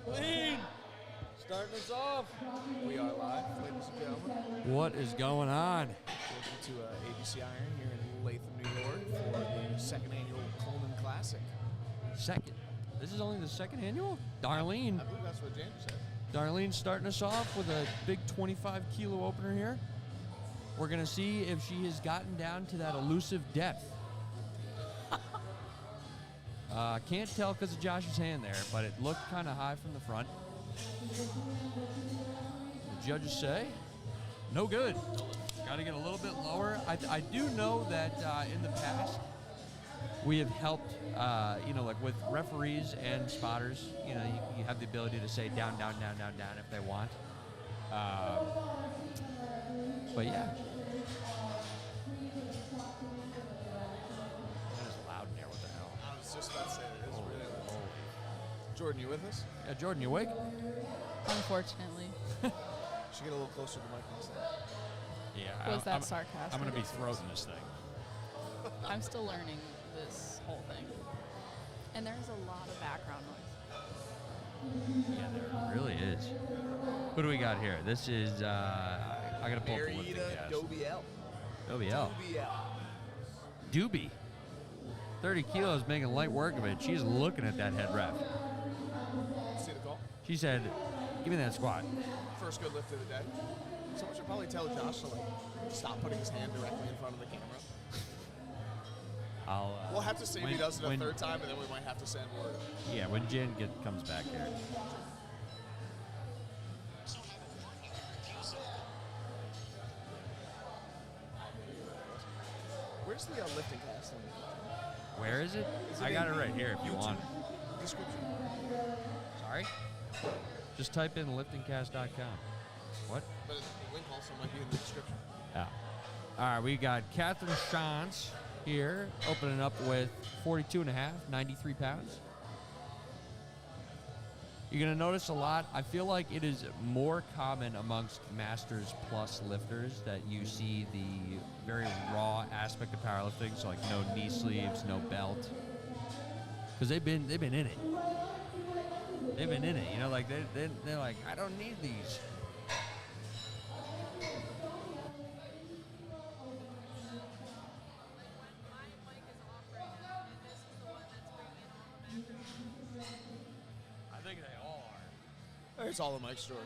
Lean! Starting us off. We are live, ladies and gentlemen. What is going on? Welcome to ABC Iron here in Latham, New York for the second annual Culnan Classic. Second. This is only the second annual? Darlene. I believe that's what James said. Darlene's starting us off with a big 25-kilo opener here. We're going to see if she has gotten down to that elusive depth. Can't tell because of Josh's hand there, but it looked kind of high from the front. The judges say, no good. Got to get a little bit lower. I do know that in the past, we have helped, like with referees and spotters, you have the ability to say down, down, down, down, down if they want. But yeah. That is loud in there, what the hell? I was just about to say it is really loud. Jordan, you with us? Yeah, Jordan, you awake? Unfortunately. Should get a little closer to the mic next time. Yeah. Was that sarcastic? I'm going to be throating this thing. I'm still learning this whole thing. And there's a lot of background noise. Yeah, there really is. What do we got here? This is, I got to pull up the LiftingCast. Dobiel. Dobiel. Doobie. 30 kilos making light work of it. She's looking at that head ref. See the call? She said, give me that squat. First good lift of the day. Someone should probably tell Josh to stop putting his hand directly in front of the camera. We'll have to see if he does it a third time, and then we might have to send word. Yeah, when Jen comes back here. Where's the LiftingCast? Where is it? I got it right here if you want. Description. Sorry? Just type in liftingcast.com. What? But the link also might be in the description. Yeah. All right, we got Catherine Shantz here, opening up with 42.5, 93 pounds. You're going to notice a lot. I feel like it is more common amongst Masters Plus lifters that you see the very raw aspect of powerlifting, so like no knee sleeves, no belt. Because they've been in it. They've been in it, they're like, I don't need these. I think they all are. It's all the mic story.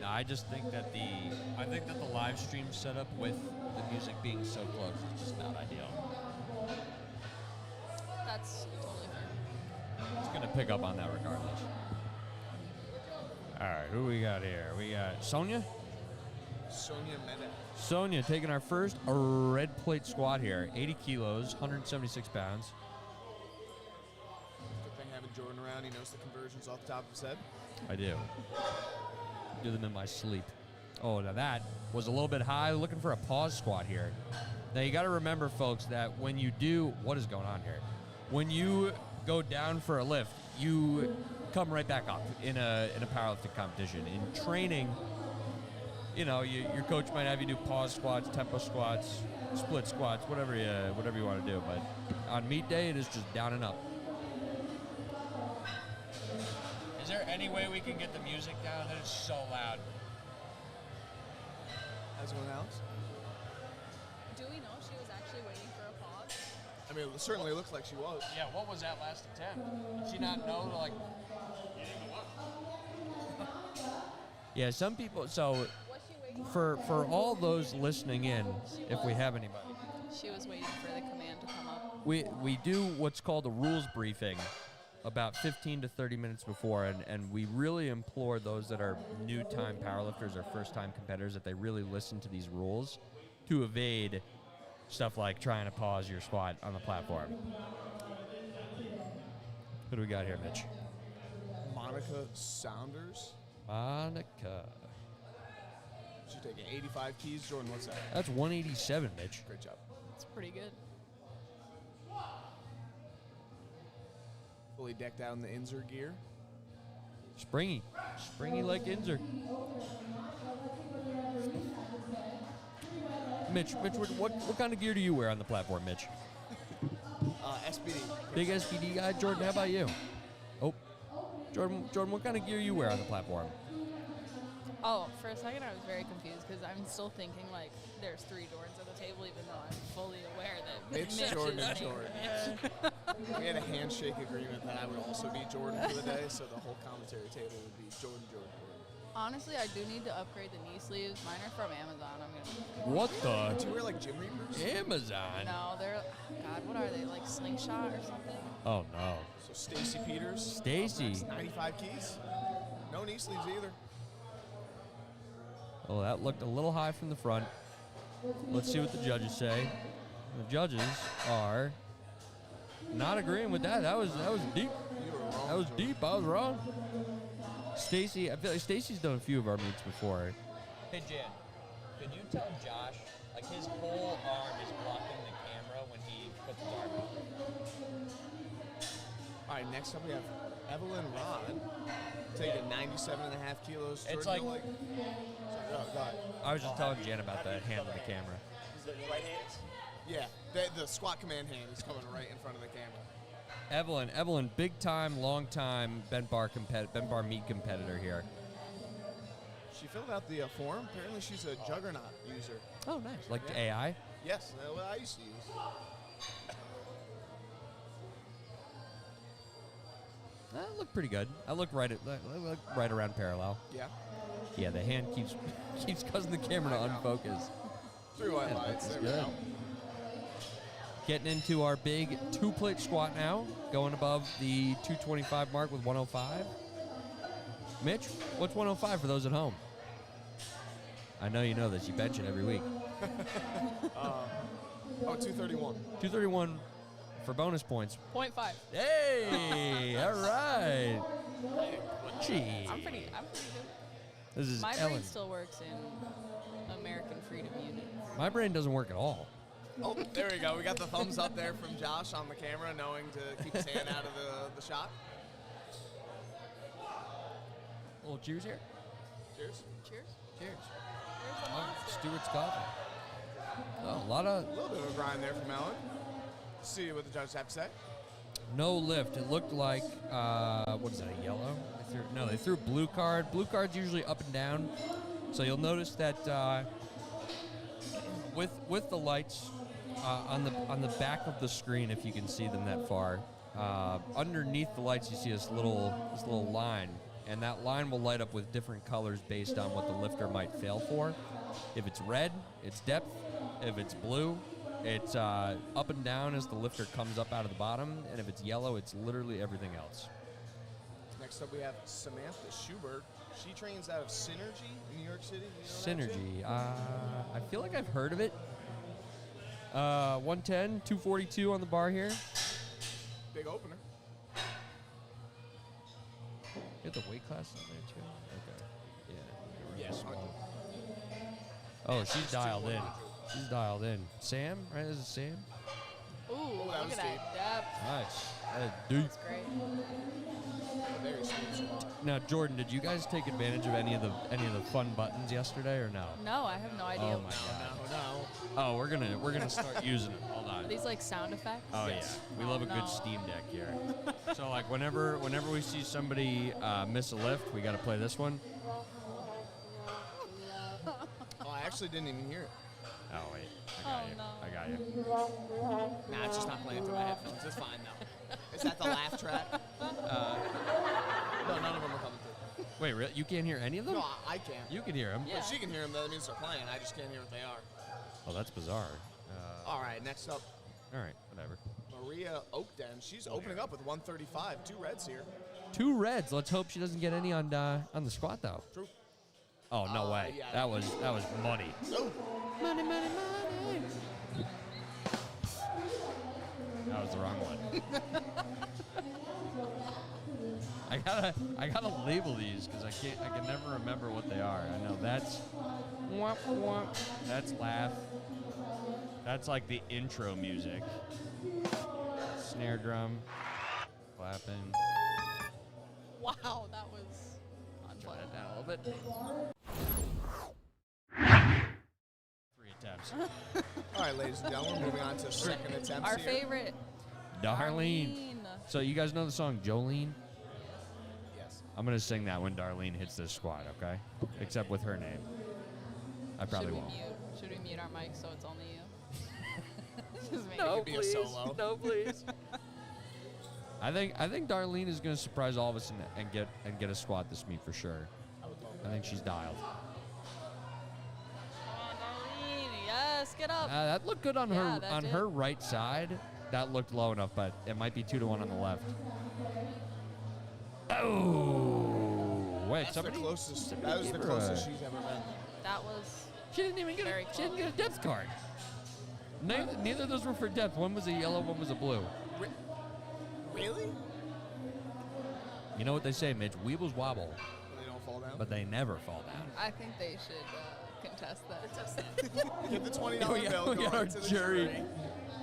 I just think that the live stream setup with the music being so close is just not ideal. That's totally fair. It's gonna pick up on that regardless. All right, who we got here? We got Sonia. Sonia Mehmet. Sonia taking our first red plate squat here. 80 kilos, 176 pounds. Good thing having Jordan around. He knows the conversions off the top of his head. I do. Do them in my sleep. Oh, now that was a little bit high. Looking for a pause squat here. Now you got to remember, folks, that when you do, what is going on here? When you go down for a lift, you come right back up in a powerlifting competition. In training, your coach might have you do pause squats, tempo squats, split squats, whatever you want to do. But on meet day, it is just down and up. Is there any way we can get the music down? That is so loud. How's it going, Alex? Do we know if she was actually waiting for a pause? I mean, it certainly looks like she was. Yeah, what was that last attempt? Did she not know to Yeah, some people, so for all those listening in, if we have anybody. She was waiting for the command to come up. We do what's called a rules briefing about 15 to 30 minutes before, and we really implore those that are new-time powerlifters or first-time competitors that they really listen to these rules to evade stuff like trying to pause your squat on the platform. What do we got here, Mitch? Monica Saunders. Monica. She's taking 85 keys. Jordan, what's that? That's 187, Mitch. Great job. That's pretty good. Fully decked out in the Inzer gear. Springy like Inzer. Mitch, what kind of gear do you wear on the platform, Mitch? SBD. Big SBD guy. Jordan, how about you? Oh, Jordan, what kind of gear you wear on the platform? Oh, for a second I was very confused because I'm still thinking like there's 3 Jordans at the table, even though I'm fully aware that It's Mitch Jordan is and named Jordan. Mitch. We had a handshake agreement that I would also be Jordan for the day, so the whole commentary table would be Jordan. Honestly, I do need to upgrade the knee sleeves. Mine are from Amazon. I'm gonna. What the? Do you wear like Gym Reapers? Amazon? No, they're. God, what are they? Like Slingshot or something? Oh, no. So Stacy Peters. Stacy. 95 keys. No knee sleeves either. Oh, that looked a little high from the front. Let's see what the judges say. The judges are not agreeing with that. That was deep. You were wrong. That was Jordan. deep. I was wrong. Stacy, I feel like Stacy's done a few of our meets before. Hey, Jan, could you tell Josh, like his whole arm is blocking the camera when he puts his arm out? All right, next up we have Evelyn Rod, taking 97.5 kilos. It's Jordan, like- go ahead. I was just telling Jan about that hand on the camera. Is it right hands? Yeah, the squat command hand is coming right in front of the camera. Evelyn, big time, long time bent bar meet competitor here. She filled out the form. Apparently she's a Juggernaut user. Oh, nice. Like Yeah. AI? Yes, what I used to use. That looked pretty good. I looked right around parallel. Yeah. Yeah, the hand keeps causing the camera to unfocus. 3 white Yeah, lights. that's There we good. go. Getting into our big 2-plate squat now, going above the 225 mark with 105. Mitch, what's 105 for those at home? I know you know this. You bench it every week. 231. 231 for bonus points. 0.5. Hey, all right. Gee. I'm pretty good. This is My Ellen. brain still works in American Freedom Unit. My brain doesn't work at all. Oh, there we go. We got the thumbs up there from Josh on the camera, knowing to keep his hand out of the shot. A little cheers here. Cheers. Cheers. Cheers. There's the monster. Stuart's coffee. Oh, a lot A of little bit of a grind there from Ellen. See what the judges have to say. no lift. It looked like, what is that, a yellow? They threw a blue card. Blue card's usually up and down. So you'll notice that with the lights on the back of the screen, if you can see them that far, underneath the lights you see this little line, and that line will light up with different colors based on what the lifter might fail for. If it's red, it's depth. If it's blue, it's up and down as the lifter comes up out of the bottom, and if it's yellow, it's literally everything else. Next up, we have Samantha Schubert. She trains out of Synergy in New York City. You know that, Jim? Synergy. I feel like I've heard of it. 110, 242 on the bar here. Big opener. You got the weight class on there too? Okay. Yeah. Yes. Oh, she's dialed in. She's dialed in. Sam, right? This is Sam. Ooh, that look was at that depth. Nice. Deep. That's great. Very smooth squat. Now, Jordan, did you guys take advantage of any of the fun buttons yesterday or no? No, I have no idea. Oh my God. No. Oh, we're gonna start using them. Hold on. Are these like sound effects? Oh Yes. yeah, we love a no. good Steam Deck here. So like whenever we see somebody miss a lift, we got to play this one. Oh, I actually didn't even hear it. Oh wait, Oh, no. I got you. Nah, it's just not playing through my headphones. It's fine now. Is that the laugh track? No, none of them are coming through. Wait, really? You can't hear any of them? No, I can't. You can hear them. Yeah. If she can hear them, that means they're playing. I just can't hear what they are. Oh, that's bizarre. All right, next up, All right, whatever. Maria Oakden. She's opening up with 135. 2 reds here. 2 reds. Let's hope she doesn't get any on the squat though. True. Oh no way. yeah. That was money. Oh, Money, money, money. That was the wrong one. I gotta label these because I can never remember what they are. I know that's womp womp. That's laugh. That's like the intro music. Snare drum. Clapping. Wow, that was Try unpleasant. that down a little bit. 3 attempts. All right, ladies and gentlemen, moving on to second attempts Our here. favorite. Darlene. So you guys know the song Jolene? Yes. I'm going to sing that when Darlene hits this squat, okay? Except with her name. I probably won't. Should we mute our mic so it's only you? Just make No, it be a solo. No, please. I think Darlene is going to surprise all of us and get a squat this meet for sure. I think she's dialed. Come on, Darlene. Yes, get up. That looked good on Yeah, that did. her right side. That looked low enough, but it might be 2-1 on the left. Oh, wait, That's somebody. the closest. somebody That was the gave her a- closest she's ever been. That was She didn't even get Very She didn't get a depth card. Neither of those were for depth. One was a yellow, one was a blue. Really? You know what they say, Mitch? Weebles wobble, They don't fall down. but they never fall down. I think they should contest that. Get the $20 Oh, yeah, bill we got going our to the jury. jury.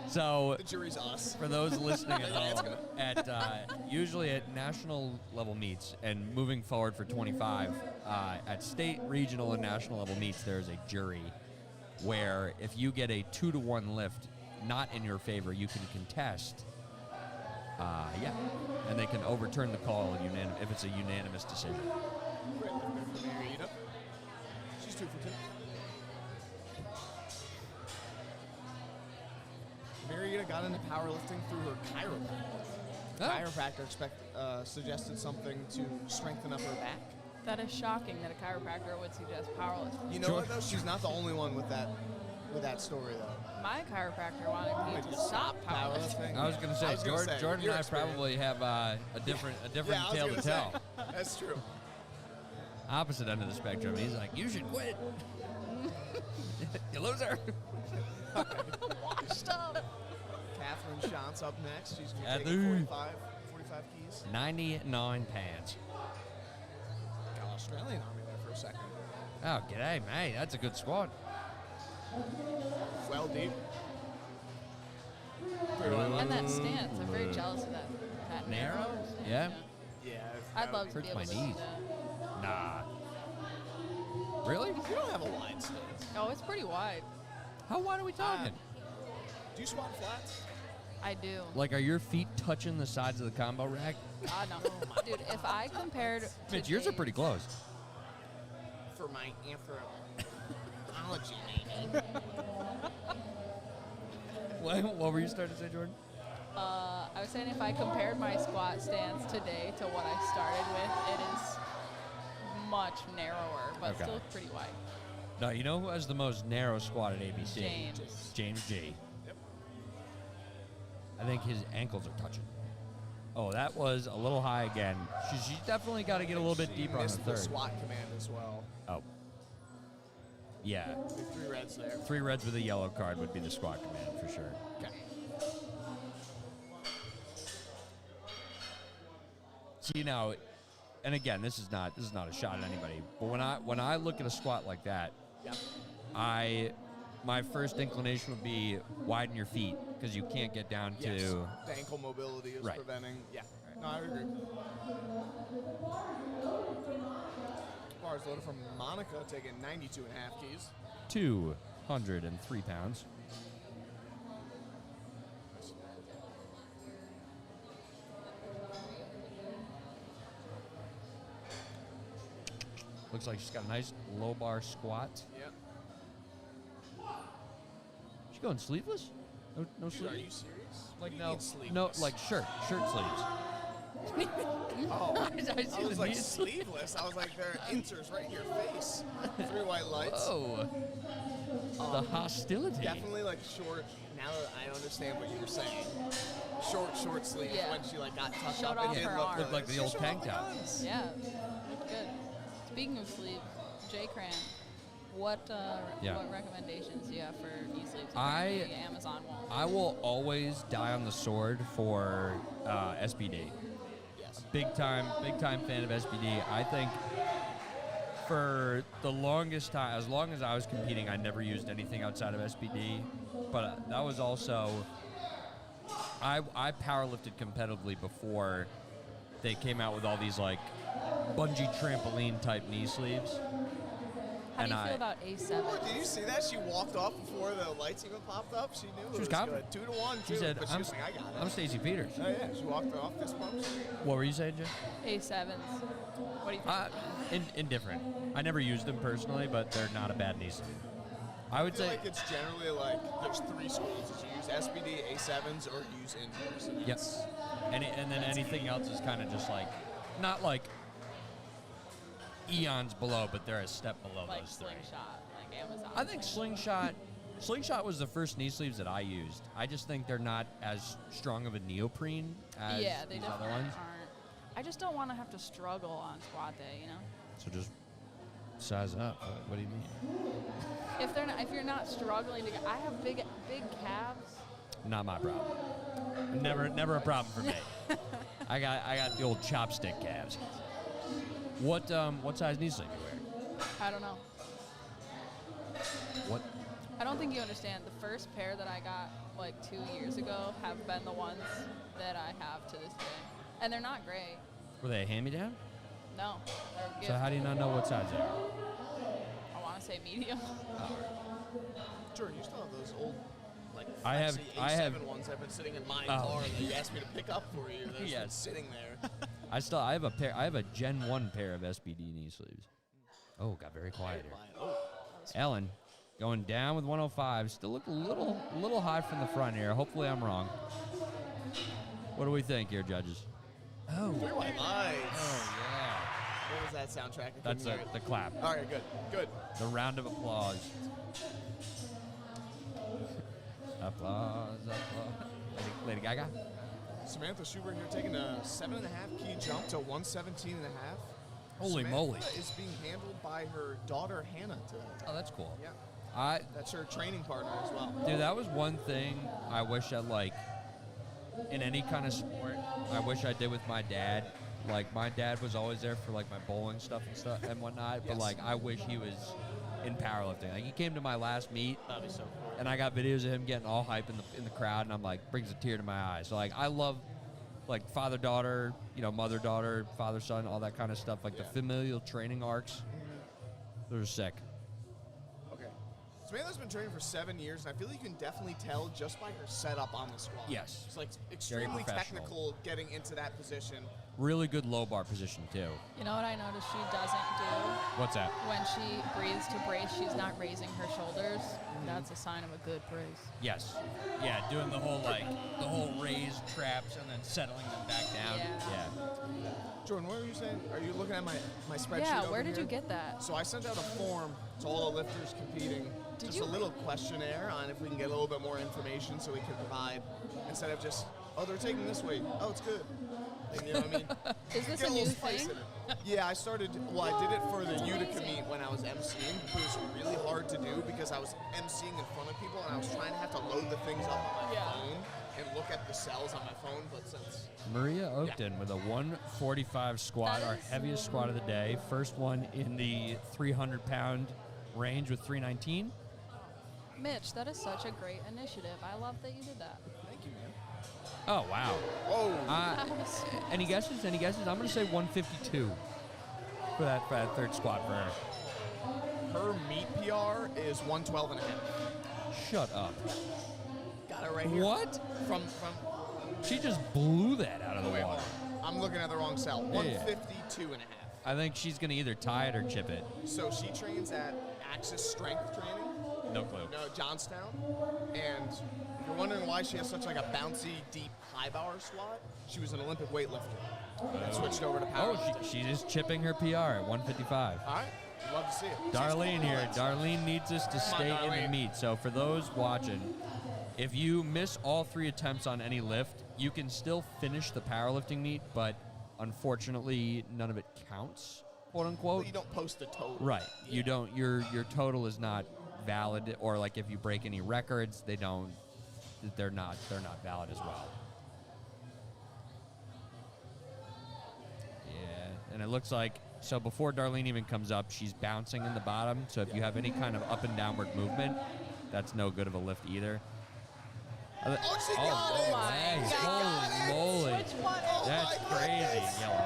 So, The jury's us. for those listening at That's home, usually at national level meets and moving forward for 25, at state, regional, and national level meets, there's a jury where if you get a 2-1 lift not in your favor, you can contest. And they can overturn the call if it's a unanimous decision. Great lift there for Marietta. She's 2 for 2. Marietta got into powerlifting through her chiropractor. Oh. Chiropractor suggested something to strengthen up her back. That is shocking that a chiropractor would suggest powerlifting. You know what though? She's not the only one with that story though. My chiropractor wanted me Would to you stop powerlifting. I was going to say, Jordan your and I experience. probably have a different Yeah, I was tale gonna to say, tell. That's true. Opposite end of the spectrum. He's like, you should quit. You loser. Washed up. Catherine Shantz up next. She's going to take Catherine. 45 keys. 99 pounds. Got Australian Army there for a second. Oh, g'day, mate. That's a good squad. Well deep. And that stance, I'm very jealous of that. Narrow? Yeah? Yeah. I'd love to Hurts be able my to do knees. that. Nah. Really? You don't have a wide stance. Oh, it's pretty wide. How wide are we talking? Do you squat flats? I do. Like, are your feet touching the sides of the combo rack? God, no. Dude, if I compared Mitch, yours are today's- pretty close. For my anthropology, maybe. What were you starting to say, Jordan? I was saying if I compared my squat stance today to what I started with, it is much narrower, but Okay. still pretty wide. No, you know who has the most narrow squat at ABC? James. James G. Yep. I think his ankles are touching. Oh, that was a little high again. She's definitely got to get a little bit She deeper on the missed the third. squat command as well. Oh. Yeah. 3 reds there. 3 reds with a yellow card would be the squat command for sure. Okay. See now, and again, this is not a shot at anybody. But when I look at a squat like that, Yep. my first inclination would be widen your feet because you can't get down Yes. to. The ankle mobility is Right. preventing. Yeah. No, I agree. Bars loaded from Monica, taking 92.5 keys. 203 pounds. Looks like she's got a nice low bar squat. Yep. She going sleeveless? No Dude, are sleeves? you serious? Like What do you no, mean sleeveless? no, like shirt sleeves. Oh, I see I was the like knees. sleeveless. I was like, there are insers right in your face. 3 white lights. Oh, the hostility. Definitely like short. Now that I understand what you were saying, short sleeves Yeah. when she like got tucked Showed up off and her looked arms. Looked like the old Showed tank off the top. guns. Yeah, looked good. Speaking of sleeves, J. Cran, what recommendations do you have for knee sleeves? Apparently Amazon won't. I will always die on the sword for SBD. Yes. Big time fan of SBD. I think for the longest time, as long as I was competing, I never used anything outside of SBD. But that was also, I powerlifted competitively before they came out with all these like bungee trampoline type knee sleeves. How do you feel about A7? Oh, did you see that? She walked off before the lights even popped up. She knew She was good. confident. 2-1, She said, but she was like, I got it. I'm Stacey Peters. Oh, yeah. She walked off fist bumps. What were you saying, Jay? A7s. What do you think? Indifferent. I never used them personally, but they're not a bad knee sleeve. I would say like it's generally like there's 3 schools that you use: SBD, A7s, or use indoors. Yes. And then anything else is kind of just like, not like eons below, but they're a step below like those 3. Slingshot, like Amazon. I think Slingshot was the first knee sleeves that I used. I just think they're not as strong of a neoprene as they these definitely other ones. aren't. I just don't want to have to struggle on squat day, you know? So just size up. What do you mean? If you're not struggling to get, I have big calves. Not my problem. Never a problem for me. I got the old chopstick calves. What size knee sleeve you wear? I don't know. What? I don't think you understand. The first pair that I got like 2 years ago have been the ones that I have to this day, and they're not great. Were they a hand-me-down? No. They're a gift. So how do you not know what size they are? I want to say medium. Jordan, you still have those old, like, I have A7 ones that have been sitting in my car that you asked me to pick up for you. They're Yes. just sitting there. I have a Gen 1 pair of SBD knee sleeves. Oh, got very quiet here. Oh. Ellen, going down with 105. Still look a little high from the front here. Hopefully I'm wrong. What do we think here, judges? Oh. Nice. Oh, yeah. What was that soundtrack? That's the clap. All right, good. The round of applause. Applause. Lady Gaga. Samantha Schubert here taking a 7.5 key jump to 117.5. Holy Samantha moly. is being handled by her daughter Hannah today. Oh, that's cool. Yeah. That's her training partner as well. Dude, that was one thing I wish I in any kind of sport, I wish I did with my dad. Like, my dad was always there for, like, my bowling stuff and whatnot, but, like, I wish he was in powerlifting. Like, he came to my last meet, That'd be so cool. and I got videos of him getting all hype in the crowd, and I'm like, brings a tear to my eye. So, like, I love, like, father-daughter, mother-daughter, father-son, all that kind of stuff. Like, the familial training arcs, those are sick. Okay. Samantha's been training for 7 years, and I feel like you can definitely tell just by her setup on the squat. Yes. It's, like, extremely professional. technical getting into that position. Really good low bar position, too. You know what I noticed she doesn't do? What's that? When she breathes to brace, she's not raising her shoulders. That's a sign of a good brace. Yes. Yeah, doing the whole raised traps and then settling them back down. Yeah. Jordan, what were you saying? Are you looking at my spreadsheet Yeah, over where did here? you get that? So I sent out a form to all the lifters competing. Did just you? a little questionnaire on if we can get a little bit more information so we can provide, instead of just, oh, they're taking this weight. Oh, it's good. And, you know what I mean? Is this Get a little new spice thing? in it. Yeah, I did it for the Utica meet when I was emceeing. It was really hard to do because I was emceeing in front of people and I was trying to have to load the things up on my phone and look at the cells on my phone, but since... Maria Oakton with a 145 squat, our heaviest squat of the day. First one in the 300-pound range with 319. Mitch, that is such a great initiative. I love that you did that. Thank you, man. Oh, wow. Whoa. Any guesses? I'm going to say 152 for that third squat for her. Her meet PR is 112.5. Shut up. Got it right here. What? From She just blew that out of the water. I'm looking at the wrong cell. 152.5. I think she's going to either tie it or chip it. So she trains at Axis Strength Training. No clue. No, Johnstown. And if you're wondering why she has such like a bouncy, deep, high bar squat, she was an Olympic weightlifter. And switched over to powerlifting. Oh, she's just chipping her PR at 155. All right. Love to see it. Darlene here. Darlene needs us to stay in the meet. So for those watching, if you miss all 3 attempts on any lift, you can still finish the powerlifting meet, but unfortunately none of it counts, quote unquote. Well, you don't post the total. Right. Yeah. You don't. Your total is not valid, or like if you break any records, they're not valid as well. Yeah, and it looks like, so before Darlene even comes up, she's bouncing in the bottom, so if you have any kind of up and downward movement, that's no good of a lift either. Oh, she got it! my Nice. God. Holy moly. Which one? Oh That's my crazy, goodness. Yellow.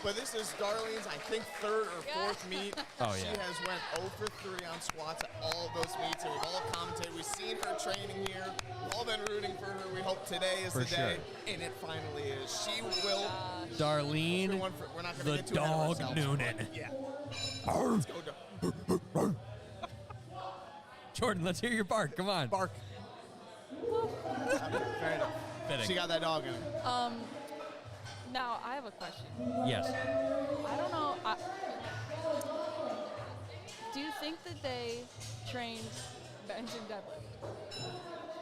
But this is Darlene's, I think, third or fourth meet. Oh, She yeah. has went 0 for 3 on squats at all of those meets, and we've all commentated. We've seen her training here. We've all been rooting for her. We hope today is For the day, sure. and it finally is. She will. Darlene, We're not gonna the get too ahead of dog ourselves, Noonan. but Yeah. Let's go. Jordan, let's hear your bark. Come on. Bark. Fair enough. Fitting. She got that dog in her. Now, I have a question. Yes. I don't know. Do you think that they trained bench and deadlift?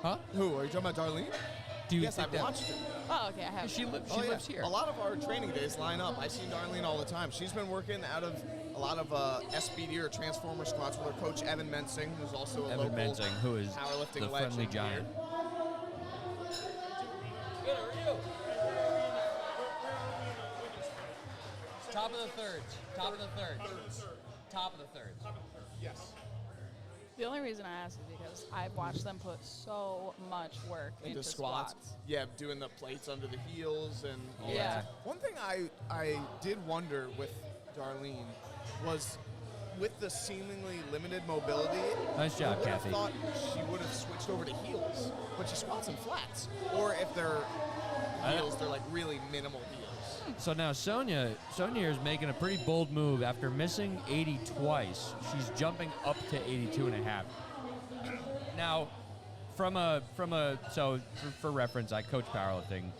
Huh? Who? Are you talking about Darlene? Do you Yes, think I've that- watched her. Oh, okay, I have. She lives Oh, yeah. here. A lot of our training days line up. I see Darlene all the time. She's been working out of a lot of SBD or Transformer squats with her coach Evan Mensing, who's also a Evan local Mensing, who is powerlifting the legend friendly here. giant. Top of the thirds. Top of the thirds. Top of the thirds. Yes. The only reason I ask is because I've watched them put so much work into squats. Yeah, doing the plates under the heels and all Yeah. that. One thing I did wonder with Darlene was with the seemingly limited mobility. Nice job, I would have Kathy. thought she would have switched over to heels, but she squats in flats. Or if they're heels, they're like really minimal heels. So now Sonia is making a pretty bold move. After missing 80 twice, she's jumping up to 82 and a half. Now, for reference, I coach powerlifting.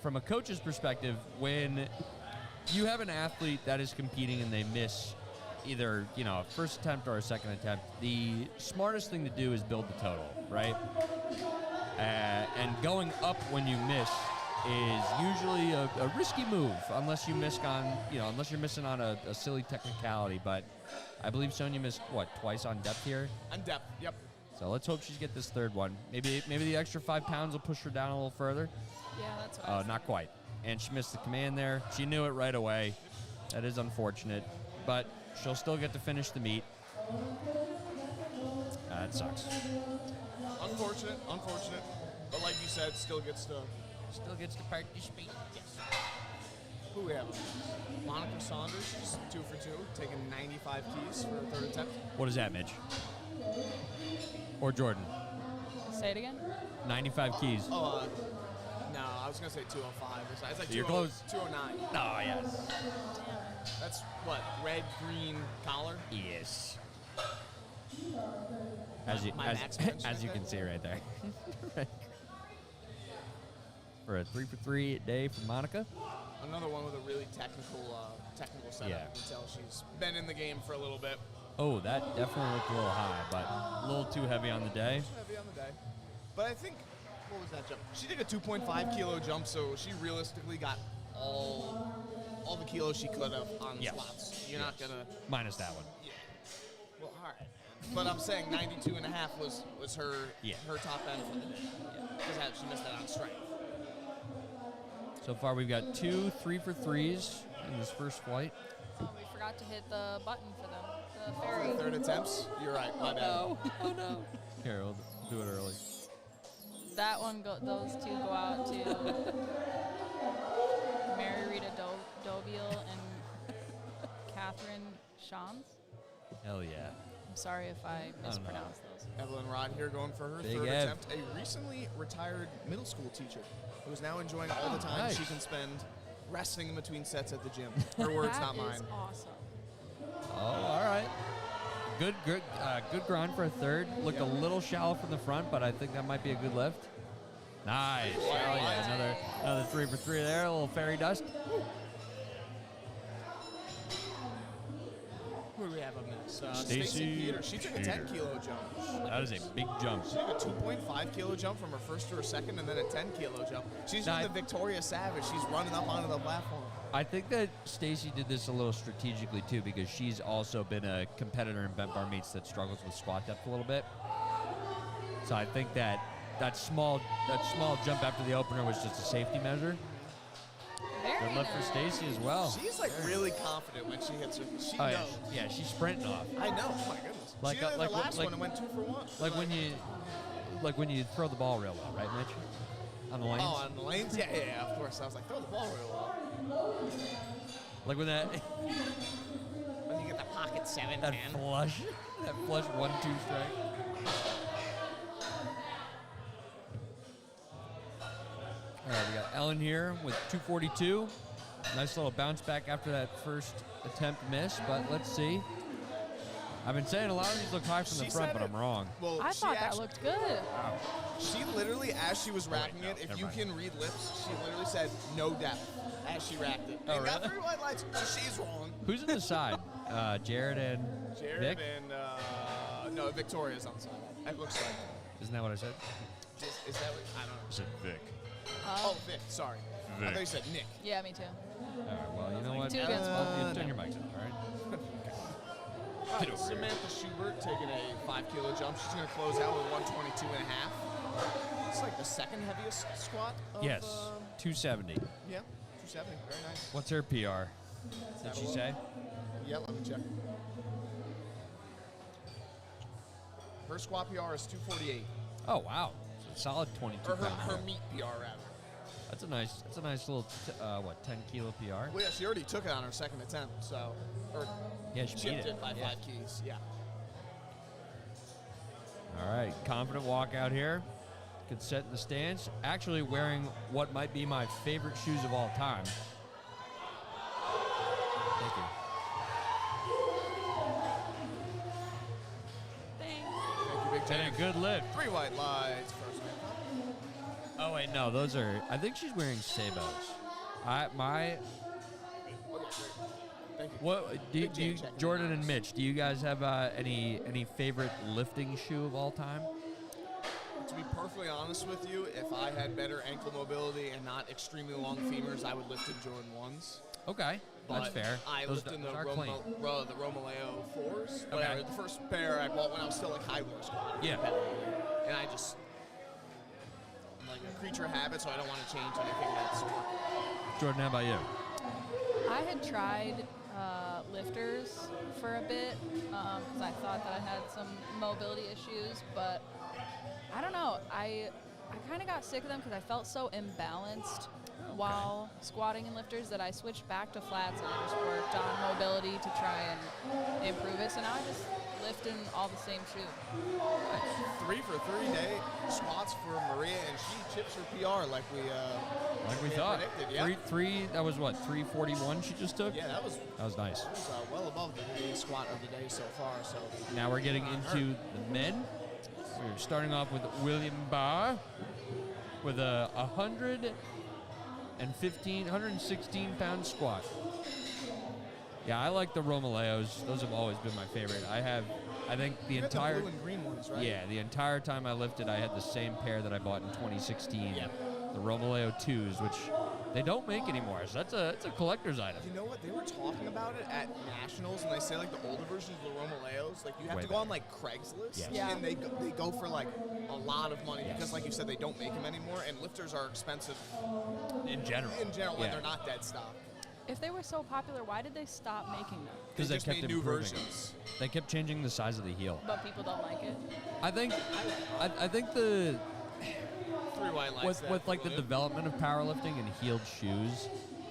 From a coach's perspective, when you have an athlete that is competing and they miss either, a first attempt or a second attempt, the smartest thing to do is build the total, right? And going up when you miss is usually a risky move unless you miss on, unless you're missing on a silly technicality. But I believe Sonia missed, twice on depth here? On depth, yep. So let's hope she's get this third one. Maybe the extra 5 pounds will push her down a little further. Yeah, that's what I was Not quite. And she missed the command there. She knew it right away. That is unfortunate. But she'll still get to finish the meet. That sucks. Unfortunate. But like you said, still gets to participate. Yes. Who we have? Monica Saunders, she's 2 for 2, taking 95 keys for her third attempt. What is that, Mitch? Or Jordan? Say it again? 95 keys. Oh, no, I was going to say 205. It's like You're close. 209. Oh, yes. That's what, red, green collar? Yes. As you can see right there. For a 3 for 3 day for Monica. Another one with a really technical setup. Yeah. You can tell she's been in the game for a little bit. Oh, that definitely looked a little high, but a little too heavy on the day. Heavy on the day. But I think, what was that jump? She did a 2.5 kilo jump, so she realistically got all the kilos she could have on the Yes. squats. You're not going to... Minus that one. Yeah. Well, all right. But I'm saying 92 and a half was her top end for the day. Because she missed that on strength. So far, we've got 2 3 for 3s in this first flight. Oh, we forgot to hit the button for them. The ferry. Third attempts? You're right. My bad. Oh no. Here, we'll do it early. That one, those two go out to Mary Rita Dobiel and Catherine Shans. Hell yeah. I'm sorry if I mispronounced those. Evelyn Rod here going for her Big third Ev. attempt. A recently retired middle school teacher who is now enjoying all the time nice. she can spend resting in between sets at the gym. Her words, not mine. That is awesome. Oh, all right. Good grind for a third. Looked a little shallow from the front, but I think that might be a good lift. Nice. Oh, yeah. Another 3 for 3 there. A little fairy dust. Who do we have up next? Stacy Stacy Peter. She took a 10 kilo jump. That is a big jump. She took a 2.5 kilo jump from her first to her second, and then a 10 kilo jump. She's doing the Victoria Savage. She's running up onto the platform. I think that Stacy did this a little strategically too, because she's also been a competitor in bent bar meets that struggles with squat depth a little bit. So I think that small jump after the opener was just a safety measure. Good lift for Stacy as well. She's like really confident when she hits her. She Oh, knows. yeah, she's sprinting off. I know. Oh my goodness. Like, she did like- the last like- one and went 2 for 1. Like when you throw the ball real well, right, Mitch? On the lanes. Oh, on the lanes? Yeah, of course. I was like, throw the ball real well. Like when that When you get the pocket 7 that man. flush 1-2 strike. All right, we got Ellen here with 242. Nice little bounce back after that first attempt miss, but let's see. I've been saying a lot of these look high from the front, but I'm wrong. Well, I thought that looked good. She literally, as she was racking it, if you can read lips, she literally said no depth as she racked it. Oh, and got really? 3 white lights, so she's wrong. Who's on the side? Jared and Jared Vic? and, no, Victoria's on the side. It looks like. Isn't that what I said? Is that what, I don't know. I said Vic. Oh, Vic, sorry. Vic. I thought you said Nick. Yeah, me too. All right, well, you know what? 2 against 1. Turn your mics on, all right? Samantha Schubert taking a 5 kilo jump. She's going to close out with 122 and a half. It's like the second heaviest squat of, Yes, 270. Yeah, 270. Very nice. What's her PR? Did she say? Yeah, let me check. Her squat PR is 248. Oh, wow. So solid 22 Or her pounds. meat PR, rather. That's a nice little, 10 kilo PR? Well, yeah, she already took it on her second attempt, so. Or Yeah, she beat chipped it. it by 5 keys, yeah. All right, confident walk out here. Good set in the stance. Actually wearing what might be my favorite shoes of all time. Thank you. Thanks. Thank you, Big Ten. And a good lift. 3 white lights, first man. Oh, wait, no, those are, I think she's wearing Sabos. Okay, great. Thank you. What Big J checking Jordan the and box. Mitch, do you guys have any favorite lifting shoe of all time? To be perfectly honest with you, if I had better ankle mobility and not extremely long femurs, I would lift in Jordan 1s. Okay, that's But fair. I Those lived in the are clean. Romaleo 4s. Okay. Whatever. The first pair I bought when I was still like high low squat. Yeah. And I'm like a creature of habit, so I don't want to change anything that's working. Jordan, how about you? I had tried lifters for a bit because I thought that I had some mobility issues, but I don't know. I kind of got sick of them because I felt so imbalanced while squatting in lifters that I switched back to flats and I just worked on mobility to try and improve it. So now I just lift in all the same shoe. 3 for 3 day squats for Maria, and she chips her PR like we thought. predicted. Yeah. Three. That was what 341 she just took. Yeah, that was nice. well above the squat of the day so far. So Now we're getting into the men. We're starting off with William Barr with a 116 pound squat. Yeah, I like the Romaleos. Those have always been my favorite. I think the you got entire the blue and green ones, right? Yeah, the entire time I lifted, I had the same pair that I bought in 2016. Yep. The Romaleo 2s, which they don't make anymore. So that's a collector's item. You know what? They were talking about it at Nationals, and they say like the older versions of the Romaleos, like you have Way to go on better. like Craigslist, Yes. Yeah. and they go for like a lot of money Yes. because, like you said, they don't make them anymore, and lifters are expensive In general. when Yeah. they're not dead stock. If they were so popular, why did they stop making them? Because they just kept made new improving versions. it. They kept changing the size of the heel. But people don't like it. I think the 3 white lights. with like the development of powerlifting and heeled shoes,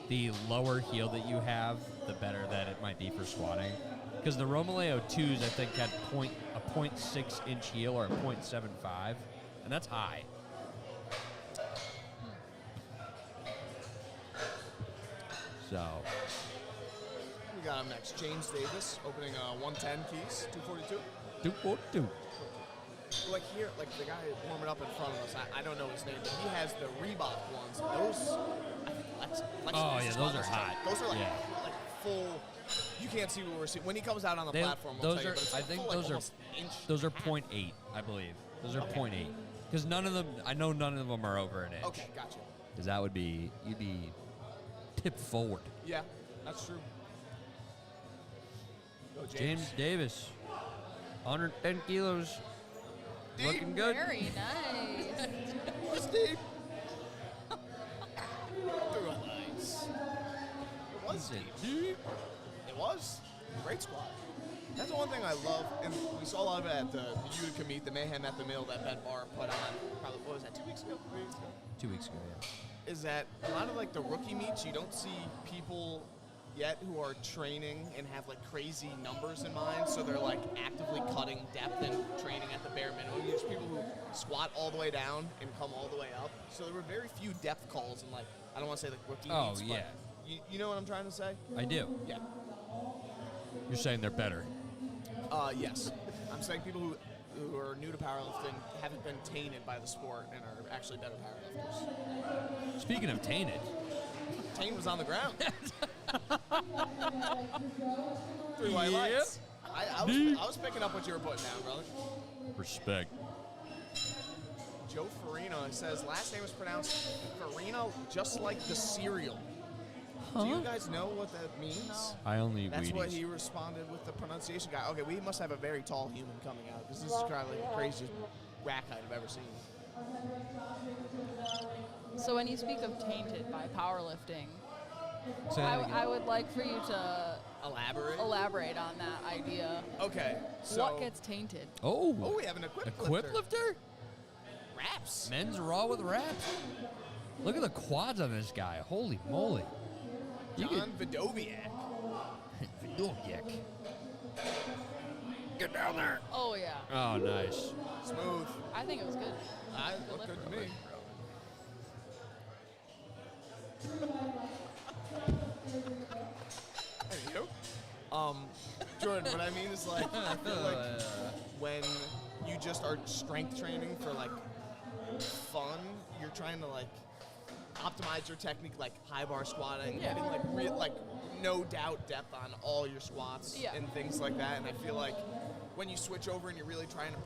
the lower heel that you have, the better that it might be for squatting. Because the Romaleo 2s, I think, had a 0.6 inch heel or a 0.75, and that's high. So, We got him next. James Davis opening 110 keys, 242. 242. Like here, like the guy warming up in front of us, I don't know his name, but he has the Reebok ones. Those, I think Lex Oh, yeah, those are hot. Those are like, Yeah. like full. You can't see what we're seeing when he comes out on the They- platform. We'll those tell you, are- but it's I like think full, like, those are- almost inch Those are and a half. 0.8, I believe. Those are Okay. 0.8. Because none of them, I know none of them are over an inch. Okay, gotcha. Because that would be, you'd be tipped forward. Yeah, that's true. Go James Davis, 110 kilos, Deep. looking good. Very nice. What's deep? Through nice. It was deep. It was. Great squat. That's the one thing I love, and we saw a lot of it at the Utica meet, the Mayhem at the Mill that Ben Barr put on, probably, what was that, 2 weeks ago? 3 weeks ago? 2 weeks ago, yeah. Is that a lot of like the rookie meets, you don't see people yet who are training and have like crazy numbers in mind, so they're like actively cutting depth and training at the bare minimum. There's people who squat all the way down and come all the way up. So there were very few depth calls and like, I don't want to say like rookie meets, yeah. but you know what I'm trying to say? I do. Yeah. You're saying they're better. Yes. I'm saying people who are new to powerlifting haven't been tainted by the sport and are actually better powerlifters. Speaking of tainted. Taint was on the ground. 3 white lights. I was picking up what you were putting down, brother. Respect. Joe Farina says last name is pronounced Farina, just like the cereal. Do you guys know what that means? No. I only eat That's Wheaties. what he responded with the pronunciation guy. Okay, we must have a very tall human coming out because this is probably the craziest rack height I've ever seen. So when you speak of tainted by powerlifting, Say that again. I would like for you to Elaborate? on that idea. Okay, so What gets tainted? Oh, we have an equipped equip lifter? Wraps. Men's raw with wraps. Look at the quads on this guy. Holy moly. John Vidoviak. Vidoviak. Get down there. Oh yeah, Oh, nice. Smooth. I think it was good. Looked good to me. Anywho, Jordan, what I mean is like, I feel like when you just are strength training for like fun, you're trying to like optimize your technique, like high bar squatting, Yeah. getting like no doubt depth on all your squats Yeah. and things like that. And I feel like when you switch over and you're really trying to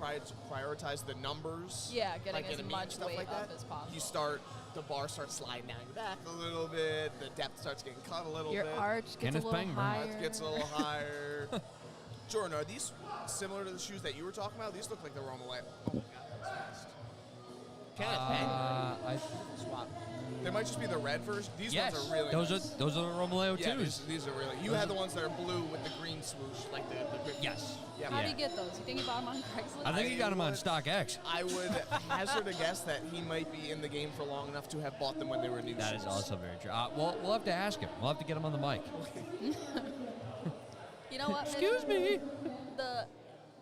prioritize the numbers, Yeah, getting like as in a meet much and stuff weight like up that, as possible. the bar starts sliding down your back a little bit, the depth starts getting cut a little Your bit. arch gets Kenneth a little Pangburn. higher. It gets a little higher. Jordan, are these similar to the shoes that you were talking about? These look like the Roma Light. Oh my god, that's fast. Kenneth Pangburn. Swap. There might just be the red version. These Yes, ones are really those nice. are the Romaleo Yeah, 2s. these are really. You had the ones that are blue with the green swoosh, like the Yes. Yeah. How Yeah. do you get those? You think you bought them on Craigslist? I think he got them on would- StockX. I would hazard a guess that he might be in the game for long enough to have bought them when they were new. That is shoes. also very true. We'll have to ask him. We'll have to get him on the mic. You know what? Excuse me.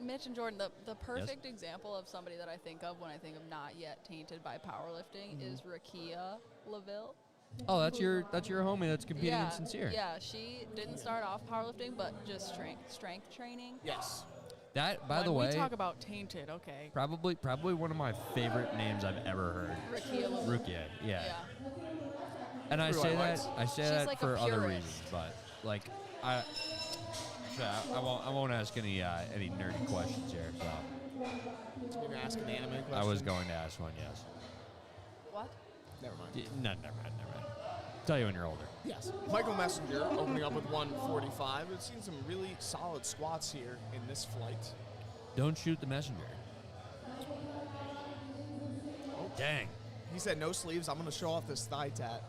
Mitch and Jordan, the perfect example of somebody that I think of when I think of not yet tainted by powerlifting is Rakia LaVille. Oh, that's your homie that's competing in Sincere. Yeah, she didn't start off powerlifting, but just strength training. Yes. That, by When the way, we talk about tainted, okay. probably one of my favorite names I've ever heard. Rakia LaVille. Rukia, yeah. Yeah. And I Who say I that like. say She's that like a for other purist. reasons, but like I won't ask any nerdy questions here. So You're gonna ask an anime question. I was going to ask one, yes. What? Never mind. Never mind. Tell you when you're older. Yes. Michael Messenger opening up with 145. We've seen some really solid squats here in this flight. Don't shoot the messenger. Oh. Dang. He said no sleeves. I'm gonna show off this thigh tat.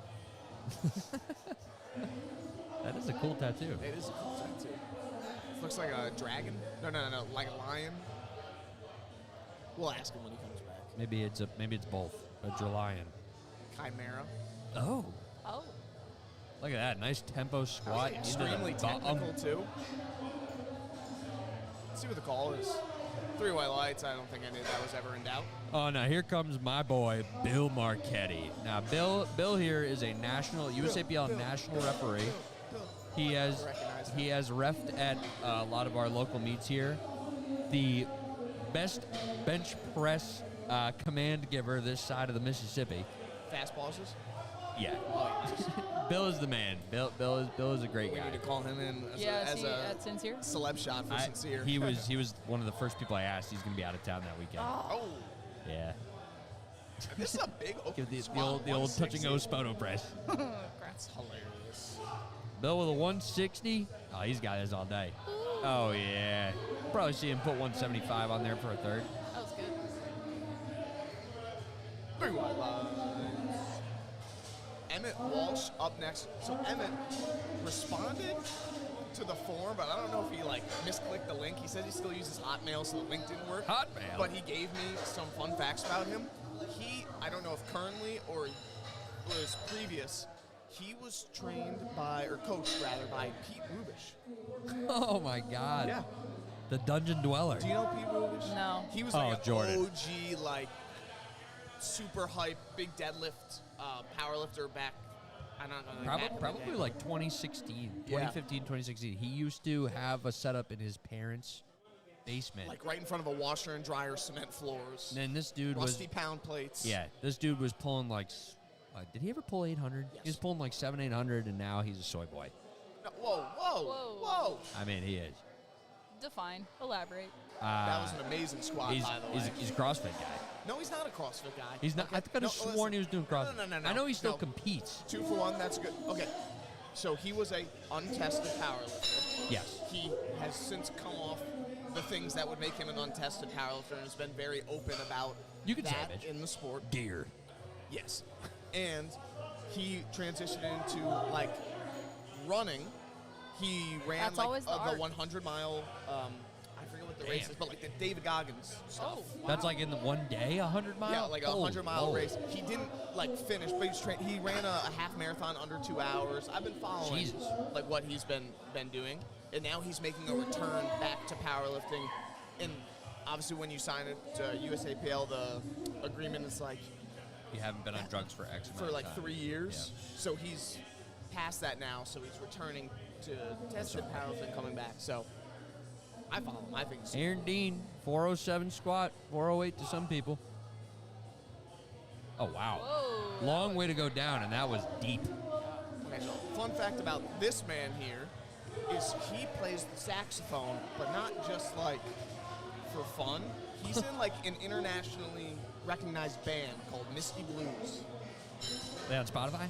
That is a cool tattoo. It is a cool tattoo. Looks like a dragon. No, like a lion. We'll ask him when he comes back. Maybe it's both. A lion. Chimera. Oh. Oh. Look at that. Nice tempo squat. into the Extremely bottom. technical too. Let's see what the call is. 3 white lights. I don't think any of that was ever in doubt. Oh, now here comes my boy, Bill Marchetti. Now, Bill here is a USAPL national referee. He has reffed at a lot of our local meets here. The best bench press command giver this side of the Mississippi. Fast pauses. Yeah. Oh, yes. Bill is the man. Bill is a great We guy. need to call him in Yeah, is as he a at Sincere? celeb shot for Sincere. He was one of the first people I asked. He's going to be out of town that weekend. Oh, Yeah. this is a big open Give the squat, old touching 160. O Spoto press. That's hilarious. Bill with a 160. Oh, he's got this all day. Oh, yeah. Probably see him put 175 on there for a third. That was good. 3 white lights. Emmett Walsh up next. So Emmett responded to the form, but I don't know if he like misclicked the link. He says he still uses Hotmail, so the link didn't work. Hotmail? But he gave me some fun facts about him. I don't know if currently or was previous, He was trained by, or coached rather, by Pete Rubish. Oh my God. Yeah. The dungeon dweller. Do you know Pete Rubish? No. He was like an Jordan. OG, like super hype, big deadlift powerlifter back. I don't know. Probably like 2016, 2015, 2016. He used to have a setup in his parents' basement. Like right in front of a washer and dryer, cement floors. And this dude rusty was pound plates. Yeah, this dude was pulling like. Did he ever pull 800? Yes. He was pulling like 800, and now he's a soy boy. No, whoa. I mean, he is. Define. Elaborate. That was an amazing squat, by the way. He's a CrossFit guy. No, he's not a CrossFit guy. He's not. Okay? I could have sworn listen. he was doing CrossFit. No. I know he still competes. 2 for 1. That's good. Okay. So he was a untested powerlifter. Yes. He has since come off the things that would make him an untested powerlifter and has been very open about You could say that it, bitch. in the sport. Deer. Yes. And he transitioned into like running. He ran That's like always the the art. 100-mile. I forget what the race is, but like the David Goggins stuff. Oh, wow. That's like in the one day, 100 mile. Yeah, like a Holy 100-mile moly. race. He didn't like finish, but he ran a half marathon under 2 hours. I've been following Jesus. like what he's been doing, and now he's making a return back to powerlifting. And obviously, when you sign it to USAPL, the agreement is like You haven't been on drugs for X amount for of like time. 3 years. Yeah. So he's past that now. So he's returning to tested powerlifting, coming back. So I follow him. I think. Aaron Dean, 407 squat, 408 to some people. Oh, wow. Whoa. Long way to go down, and that was deep. Okay, so fun fact about this man here is he plays the saxophone, but not just like for fun. He's in like an internationally recognized band called Misty Blues. They on Spotify?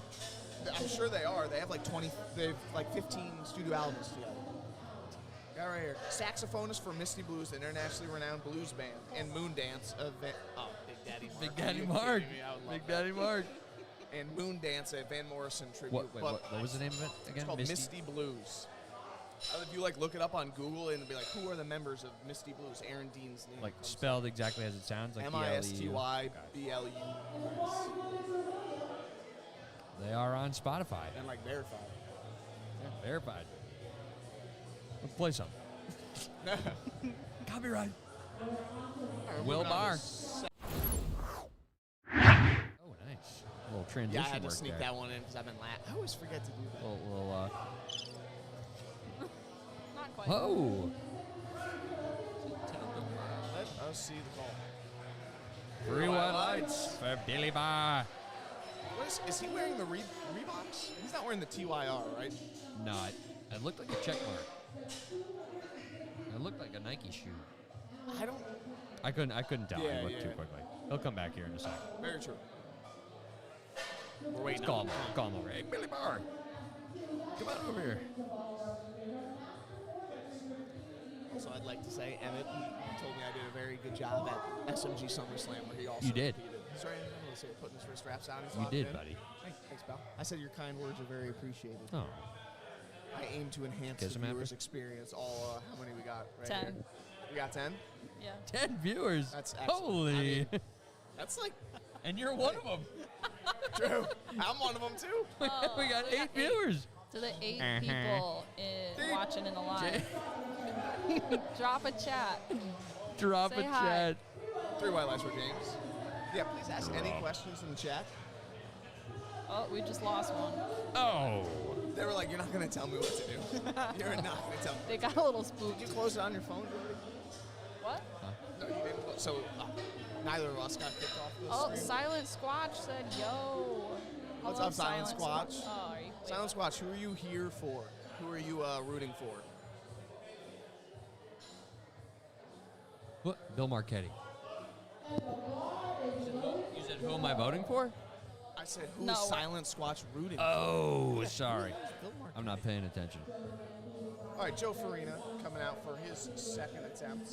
I'm sure they are. They have like 15 studio albums together. Got right here. Saxophonist for Misty Blues, the internationally renowned blues band, and Moondance of Big Daddy Mark. Big Daddy Are you Mark. kidding me? I would love Big that. Daddy Mark. And Moondance, a Van Morrison tribute. What was the name of it again? It's called Misty Blues. If you like look it up on Google and be like, who are the members of Misty Blues? Aaron Dean's name. Like comes spelled exactly as it sounds, like MISTYBLU. They are on Spotify. And like verified. Yeah, verified. Let's play some. Copyright. Will Barr. Oh, nice. A little transition Yeah, I had to work sneak there. that one in because I've been laughing. I always forget to do that. Little Not quite. oh. Let us see the call. 3 white lights for Billy Barr. What is he wearing the Reeboks? He's not wearing the TYR, right? No, it looked like a check mark. It looked like a Nike shoe. I don't. I couldn't tell. Yeah, I looked yeah. too quickly. He'll come back here in a second. Very true. We're waiting. Let's call him. Call him over. Hey, Billy Barr. Come on over here. Also, I'd like to say Emmett told me I did a very good job at SMG SummerSlam, where he also You did. competed. Sorry, I'm going to say putting his wrist wraps on. He's You locked did, in. buddy. Thanks, pal. I said your kind words are very appreciated. Oh. I aim to enhance Kiss the him after? viewer's experience. How many we got? Right 10. Here? We got 10? Yeah. 10 viewers. That's excellent. Holy. I mean, that's like and you're one of them. true. I'm one of them too. Oh, we got we 8 got 8. viewers. To the 8 Uh-huh. people watching in the live. Drop a chat. Drop Say a hi. chat. 3 white lights for James. Yeah, please ask any questions in the chat. Oh, we just lost one. Oh. They were like, "You're not gonna tell me what to do. You're not gonna tell me." They got a little spooked. Did you close it on your phone, Jordy? What? No, you didn't. So neither of us got kicked off this Oh, stream. Silent Squatch said, yo. What's Hello, up, Silent Squatch? Oh, are you? Wait. Silent Squatch, who are you here for? Who are you rooting for? What? Bill Marchetti. You said who am I voting for? I said, who No. is Silent Squatch rooting for? Oh, sorry. Bill Mark. I'm not paying attention. All right, Joe Farina coming out for his second attempt.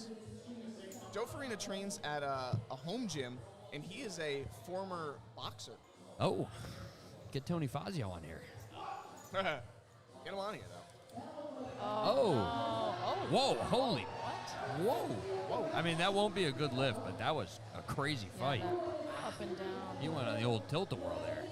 Joe Farina trains at a home gym, and he is a former boxer. Oh. Get Tony Fazio on here. Get him on here, though. Oh. Oh. Whoa, holy. What? Whoa. Whoa. I mean, that won't be a good lift, but that was a crazy fight. Yeah, up and down. He went on the old tilt-a-whirl there.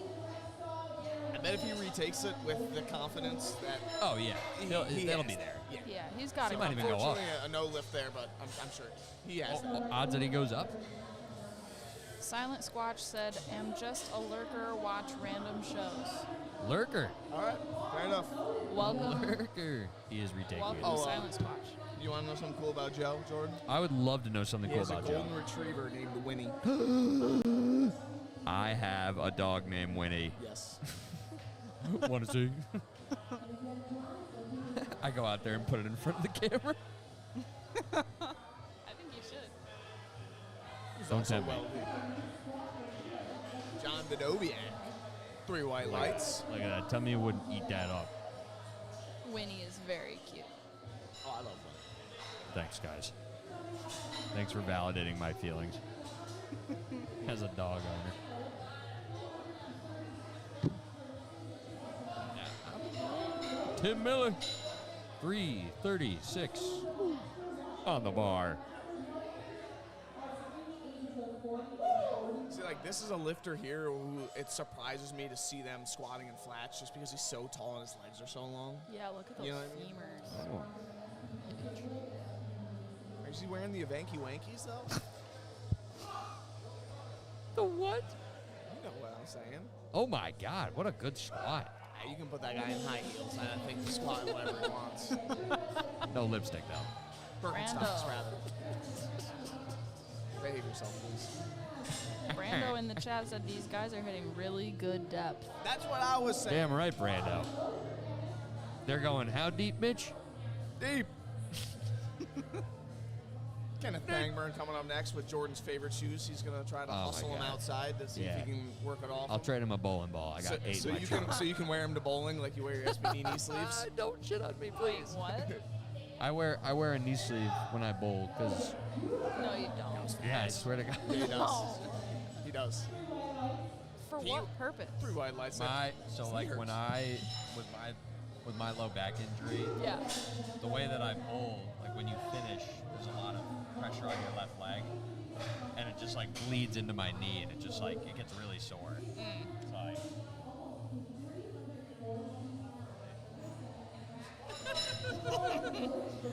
I bet if he retakes it with the confidence that Oh, yeah. That'll has be there. Yeah. Yeah, he's got He it. might even go up. Unfortunately, a no lift there, but I'm sure he has. Odds that he goes up? Silent Squatch said, "Am just a lurker. Watch random shows." Lurker. All right, fair enough. Welcome, Lurker. He is retaking welcome, it. Oh, Silent Squatch. You want to know something cool about Joe, Jordan? I would love to know something He cool has a about Joe. golden retriever named Winnie. I have a dog named Winnie. Yes. Want to see? I go out there and put it in front of the camera. I think you should. Don't tempt me. John Bedoviak. 3 white lights. Look at that. Tell me you wouldn't eat that up. Winnie is very cute. Oh, I love Winnie. Thanks, guys. Thanks for validating my feelings as a dog owner. Tim Miller, 336 on the bar. See, like, this is a lifter here who it surprises me to see them squatting in flats just because he's so tall and his legs are so long. Yeah, look at those You know what I mean? femurs. Is he wearing the Avanky Wankies, though? The what? You know what I'm saying. Oh my God, what a good squat. You can put that guy in high heels and I think he squat whatever he wants. No lipstick though. Birkenstocks, Brando. rather. Behave yourself, please. Brando in the chat said these guys are hitting really good depth. That's what I was saying. Damn right, Brando. They're going, how deep, Mitch? Deep. Kenneth Bangburn coming up next with Jordan's favorite shoes. He's going to try to Oh, my hustle him God. outside to see Yeah. if he can work it off. I'll trade him a bowling ball. I got 8 so in my you trunk. can wear him to bowling like you wear your SBD knee sleeves. Don't shit on me, please. What? I wear a knee sleeve when I bowl because No, you don't. yeah, I swear to God. Yeah, he does. No. He does. For He- what purpose? 3 white lights. So like when I with my low back injury, Yeah. the way that I bowl, like when you finish, there's a lot of pressure on your left leg, and it just like bleeds into my knee, and it just like it gets really sore. It's like,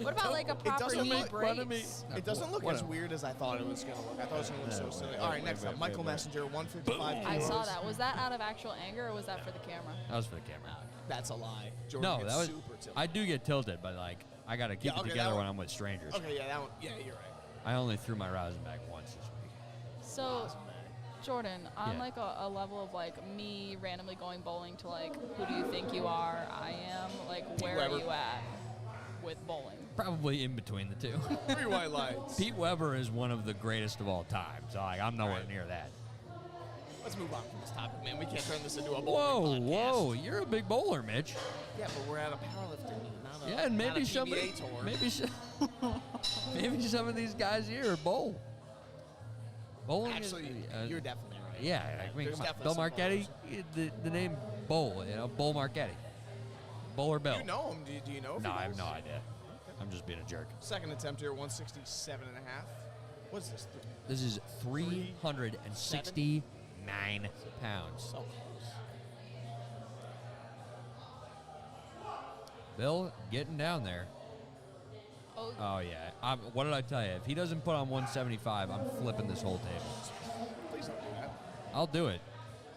What about like a proper doesn't knee make fun of me. brace? It doesn't look What as a- weird as I thought it was going to look. I thought it was going to look so No, silly. wait, All right, wait, next wait, up, Michael wait, wait. Messenger, 155 I kilos. saw that. Was that out of actual anger or was that for the camera? that was for the camera. That's a lie. Jordan No, gets that was. super tilted. I do get tilted, but like I gotta keep Yeah, it okay, together that when one- I'm with strangers. Okay, yeah, that one. Yeah, you're right. I only threw my rosin back once this week. So, Jordan, on Yeah. like a level of like me randomly going bowling to like, who do you think you are? I am. Like, where Weber. are you at with bowling? Probably in between the two. 3 white lights. Pete Weber is one of the greatest of all time, so like I'm nowhere Right. near that. Let's move on from this topic, man. We can't turn this into a Whoa, bowling podcast. whoa! You're a big bowler, Mitch. Yeah, but we're at a powerlifting meet, not a Yeah, and not maybe a somebody, PBA tour. maybe some of these guys here bowl. Bowling Actually, is, you're definitely right. yeah. I mean, There's come on. definitely Bill some Marchetti, bowlers. the name Bowl, Bull Marchetti, Bowler Bill. You know him. Do you know if No, he I have knows? no idea. I'm just being a jerk. Second attempt here, 167 and a half. What's this? This is 369 pounds. So close. Bill getting down there. Oh, Oh yeah. What did I tell you? If he doesn't put on 175, I'm flipping this whole table. Please don't do that. I'll do it,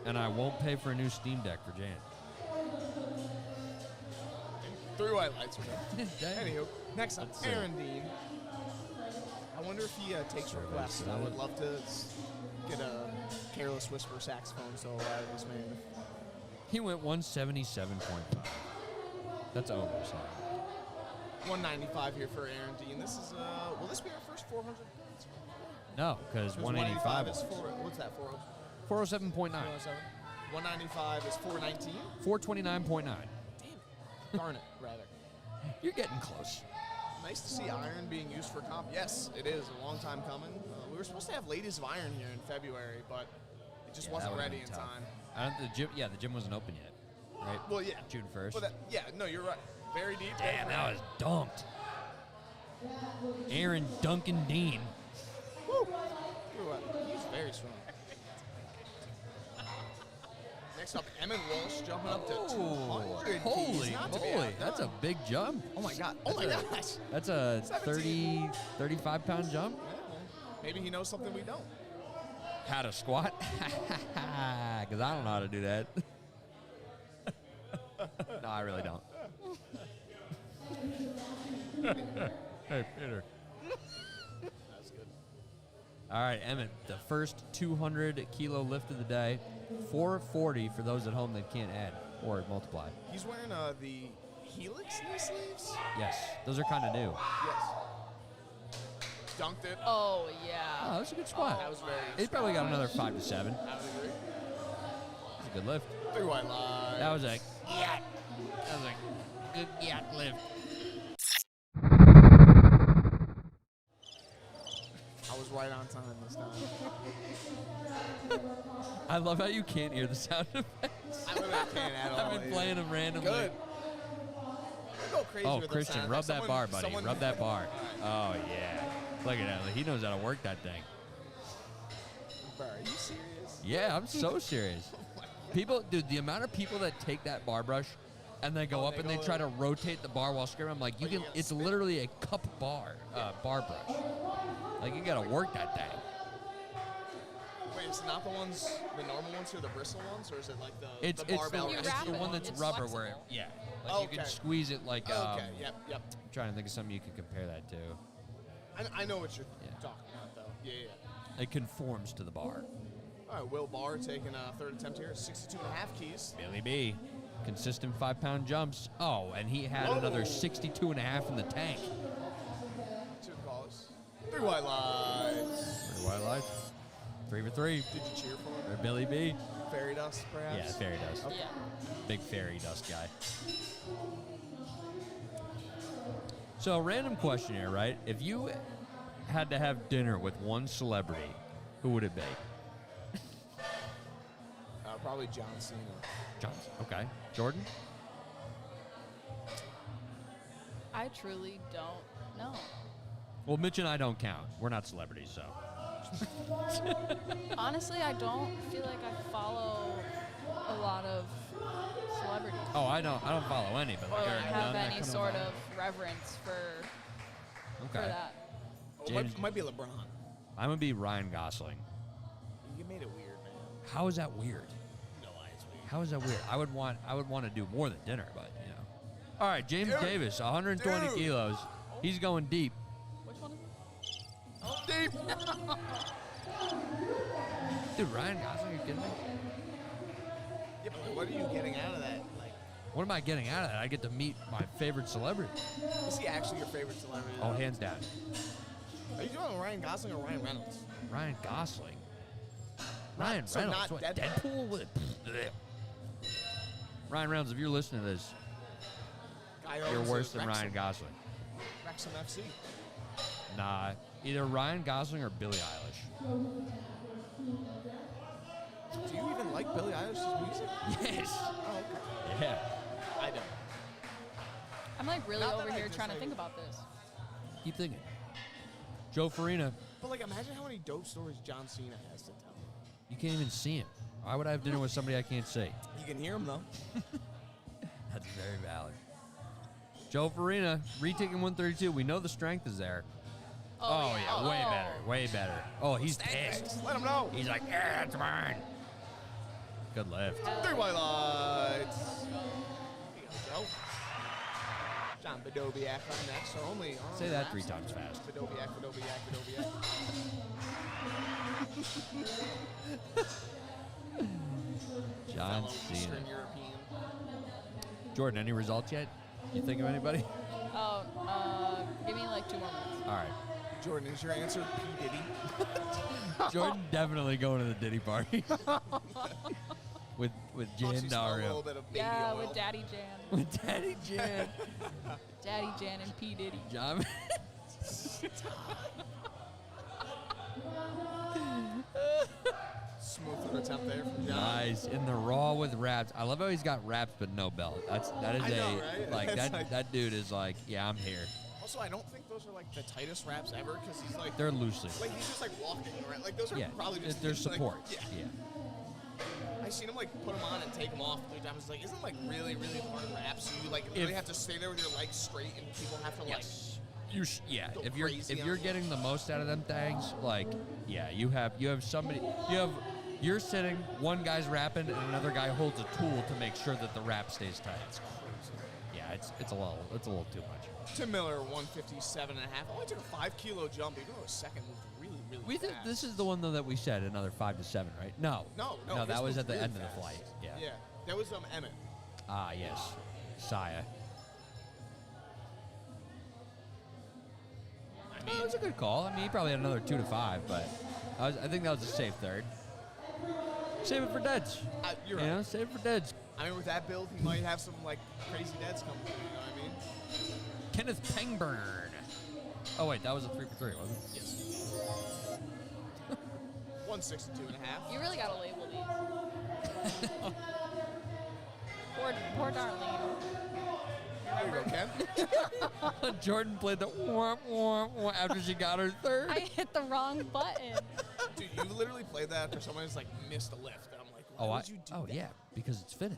and I won't pay for a new Steam Deck for Jan. 3 white lights. Dang. Anywho, next up, Let's see. Aaron Dean. I wonder if he takes Sure, requests. let's I see. would love to get a Careless Whisper saxophone solo out of this man. He went 177.5. That's over. So. 195 here for Aaron Dean. This is, will this be our first 400 points? No, because 185 is is 4. What's that, 407.9. 407? 195 is 419. 429.9. Damn it. Darn it, rather. You're getting close. Nice to see iron being used for comp. Yes, it is. A long time coming. We were supposed to have Ladies of Iron here in February, but it just Yeah, wasn't that would've ready been in tough. time. The gym wasn't open yet, right? Well, yeah. June 1st. But yeah, no, you're right. Very deep. Damn, that was dunked. Aaron Duncan Dean. Woo. He's very strong. Next up, Emmett Walsh jumping up to 200 Holy keys. Not to be moly, outdone. that's a big jump. Oh my god. Oh my gosh. That's a 17. 35-pound jump. Yeah. Maybe he knows something we don't. How to squat? Because I don't know how to do that. No, I really don't. Hey, Peter. That's good. All right, Emmett, the first 200-kilo lift of the day, 440 for those at home that can't add or multiply. He's wearing the Helix knee sleeves? Yes, those are kind of new. Yes. Dunked it. Oh, yeah. Oh, that's a good squat. That was very He's probably got another 5 to 7. I would agree. That's a good lift. 3 wide line. That was a yacht. That was a good yacht lift. I was right on time this time. I love how you can't hear the sound effects. I literally can't at all. I've been playing them randomly. Good. Go crazy Oh, with Christian, sound rub effects. that bar, buddy. Someone- Rub that bar. Oh, yeah. Look at that. He knows how to work that thing. Bro, are you serious? Yeah, I'm so serious. People, dude, the amount of people that take that bar brush and they go Oh, up they and they go try in. to rotate the bar while screaming, I'm like, you Oh, you can. gotta It's spin. literally a cup bar brush. Like, you gotta work that thing. Wait, is it not the normal ones or the bristle ones, or is it like the It's barbell? You it's wrap the it one on. that's It's rubber where, flexible. yeah, like you can Okay. squeeze it like. Okay, yep. I'm trying to think of something you can compare that to. I know what you're Yeah. talking about, though. Yeah. It conforms to the bar. All right, Will Barr taking a third attempt here, 62.5 keys. Billy B, consistent 5-pound jumps. Oh, and he had another 62.5 in the tank. 2 calls. 3 wide lines. 3 wide lights. 3 for 3. Did you cheer for him? Or Billy B. Fairy dust, perhaps? Yeah, fairy dust. Yeah. Big fairy dust guy. So, random question here, right? If you had to have dinner with one celebrity, who would it be? Probably John Cena. Johnson. Okay. Jordan? I truly don't know. Well, Mitch and I don't count. We're not celebrities, so. Honestly, I don't feel like I follow a lot of celebrities. Oh, I don't follow any, but Or like, there are have none that any come sort about. of reverence for Okay. that. Oh, James- might be LeBron. I'm gonna be Ryan Gosling. You made it weird, man. How is that weird? No, it's weird. How is that weird? I would want to do more than dinner, but you know. All right, James Dude. Davis, 120 Dude. kilos. He's going deep. Which one is it? Deep. Dude, Ryan Gosling, you kidding me? Yeah, but what are you getting out of that? Like, What am I getting out of that? I get to meet my favorite celebrity. is he actually your favorite celebrity? Oh, hands down. Are you doing Ryan Gosling or Ryan Reynolds? Ryan Gosling. Ryan so Reynolds. not What, Deadpool? Deadpool? Ryan Reynolds, if you're listening to this, Guy you're owns worse a than Wrexham- Ryan Gosling. Wrexham FC. Nah, either Ryan Gosling or Billie Eilish. Do you even like Billie Eilish's music? Yes. Oh, okay. Yeah. I don't. I'm like really Not that over I here trying to disagree. think about this. Keep thinking. Joe Farina, But like, imagine how many dope stories John Cena has to tell. you can't even see him. Why would I have dinner with somebody I can't see? You can hear him though. That's very valid. Joe Farina, retaking 132. We know the strength is there. Oh, yeah, way Oh. better, way better. Oh, he's Stank pissed. face. Let him know. He's like, yeah, that's mine. Good lift. 3 white lights. Here you go. John Bedobiak up next. So only on Say that laps. 3 times fast. Bedobiak. John Fellow Cena. Eastern European. Jordan, any results yet? You think of anybody? Oh, give me like 2 more minutes. All right. Jordan, is your answer P. Diddy? Jordan definitely going to the Diddy party. with Plus Jan you smell a little Dario. bit of baby Yeah, oil. with Daddy Jan. With Daddy Jan. Daddy Jan and P. Diddy. John. Smooth attempt there from John. Nice. In the raw with wraps. I love how he's got wraps but no belt. That is I know, right? like It's that like- that dude is like, yeah, I'm here. Also, I don't think those are like the tightest wraps ever because he's like, They're loosely. he's just like walking around. Like those are Yeah. probably just Their like, support. yeah. Yeah. I I seen him like put them on and take them off 3 times. It's like, isn't it like really, really hard reps? So you like really have to stay there with your legs straight, and people have to like. Yeah, go if you're crazy if you're on getting the most out of them things, like you have somebody you're sitting, one guy's rapping, and another guy holds a tool to make sure that the rap stays tight. It's crazy. Yeah, it's a little too much. Tim Miller, 157.5. Only took a 5 kilo jump, even though his second moved really, really We fast. think this is the one though that we said another 5 to 7, right? No, No, that his was moved at the really end of fast. the flight. Yeah. Yeah, that was Emmett. Ah, yes, Saya. That was a good call. I mean, he probably had another 2 to 5, but I think that was a safe third. Save it for deads. You're right. Save it for deads. I mean, with that build, he might have some like crazy deads coming through. You know what I mean? Kenneth Pangburn. Oh wait, that was a 3 for 3, wasn't it? Yes. 162.5. You really gotta label these. Poor Darlene. There you go, Ken. Jordan played the wah, wah, wah after she got her third. I hit the wrong button. Dude, you literally played that after someone has like missed a lift, and I'm like, why would you do that? Yeah, because it's fitting.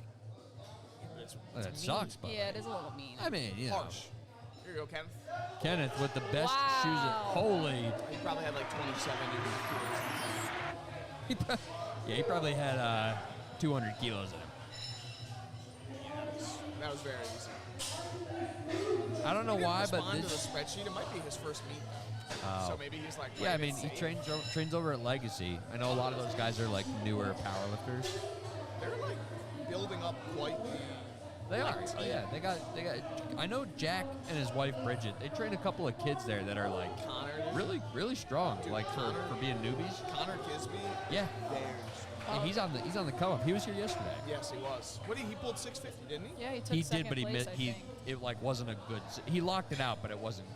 It's That mean. sucks, but Yeah, it is a little mean. I mean, Harsh. Here you go, Ken. Kenneth with the best Wow. shoes. Holy. He probably had like 27 kilos. He probably had 200 kilos in him. That was very easy. I don't know He didn't why, but respond this. to the spreadsheet. It might be his first meet, though. Oh. So maybe he's like. Yeah, I playing mean, it he safe. trains over at Legacy. I know a lot of those guys are like newer powerlifters. They're like building up quite the. They are. like, Oh, yeah, they got. I know Jack and his wife Bridget. They train a couple of kids there that are like Connor. really, really strong. Dude, like Connor- for being newbies. Connor Kisby. Yeah. There's. And he's on the come up. He was here yesterday. Yes, he was. What he pulled 650, didn't he? Yeah, he took He second did, but he place, missed. I He think. it like wasn't a good. He locked it out, but it wasn't.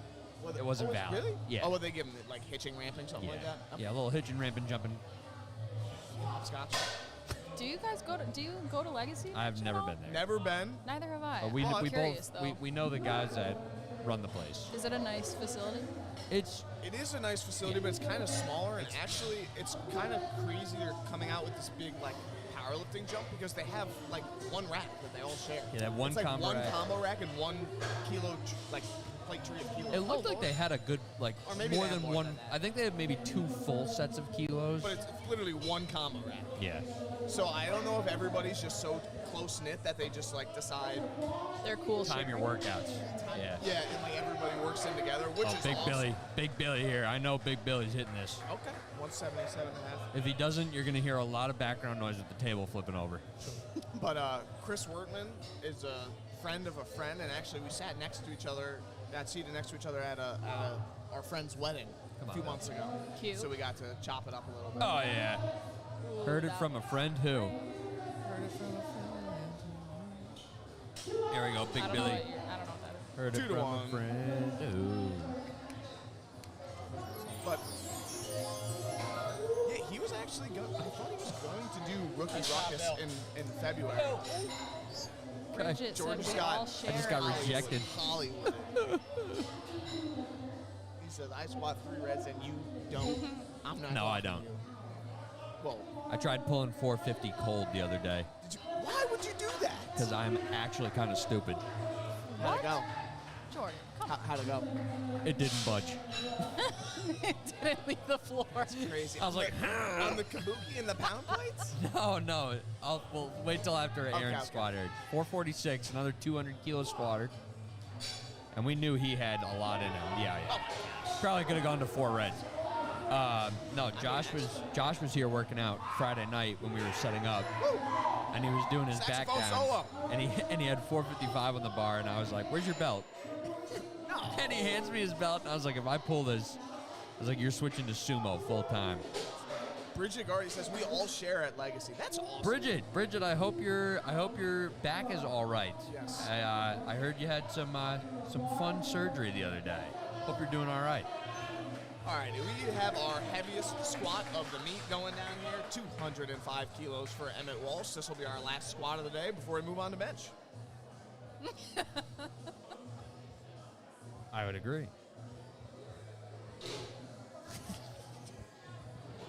It wasn't valid. Really? Yeah. Oh, would they give him like hitching, ramping, something Yeah. like that? Yeah, a little hitching, ramping, jumping. Scotch. Do you go to Legacy? I've at never all? been there. Never been. Neither have I. But we I'm we curious, both though. we know the guys that run the place. Is it a nice facility? It's It is a nice facility, but it's kind of smaller, and actually, it's kind of crazy they're coming out with this big like powerlifting jump because they have like one rack that they all share. Yeah, they have one it's like combo one rack. combo rack and 1 kilo like plate tree of kilos. it looked like they had a good like Or maybe more they had than more one. than that. I think they had maybe 2 full sets of kilos. But it's literally one combo rack. Yeah. So I don't know if everybody's just so close knit that they just like decide. They're cool. Time your workouts. Yeah. Yeah, and like everybody works in together, which Oh, is Big awesome. Big Billy here. I know Big Billy's hitting this. Okay, 177.5. If he doesn't, you're gonna hear a lot of background noise with the table flipping over. But Chris Wertman is a friend of a friend, and actually we sat next to each other, seated next to each other at our friend's wedding a few months ago. Cute. So we got to chop it up a little bit. Oh yeah. Ooh, Heard it that- from a friend who. Heard it from a friend. There we go, Big I don't Billy. know what that is. Heard it 2 to from 1. a friend who. But yeah, he was actually I thought he was going to do Rookie Ruckus in February. Bridget Jordan said we all Scott. share. I just got Hollywood. rejected. Hollywood. He says, I squat 3 reds and you don't. I'm not. No, I talking don't. to you." Well, I tried pulling 450 cold the other day why would you do that? because I'm actually kind of stupid. How'd it go? Jordan, come on. How'd it go? It didn't budge. It didn't leave the floor. Crazy. I was like, on the kabuki and the pound plates? No. We'll wait till after Aaron's okay. squat aired. 446, another 200 kilo squatter. And we knew he had a lot in him. Yeah. Probably could have gone to 4 reds. No, Josh was here working out Friday night when we were setting up, and he was doing his back Saxophone down, solo. and he had 455 on the bar, and I was like, "Where's your belt?" No. And he hands me his belt, and I was like, "If I pull this," I was like, "You're switching to sumo full time." Bridget Gardy says we all share at Legacy. That's awesome. Bridget, I hope your back is all right. Yes. I heard you had some fun surgery the other day. Hope you're doing all right. All right, we have our heaviest squat of the meet going down here, 205 kilos for Emmett Walsh. This will be our last squat of the day before we move on to bench. I would agree.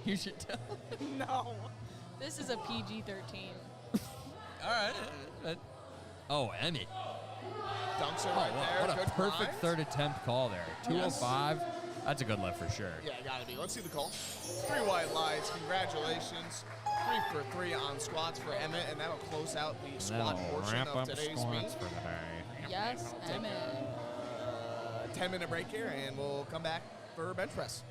You should tell. No. This is a PG-13. All right. Oh, Emmett. Dunks it Oh, right there. what a Good perfect grind. third attempt call there. 205. That's a good lift for sure. Yeah, gotta be. Let's see the call. 3 white lights. Congratulations. 3 for 3 on squats for Emmett, and that'll close out the squat That'll portion wrap of up today's squats meet. for the day. Yes, Emmett. 10-minute break here, and we'll come back for bench press.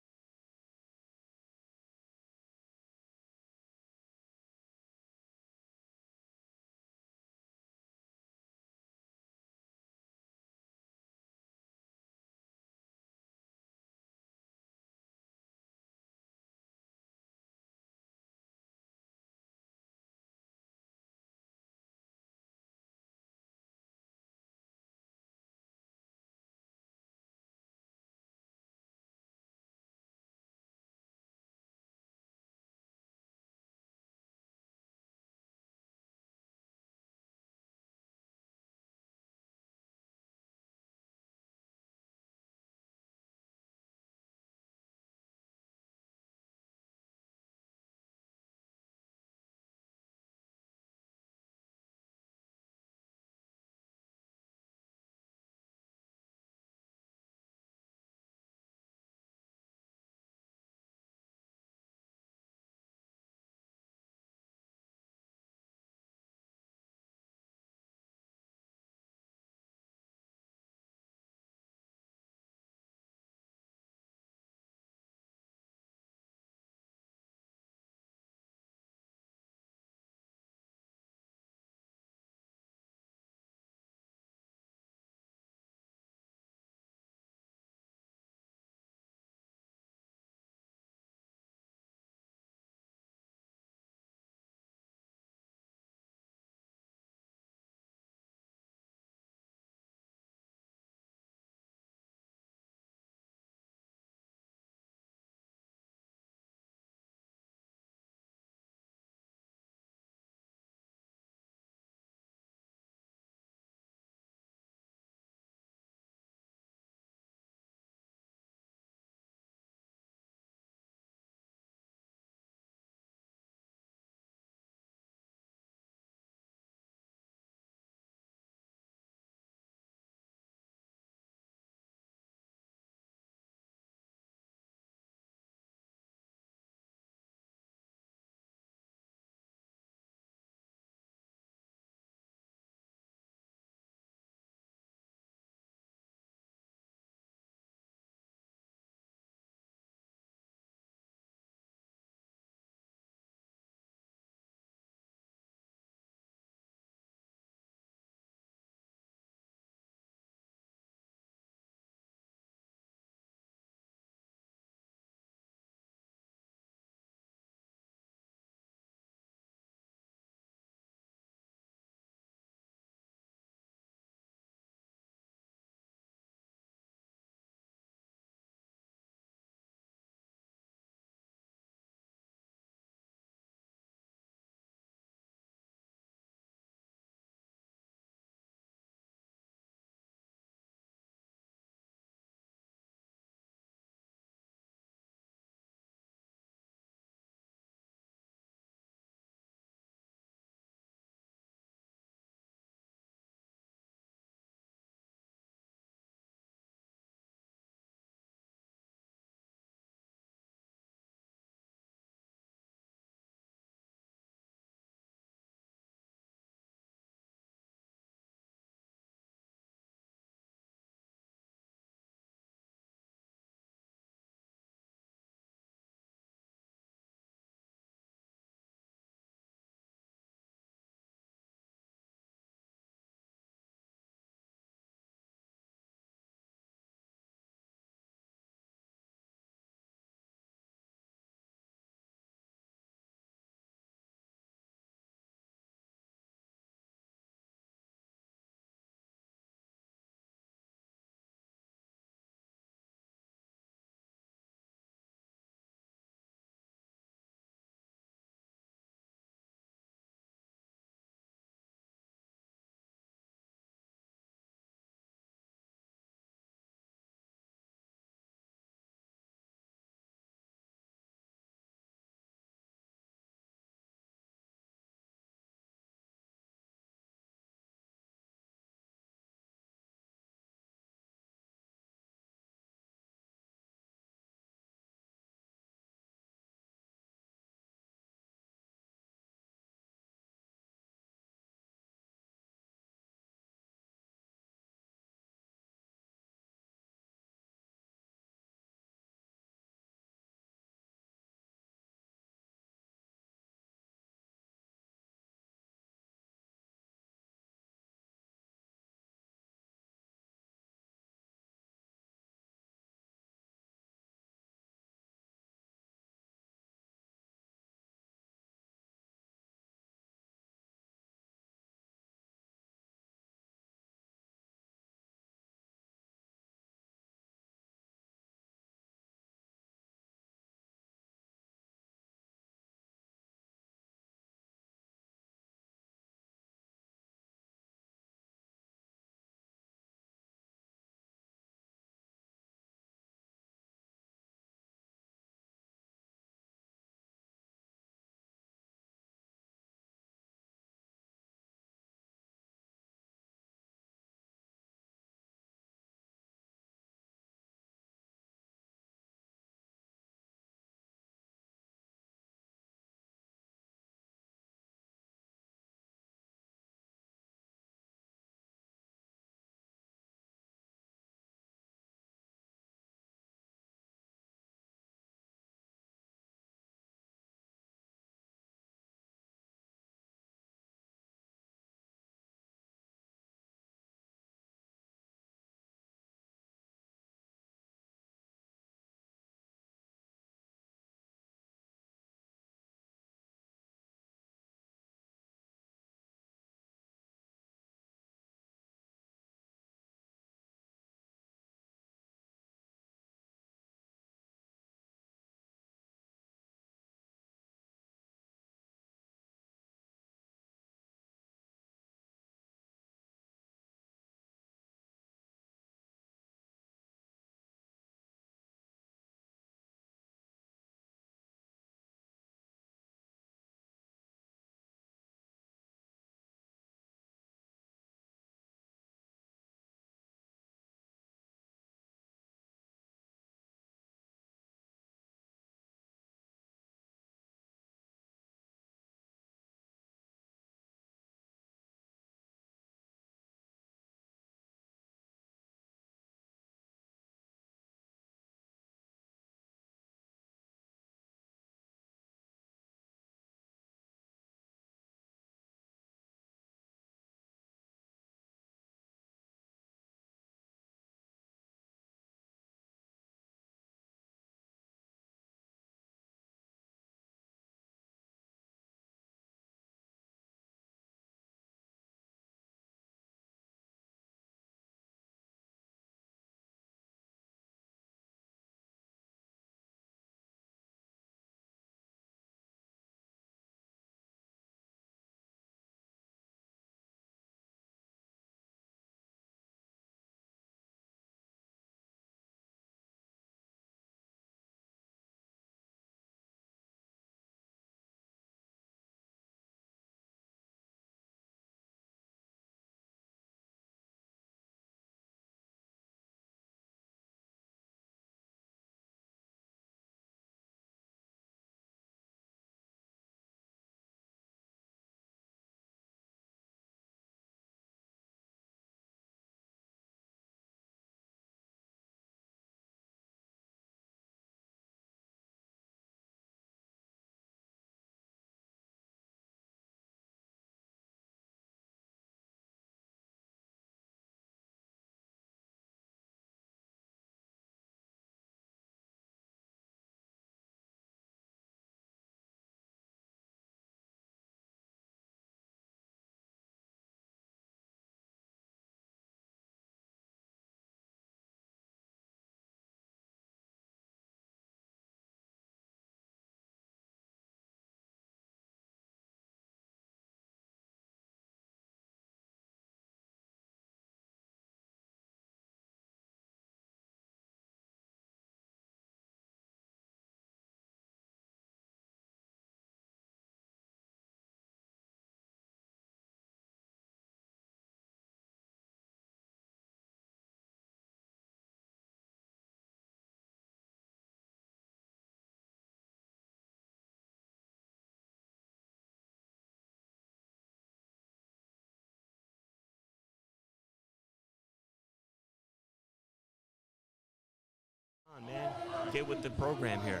get with the program here.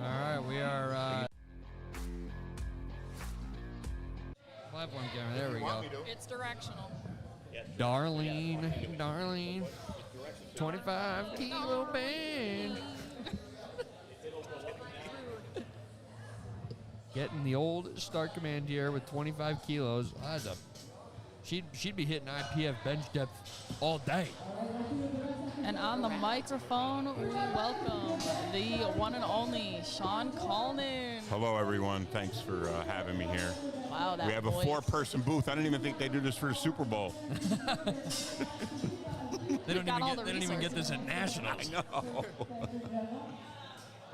All right, we are. Platform camera. There we go. It's directional. Darlene, 25 kilo band. Getting the old start command here with 25 kilos. That's she'd be hitting IPF bench depth all day. And on the microphone, we welcome the one and only Sean Culnan. Hello, everyone. Thanks for having me here. Wow, that We have a voice. 4-person booth. I don't even think they do this for the Super Bowl. They don't got all the even get this at nationals. I know.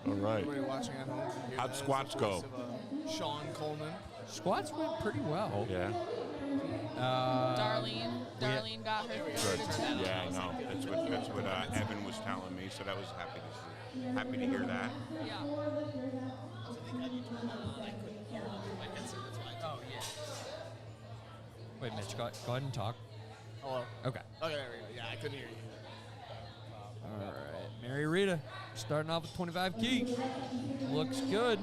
All right. Everybody watching at home. can hear How'd that as squats the go? voice of, Sean Culnan. Squats went pretty well. Yeah. Darlene got her third attempt. Yeah, I know. That's what Evan was telling me. So that was happy to hear that. Yeah. Wait, Mitch, go ahead and talk. Hello. Okay. Okay, there we go. Yeah, I couldn't hear you. All right. Mary Rita starting off with 25 key. Looks good.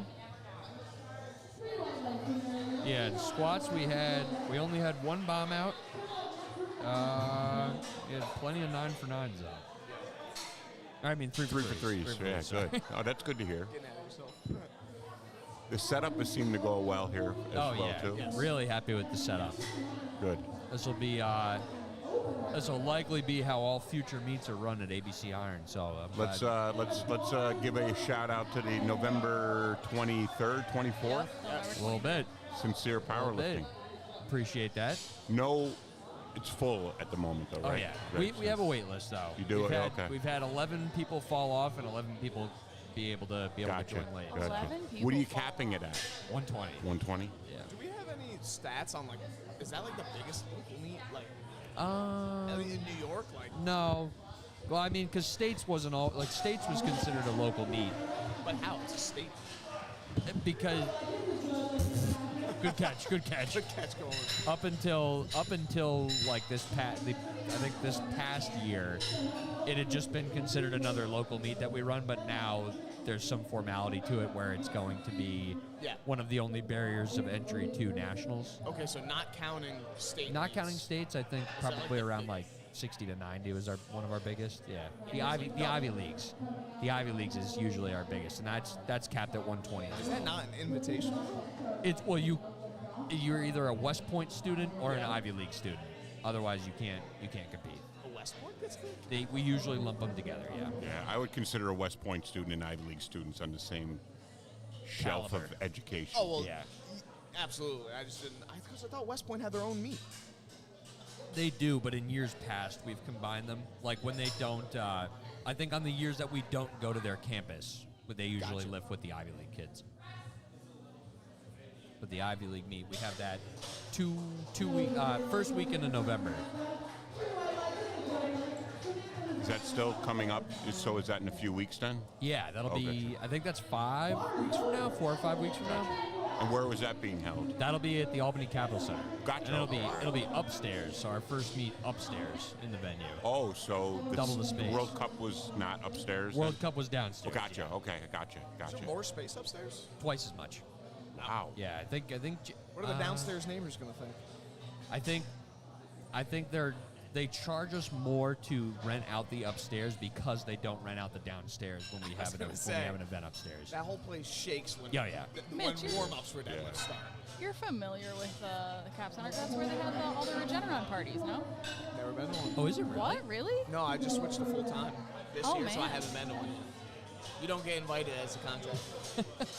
Yeah, in squats we only had one bomb out. We had plenty of 9 for 9s out. I mean 3 for 3 for 3s. Yeah, sorry. good. Oh, that's good to hear. Getting at yourself. The setup has seemed to go well here as well, too. Yeah. Really happy with the setup. Good. This will likely be how all future meets are run at ABC Iron. So Let's give a shout out to the November 23rd, 24th. a little bit. Sincere Powerlifting. Appreciate that. No, it's full at the moment, though, Oh right? yeah, Right, we have a wait list though. You do? Okay. We've had 11 people fall off and 11 people be able to Gotcha. join late. Gotcha. 11 people What are you fall capping it at? 120. 120? Yeah. Do we have any stats on, like, is that, like, the biggest local meet? Like, in New York? Like, No. Well, I mean, because States wasn't all like States was considered a local meet but how? It's a state. because. Good catch. Good catch going. Up until like this I think this past year, it had just been considered another local meet that we run, but now there's some formality to it where it's going to be one of the only barriers of entry to nationals. Okay, so not counting state Not meets. counting states, I think that probably like the around like 60 to 90 was one of our biggest. Yeah, the Ivy Leagues. The Ivy Leagues is usually our biggest, and that's capped at 120. Is that not an invitation? You're either a West Point student or an Ivy League student. Otherwise, you can't compete. A West Point gets good? We usually lump them together. Yeah. Yeah, I would consider a West Point student and Ivy League students on the same shelf Caliber. of education. Oh, well, Yeah. absolutely. I just didn't. Because I thought West Point had their own meet. They do, but in years past, we've combined them. Like when they don't, I think on the years that we don't go to their campus, but they usually live with the Ivy League kids. But the Ivy League meet, we have that first weekend of November. Is that still coming up? So is that in a few weeks then? Yeah, that'll Okay. be, I think that's 5 weeks from now, 4 or 5 weeks from now. And where was that being held? That'll be at the Albany Capitol Center. Gotcha. And it'll be upstairs, so our first meet upstairs in the venue. Oh, so Double the space. World Cup was not upstairs? World then? Cup was downstairs. Oh, gotcha. yeah. Okay, gotcha. Is there more space upstairs? Twice as much. Wow. Yeah, I think. What are the downstairs neighbors going to think? I think they charge us more to rent out the upstairs because they don't rent out the downstairs when we have an event upstairs. That whole place shakes when Yeah. when Mitch, warm-ups for deadlift start. You're familiar with the Cap Center? That's where they had all the Regeneron parties, no? Never been to one. Oh, is it really? What? Really? No, I just switched to full-time this Oh, year, so I man. haven't been to one yet. You don't get invited as a contractor.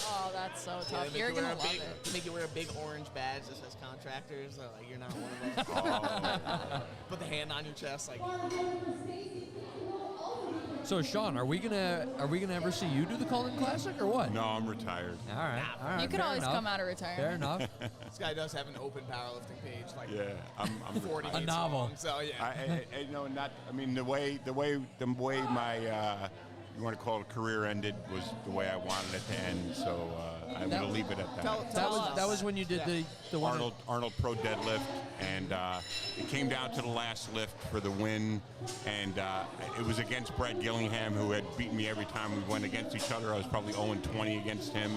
Oh, that's so Yeah, tough. they You're make you going to wear love a big, it. they make you wear a big orange badge that says contractors. They're like, you're not one of them. Put the hand on your chest, like. So Sean, are we gonna ever see you do the Culnan Classic or what? No, I'm retired. All right. You could fair always enough. come out of retirement. Fair enough. This guy does have an open powerlifting page, like Yeah, I'm 40 retired. A novel. long, so yeah. I no, not. I mean, the way my you want to call it career ended, was the way I wanted it to end. So I'm going to leave it at that. That was when you did the one. Arnold Pro deadlift, and it came down to the last lift for the win, and it was against Brad Gillingham, who had beaten me every time we went against each other. I was probably 0-20 against him,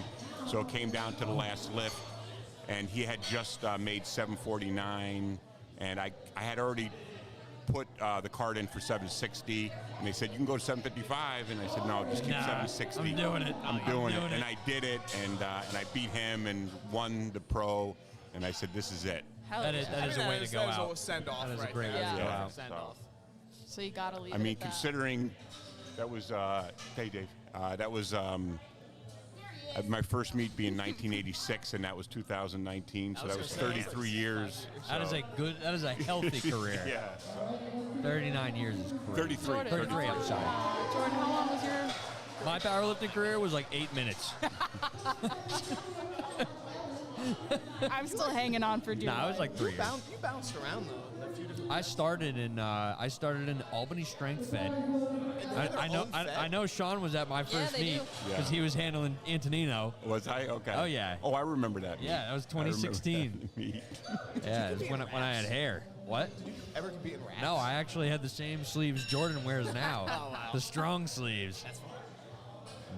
so it came down to the last lift, and he had just made 749, and I had already put the card in for 760, and they said, you can go to 755, and I said, no, just keep 760. I'm doing it. I'm doing it. And I did it, and I beat him and won the pro, and I said, this is it. That is a way to go out. That is a send-off. That is a great way to go out. Send-off. So you got to leave I mean, it at that. considering that was, hey, Dave, that was my first meet being 1986, and that was 2019, so that was 33 years. That is a healthy career. Yeah. 39 years is great. 33. 33, I'm sorry. Jordan, how long was your... My powerlifting career was like 8 minutes. I'm still hanging on for Duke. Nah, I was like 3 years. You bounced around, though. A few different I started in Albany Strength Fed. I know Sean was at my first they meet do. because he was handling Antonino. Was I? Okay. Oh, yeah. Oh, I remember that meet. Yeah, that was I remember 2016. that meet. Yeah, it was when I had hair. What? ever compete in rats? No, I actually had the same sleeves Jordan wears now. Oh, wow. The strong sleeves. That's fine.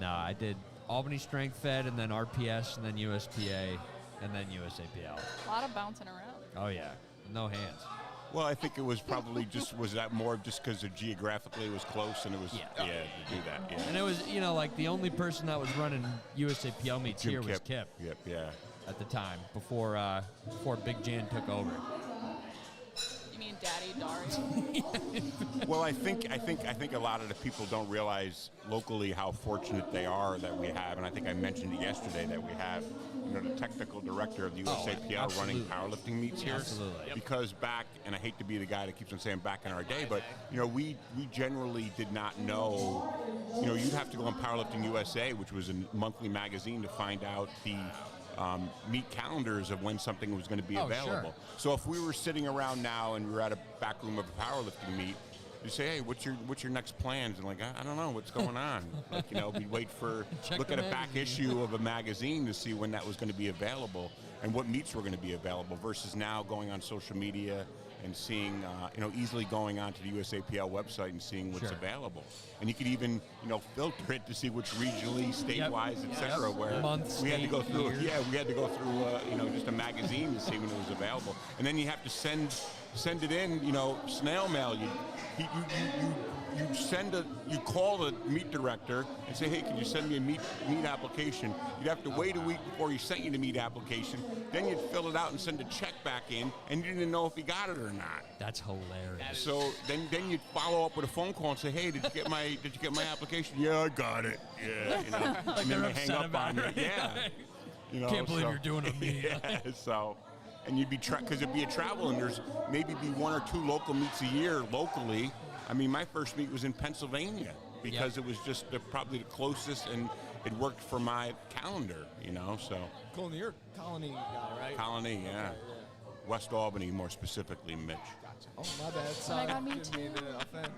No, I did Albany Strength Fed and then RPS and then USPA and then USAPL. A lot of bouncing around. Oh, yeah. No hands. Well, I think it was probably was that more just because geographically it was close and it was, to do that, yeah. And it was, like the only person that was running USAPL meets Jim here was Kip. Kip Yep, yeah. at the time before Big Jan took over. You mean Daddy Dari? Well, I think a lot of the people don't realize locally how fortunate they are that we have, and I think I mentioned it yesterday that we have, the technical director of the USAPL running powerlifting meets here. Absolutely. Because back, and I hate to be the guy that keeps on saying back in our day, but we generally did not know. You'd have to go on Powerlifting USA, which was a monthly magazine, to find out the meet calendars of when something was going to be available. Sure. So if we were sitting around now and we were at a back room of a powerlifting meet, you say, hey, what's your next plans? And like, I don't know what's going on. We'd wait for look at a back issue of a magazine to see when that was going to be available and what meets were going to be available versus now going on social media and seeing, easily going onto the USAPL website and seeing what's available. And you could even, filter it to see which regionally, state-wise, et cetera, where we had to go through. Year. Yeah, we had to go through, just a magazine to see when it was available. And then you have to send it in, snail mail. You call the meet director and say, hey, can you send me a meet application? You'd have to wait a week before he sent you the meet application. Then you'd fill it out and send a check back in, and you didn't know if he got it or not. That's hilarious. So then you'd follow up with a phone call and say, hey, did you get my application? Yeah, I got it. Yeah, Like and then they're they hang upset up on you. about it. Yeah. Can't believe you're doing a meet. Yeah, so. And you'd be because it'd be a travel, and there's maybe be 1 or 2 local meets a year locally. I mean, my first meet was in Pennsylvania because it was just probably the closest, and it worked for my calendar, so. Culnan, you're a Colony guy, right? Colony, yeah. West Albany, more specifically, Mitch. Gotcha. Oh, my bad. Sorry. I mean, Didn't mean to offend.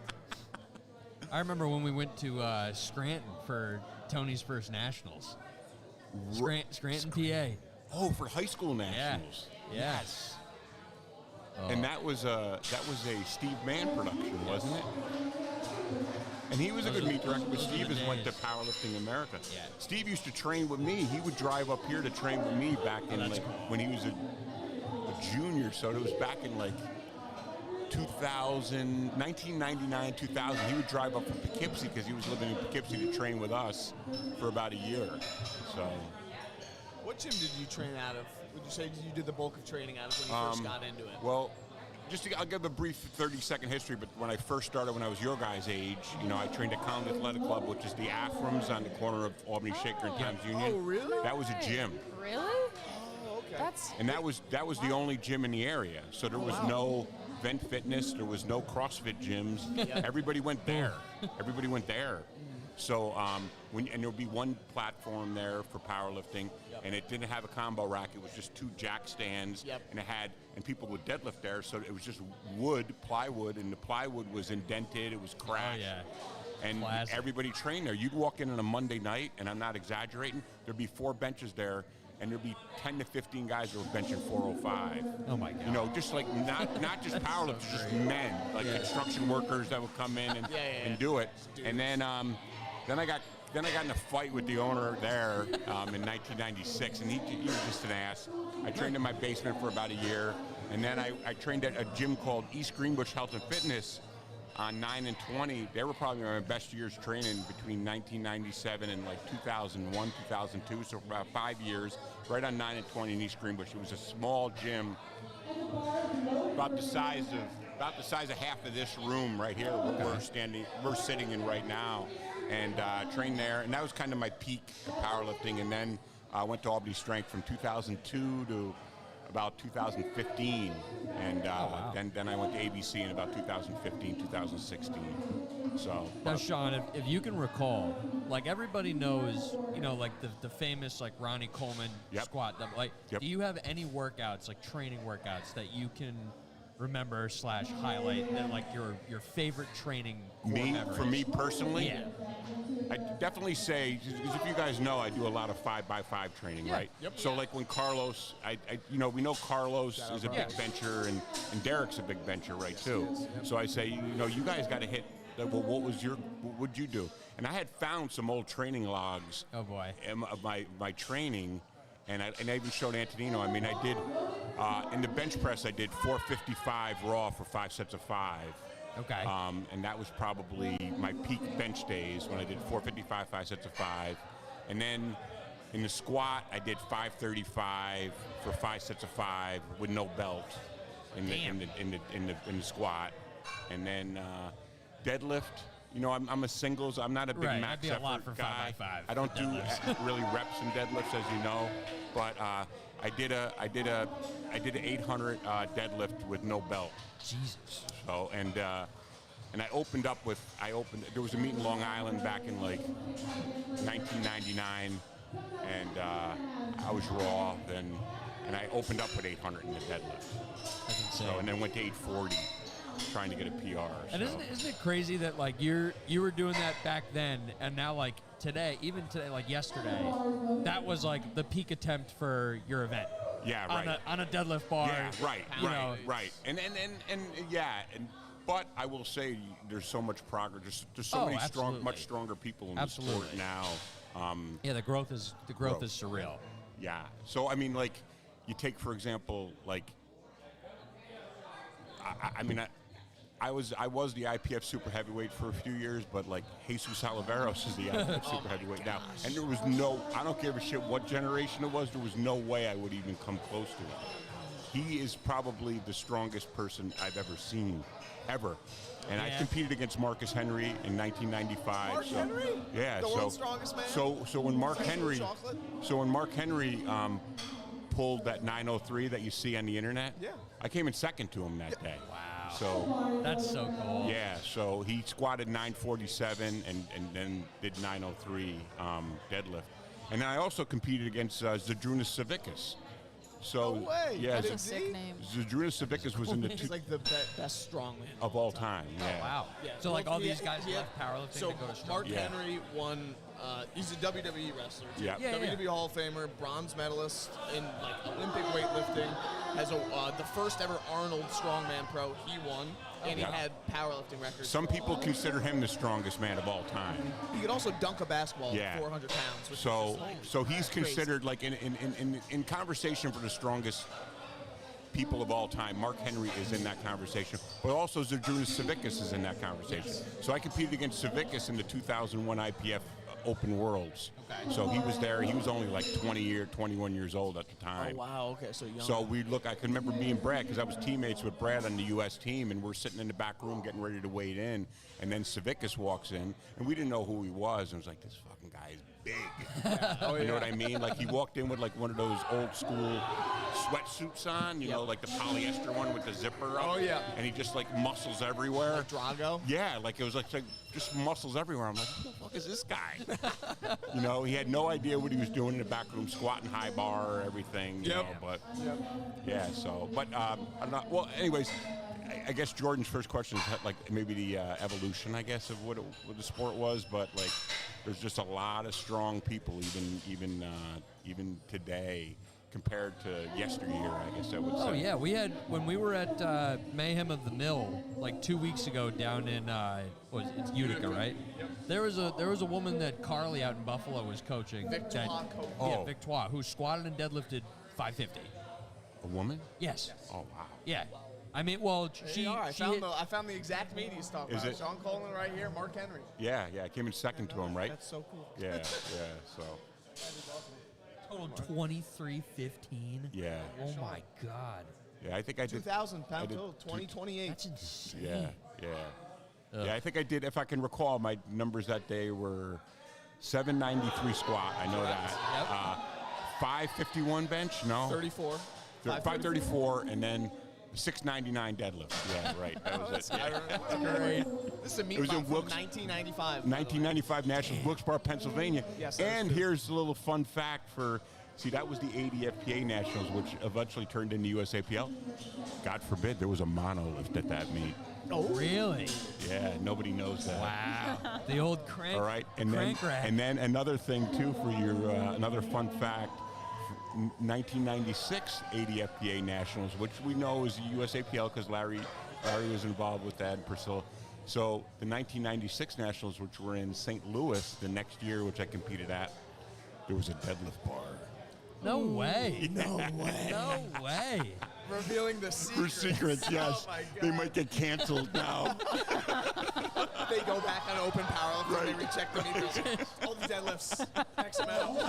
I remember when we went to Scranton for Tony's first nationals. Scranton, PA. Oh, for high school nationals. Yeah. Yes. And that was a Steve Mann production, wasn't it? And he was a good meet director, but Steve has went to Powerlifting America. Yeah. Steve used to train with me. He would drive up here to train with me back in when he was a junior. So it was back in 1999, 2000. He would drive up from Poughkeepsie because he was living in Poughkeepsie to train with us for about a year. So. What gym did you train out of? Would you say you did the bulk of training out of when you first got into it? Well, I'll give a brief 30-second history, but when I first started, when I was your guys' age, I trained at Culnan Athletic Club, which is the Aframs on the corner of Albany Shaker and Times Union. Oh, really? That was a gym. Really? Oh, okay. That's... And that was the only gym in the area. So there was no Vent Fitness, there was no CrossFit gyms. Everybody went there. Everybody went there. So and there would be one platform there for powerlifting, and it didn't have a combo rack. It was just 2 jack stands, and people would deadlift there. So it was just plywood, and the plywood was indented. It was cracked. Oh, yeah. and Classic. everybody trained there. You'd walk in on a Monday night, and I'm not exaggerating, there'd be 4 benches there, and there'd be 10 to 15 guys that were benching 405. Oh my God. You know, just like not just powerlifters, just men, like construction workers that would come in and do it. And then I got in a fight with the owner there in 1996, and he was just an ass. I trained in my basement for about a year, and then I trained at a gym called East Greenbush Health and Fitness on 9 and 20. They were probably my best years training between 1997 and like 2001, 2002, so for about 5 years, right on 9 and 20 in East Greenbush. It was a small gym, about the size of half of this room right here we're sitting in right now, and trained there. And that was kind of my peak of powerlifting. And then I went to Albany Strength from 2002 to about 2015, and then I went to ABC in about 2015, 2016. So now, Sean, if you can recall, like everybody knows, you know, like the famous like Ronnie Coleman squat. Do you have any workouts, like training workouts, that you can remember / highlight that like your favorite training core memories? For me personally, yeah. I definitely say, because if you guys know, I do a lot of 5x5 training, right? Yep. So like when Carlos, we know Carlos is a big bencher, and Derek's a big bencher, right, too. So I say, you guys got to hit, well, what would you do? And I had found some old training logs of my training, and I even showed Antonino. I mean, I did, in the bench press, I did 455 raw for 5 sets of 5. Okay. And that was probably my peak bench days when I did 455, 5 sets of 5. And then in the squat, I did 535 for 5 sets of 5 with no belt in the squat. And then deadlift. I'm a singles. I'm not a big max that'd be effort a lot for guy. 5x5. I don't do really reps in deadlifts, as you know. But I did an 800 deadlift with no belt. Jesus. So and I opened. There was a meet in Long Island back in like 1999, and I was raw then, and I opened up with 800 in the deadlift. That's insane. So and then went to 840, trying to get a PR. And isn't it crazy that like you were doing that back then, and now like today, even today, like yesterday, that was like the peak attempt for your event. Yeah, right. On a deadlift bar. Yeah, right. And but I will say there's so much progress. There's so many much stronger people in the sport now. The growth is surreal. Yeah. So I mean, like, you take for example, like, I was the IPF super heavyweight for a few years, but like Jesus Oliveros is the IPF super heavyweight now, and there was I don't give a shit what generation it was. There was no way I would even come close to it. He is probably the strongest person I've ever seen, ever. And I competed against Marcus Henry in 1995. Mark Henry? Yeah. The world's strongest man? So when Mark Henry pulled that 903 that you see on the internet, I came in second to him that day. Wow. So that's so cool. Yeah, so he squatted 947 and then did 903 deadlift. And then I also competed against Zydrunas Savickas. So, no way. Yeah, That's a sick name. Zydrunas Savickas was in the He's like the best strongman of all time. Yeah. Oh, wow. Yeah. So like all these guys left powerlifting to go to strongman. Mark Henry won. He's a WWE wrestler too. WWE Hall of Famer, bronze medalist in like Olympic weightlifting. Has the first ever Arnold Strongman Pro. He won, and he had powerlifting records. Some people consider him the strongest man of all time. He could also dunk a basketball at 400 pounds. So he's considered like in conversation for the strongest people of all time. Mark Henry is in that conversation, but also Zydrunas Savickas is in that conversation. Yes. So I competed against Savickas in the 2001 IPF Open Worlds. Okay. So he was there. He was only like 21 years old at the time. Oh, wow. Okay, so young. So I can remember me and Brad, because I was teammates with Brad on the U.S. team, and we're sitting in the back room getting ready to wade in, and then Savickas walks in, and we didn't know who he was, and it was like, this fucking guy is big. You know what I mean? Like, he walked in with like one of those old school sweatsuits on, you know, like the polyester one with the zipper up. Oh, yeah. And he just like muscles everywhere. Like Drago? Yeah, like it was like just muscles everywhere. I'm like, who the fuck is this guy? You know, he had no idea what he was doing in the back room, squatting high bar, everything, you know, but yeah, so, but I'm not, well, anyways, I guess Jordan's first question is like maybe the evolution, I guess, of what the sport was, but like there's just a lot of strong people, even today, compared to yesteryear, I guess I would say. Oh yeah, we had when we were at Mayhem of the Mill like 2 weeks ago down in it's Utica, right? Yep. There was a woman that Carly out in Buffalo was coaching. Victoire that- coach. Yeah, Oh. Victoire, who squatted and deadlifted 550. A woman? Yes. Oh wow. Yeah. I mean, well, she. I she found the exact meet he's talking Is about. it? Sean Culnan right here, Mark Henry. Yeah, I came in second to him, right? That's so cool. Yeah, so total 23:15. yeah. Oh my God. Yeah, I think I did 2,000 I pound did total, 2028. That's insane. Yeah. Yeah, I think I did, if I can recall, my numbers that day were 793 squat, I know that. Yep. 551 bench, no. 34. 534, and then 699 deadlift. Yeah, right. That was it. Yeah. Great. This is a meet It was in from Wilkes- 1995. 1995 Nationals, Wilkes-Barre, Pennsylvania. Yes, that And is true. here's a little fun fact that was the 80 FPA Nationals, which eventually turned into USAPL. God forbid there was a monolift at that meet. Oh, Really? Yeah, nobody knows that. Wow. The old crank. All right, and crank rack. then another thing too for your another fun fact: 1996 80 FPA Nationals, which we know is the USAPL because Larry was involved with that, and Priscilla. So the 1996 Nationals, which were in St. Louis the next year, which I competed at, there was a deadlift bar. No way. no way. No way. Revealing the For secrets. secrets, yes. Oh my God. They might get canceled now. They go back on open powerlifting. Right. They recheck the meters. All the deadlifts. X amount.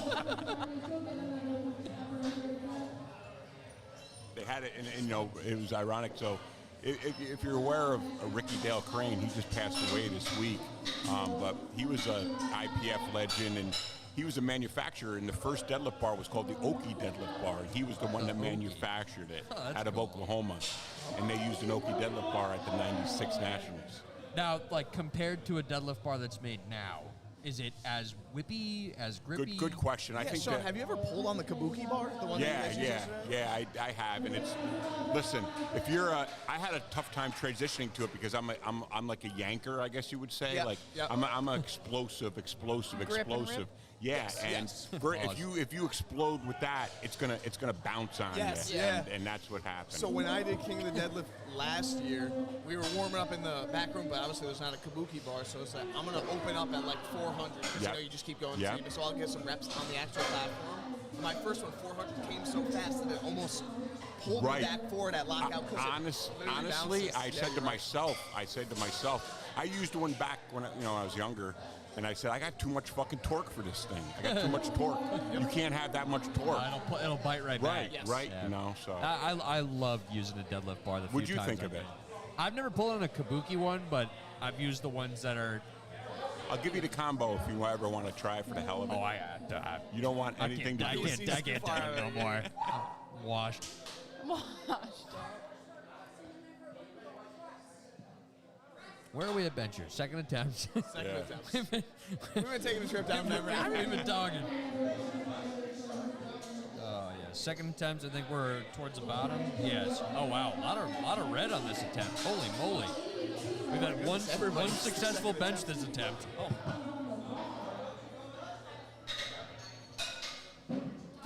They had it, and it was ironic. So, if you're aware of Ricky Dale Crane, he just passed away this week. But he was a IPF legend, and he was a manufacturer. And the first deadlift bar was called the Okie deadlift bar. And he was the one that manufactured it out of Oklahoma, and they used an Okie deadlift bar at the '96 Nationals. Now, like compared to a deadlift bar that's made now, is it as whippy, as grippy? Good question. I Yeah, think Sean, that. have you ever pulled on the Kabuki bar? The one that you guys used yesterday? I have, and it's. Listen, if you're I had a tough time transitioning to it because I'm like a yanker, I guess you would say. Yep, Like yep. I'm a explosive. Grip and rip? Yeah, Yes, and yes. if you explode with that, it's gonna bounce on Yes, you, yeah. and that's what happened. So when I did King of the Deadlift last year, we were warming up in the back room, but obviously there's not a Kabuki bar, so it's like, I'm going to open up at like 400, because Yep. you just keep going. Yep. So I'll get some reps on the actual platform. My first one, 400, came so fast that it almost pulled Right. me back forward at lockout. 'cause it literally Honestly, bounces. I Yeah, said to you're right. myself, I used one back when I was younger, and I said, I got too much fucking torque for this thing. I got too much torque. You can't have that much torque. It'll bite right Right, back. Yes. right. Yeah. So I love using a deadlift bar. What'd you think of it? I've never pulled on a Kabuki one, but I've used the ones that are. I'll give you the combo if you ever want to try it for the hell of it. You don't want anything to I do with can't do it no more. I'm washed. Where are we at bencher? Second attempt. Second Yeah. attempt. We've been taking a trip down memory lane. We've been talking. Oh yeah, second attempt. I think we're towards the bottom. Yes. Oh wow, a lot of red on this attempt. Holy moly. We've had one successful bench this attempt. Oh.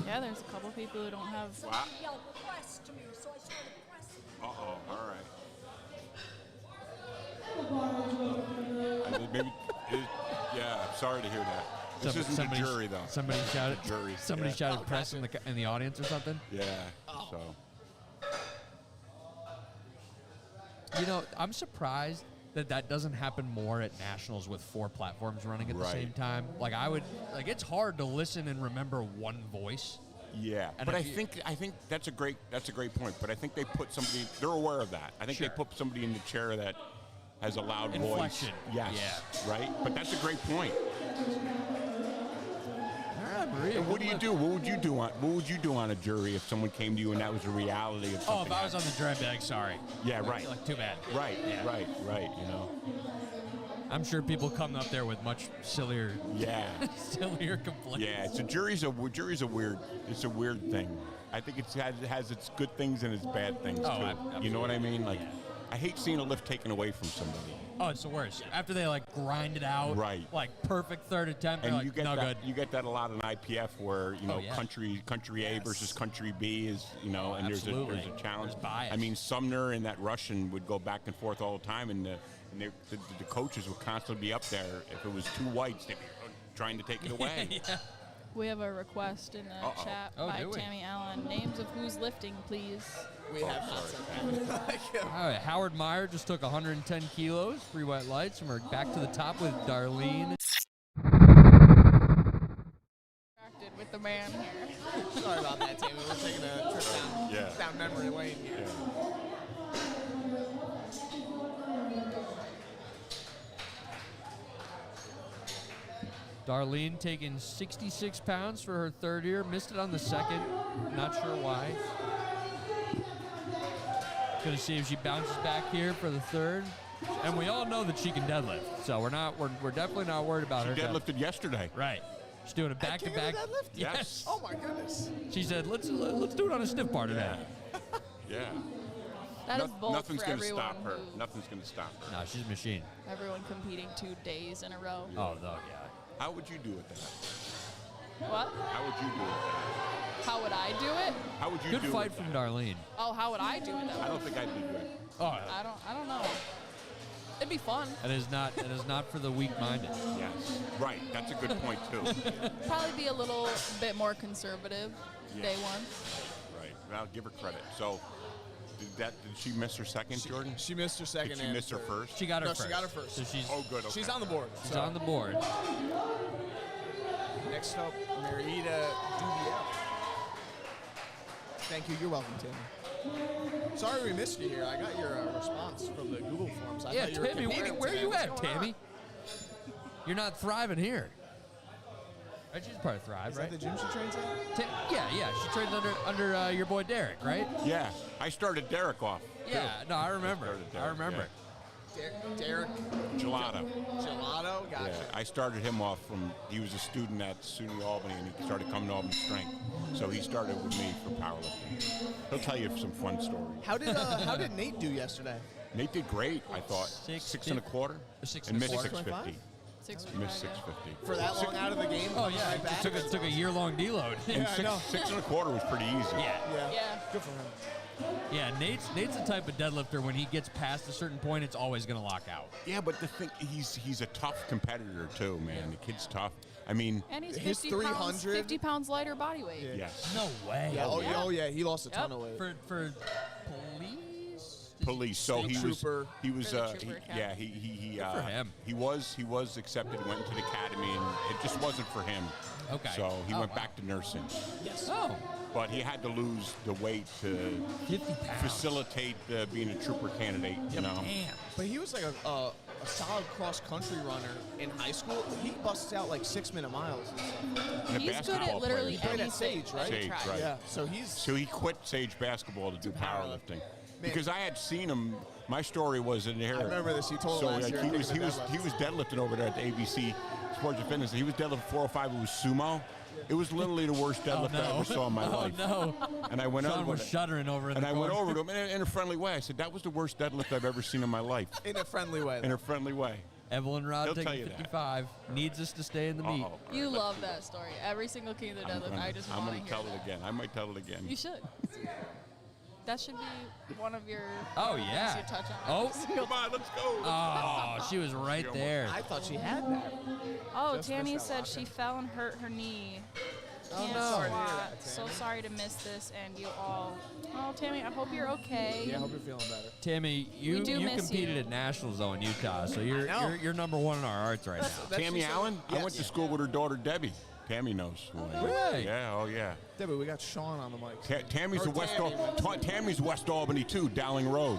Yeah, there's a couple people who don't have. Wow. Yelled press to me, so I started pressing. Uh-oh, all right. Yeah, sorry to hear that. This isn't the jury, though. Somebody shouted. Jury, Somebody yeah. shouted press in the audience or something. Yeah, Oh. so. You know, I'm surprised that doesn't happen more at nationals with 4 platforms running at the Right. same time. Like it's hard to listen and remember one voice. Yeah, And but I if you- think that's a great point. But I think they put somebody. They're aware of that. I think Sure. they put somebody in the chair that has a loud Inflection. voice. Yes. Yeah. Right. But that's a great point. All right, Maria. And what do you do? What would you do on a jury if someone came to you and that was a reality of Oh, something? if I was on the dry bag, sorry. Yeah, right. Like, too bad. Right. Yeah. Right. You know. I'm sure people come up there with much sillier Yeah. complaints. Yeah. It's a jury's a weird. It's a weird thing. I think it has its good things and its bad things too. Absolutely. You know what I mean? Like, I hate seeing a lift taken away from somebody. Oh, it's the worst. After they like grind it out, Right. Like perfect third attempt, And they're you like, get no that. good. You get that a lot in IPF, where yeah. country A versus country B is and there's absolutely. a challenge. There's bias. I mean, Sumner and that Russian would go back and forth all the time, and the coaches would constantly be up there. If it was two whites, they'd be trying to take it away. Yeah. We have a request in the chat by do we? Tammy Allen. Names of who's lifting, please. We have not sent that. All right, Howard Meyer just took 110 kilos, 3 white lights, and we're back to the top with Darlene. With the man here. Sorry about that, Tammy. We're taking a trip down memory lane here. Darlene taking 66 pounds for her third year. Missed it on the second. Not sure why. Gonna see if she bounces back here for the third. And we all know that she can deadlift, so we're definitely not worried about her. Deadlifted yesterday. Right. She's doing a back-to-back. Deadlift? Yes. Oh my goodness. She said, "Let's do it on a stiff bar today." Yeah. That is bold Nothing's for going to everyone. stop her. Nothing's going to stop her. No, she's a machine. Everyone competing 2 days in a row. Oh, no, yeah. How would you do with that? What? How would you do with How would I do it? that? How would you Good do fight with from that? Darlene. Oh, how would I do it though? I don't think I'd be good. Oh, I don't know. It'd be fun. it is not for the weak-minded. Yes. Right. That's a good point, too. Probably be a little bit more conservative day one. Right. Well, give her credit. So, did she miss her second, Jordan? She missed her second. Did she and miss her third. first? She got her No, first. she got her first. So she's Oh, good. Okay. She's on the board. she's on the board. Next up, Merida Dubiel. Thank you. You're welcome, Tim. Sorry we missed you here. I got your response from the Google Forms. I Yeah, thought you were Tammy, competing where today. you What's at, going on? Tammy? You're not thriving here. Right, she's part of Thrive, Is right? that the gym she trains at? Yeah. She trains under your boy Derek, right? Yeah. I started Derek off. Yeah. No, I remember. Started Derek, I remember. yeah. Derek Gelato. Gelato? Gotcha. Yeah, I started him off he was a student at SUNY Albany, and he started coming to Albany Strength. So he started with me for powerlifting. He'll tell you some fun stories. How did Nate do yesterday? Nate did great, I thought. 6 and a quarter. 6 and and a missed quarter. 650. 6'5", Missed yeah. 650. For that long out of the game? Oh yeah, Right back? it took a year-long deload. And I know. 6 and a quarter was pretty easy. Yeah. Yeah. Good for him. Yeah, Nate's the type of deadlifter, when he gets past a certain point, it's always going to lock out. Yeah, but the thing, he's a tough competitor too, man. The kid's tough. I mean, And he's His 50 pounds lighter body weight. Yeah. yes. No way. Yeah, yeah. oh yeah, he lost a ton Yep. of weight. For police? Police. So State he trooper. was For the trooper academy. he Good for him. he was accepted, went into the academy, and it just wasn't for him. Okay. So he Oh, went wow. back to nursing. Oh, But he had to lose the weight to 50 pounds. facilitate being a trooper candidate, you know. Damn. But he was like a solid cross-country runner in high school. He busts out like 6-minute miles and stuff. And a He's good basketball at literally player. played at anything. Sage, right? that he Sage, tries. right. Yeah, so he's... So he quit Sage basketball to do powerlifting. Man. Because I had seen him. My story was in there. I remember this. You told So last like, year. he I think, was in the he was deadlifting over there at the ABC Sports and Fitness. He was deadlifting 405. It was sumo. It was literally the worst deadlift I ever saw in my life. No. And I went Sean over was to shuddering over in and the I went corner. over to him in a friendly way. I said, "That was the worst deadlift I've ever seen in my life." in a friendly way. In a friendly way. Evelyn Rod He'll tell taking you that. 55. Needs us to stay in the meet. Uh-oh. You love that story. Every single king of the deadlift, I just I'm want to gonna hear tell that. it again. I might tell it again. You should. That should be one of your Oh, things yeah. you touch on. Oh. Come on, let's go. Oh, she was right there. I thought she had that. Oh, Just Tammy missed that said locker. she fell and hurt her knee. Oh, Can't no. Sorry to hear squat. that, So Tammy. sorry to miss this, and you all. Oh, Tammy, I hope you're okay. Yeah, I hope you're feeling better. Tammy, you do miss competed you. at nationals though in Utah, so you're I know. you're number one in our hearts right now. That's Tammy just- Allen? I Yes. went to school with her daughter Debbie. Tammy knows who I am. way. Yeah, oh yeah. Debbie, we got Sean on the mic. Tammy's Or the West Tammy. Tammy's West Albany too, Dowling Road.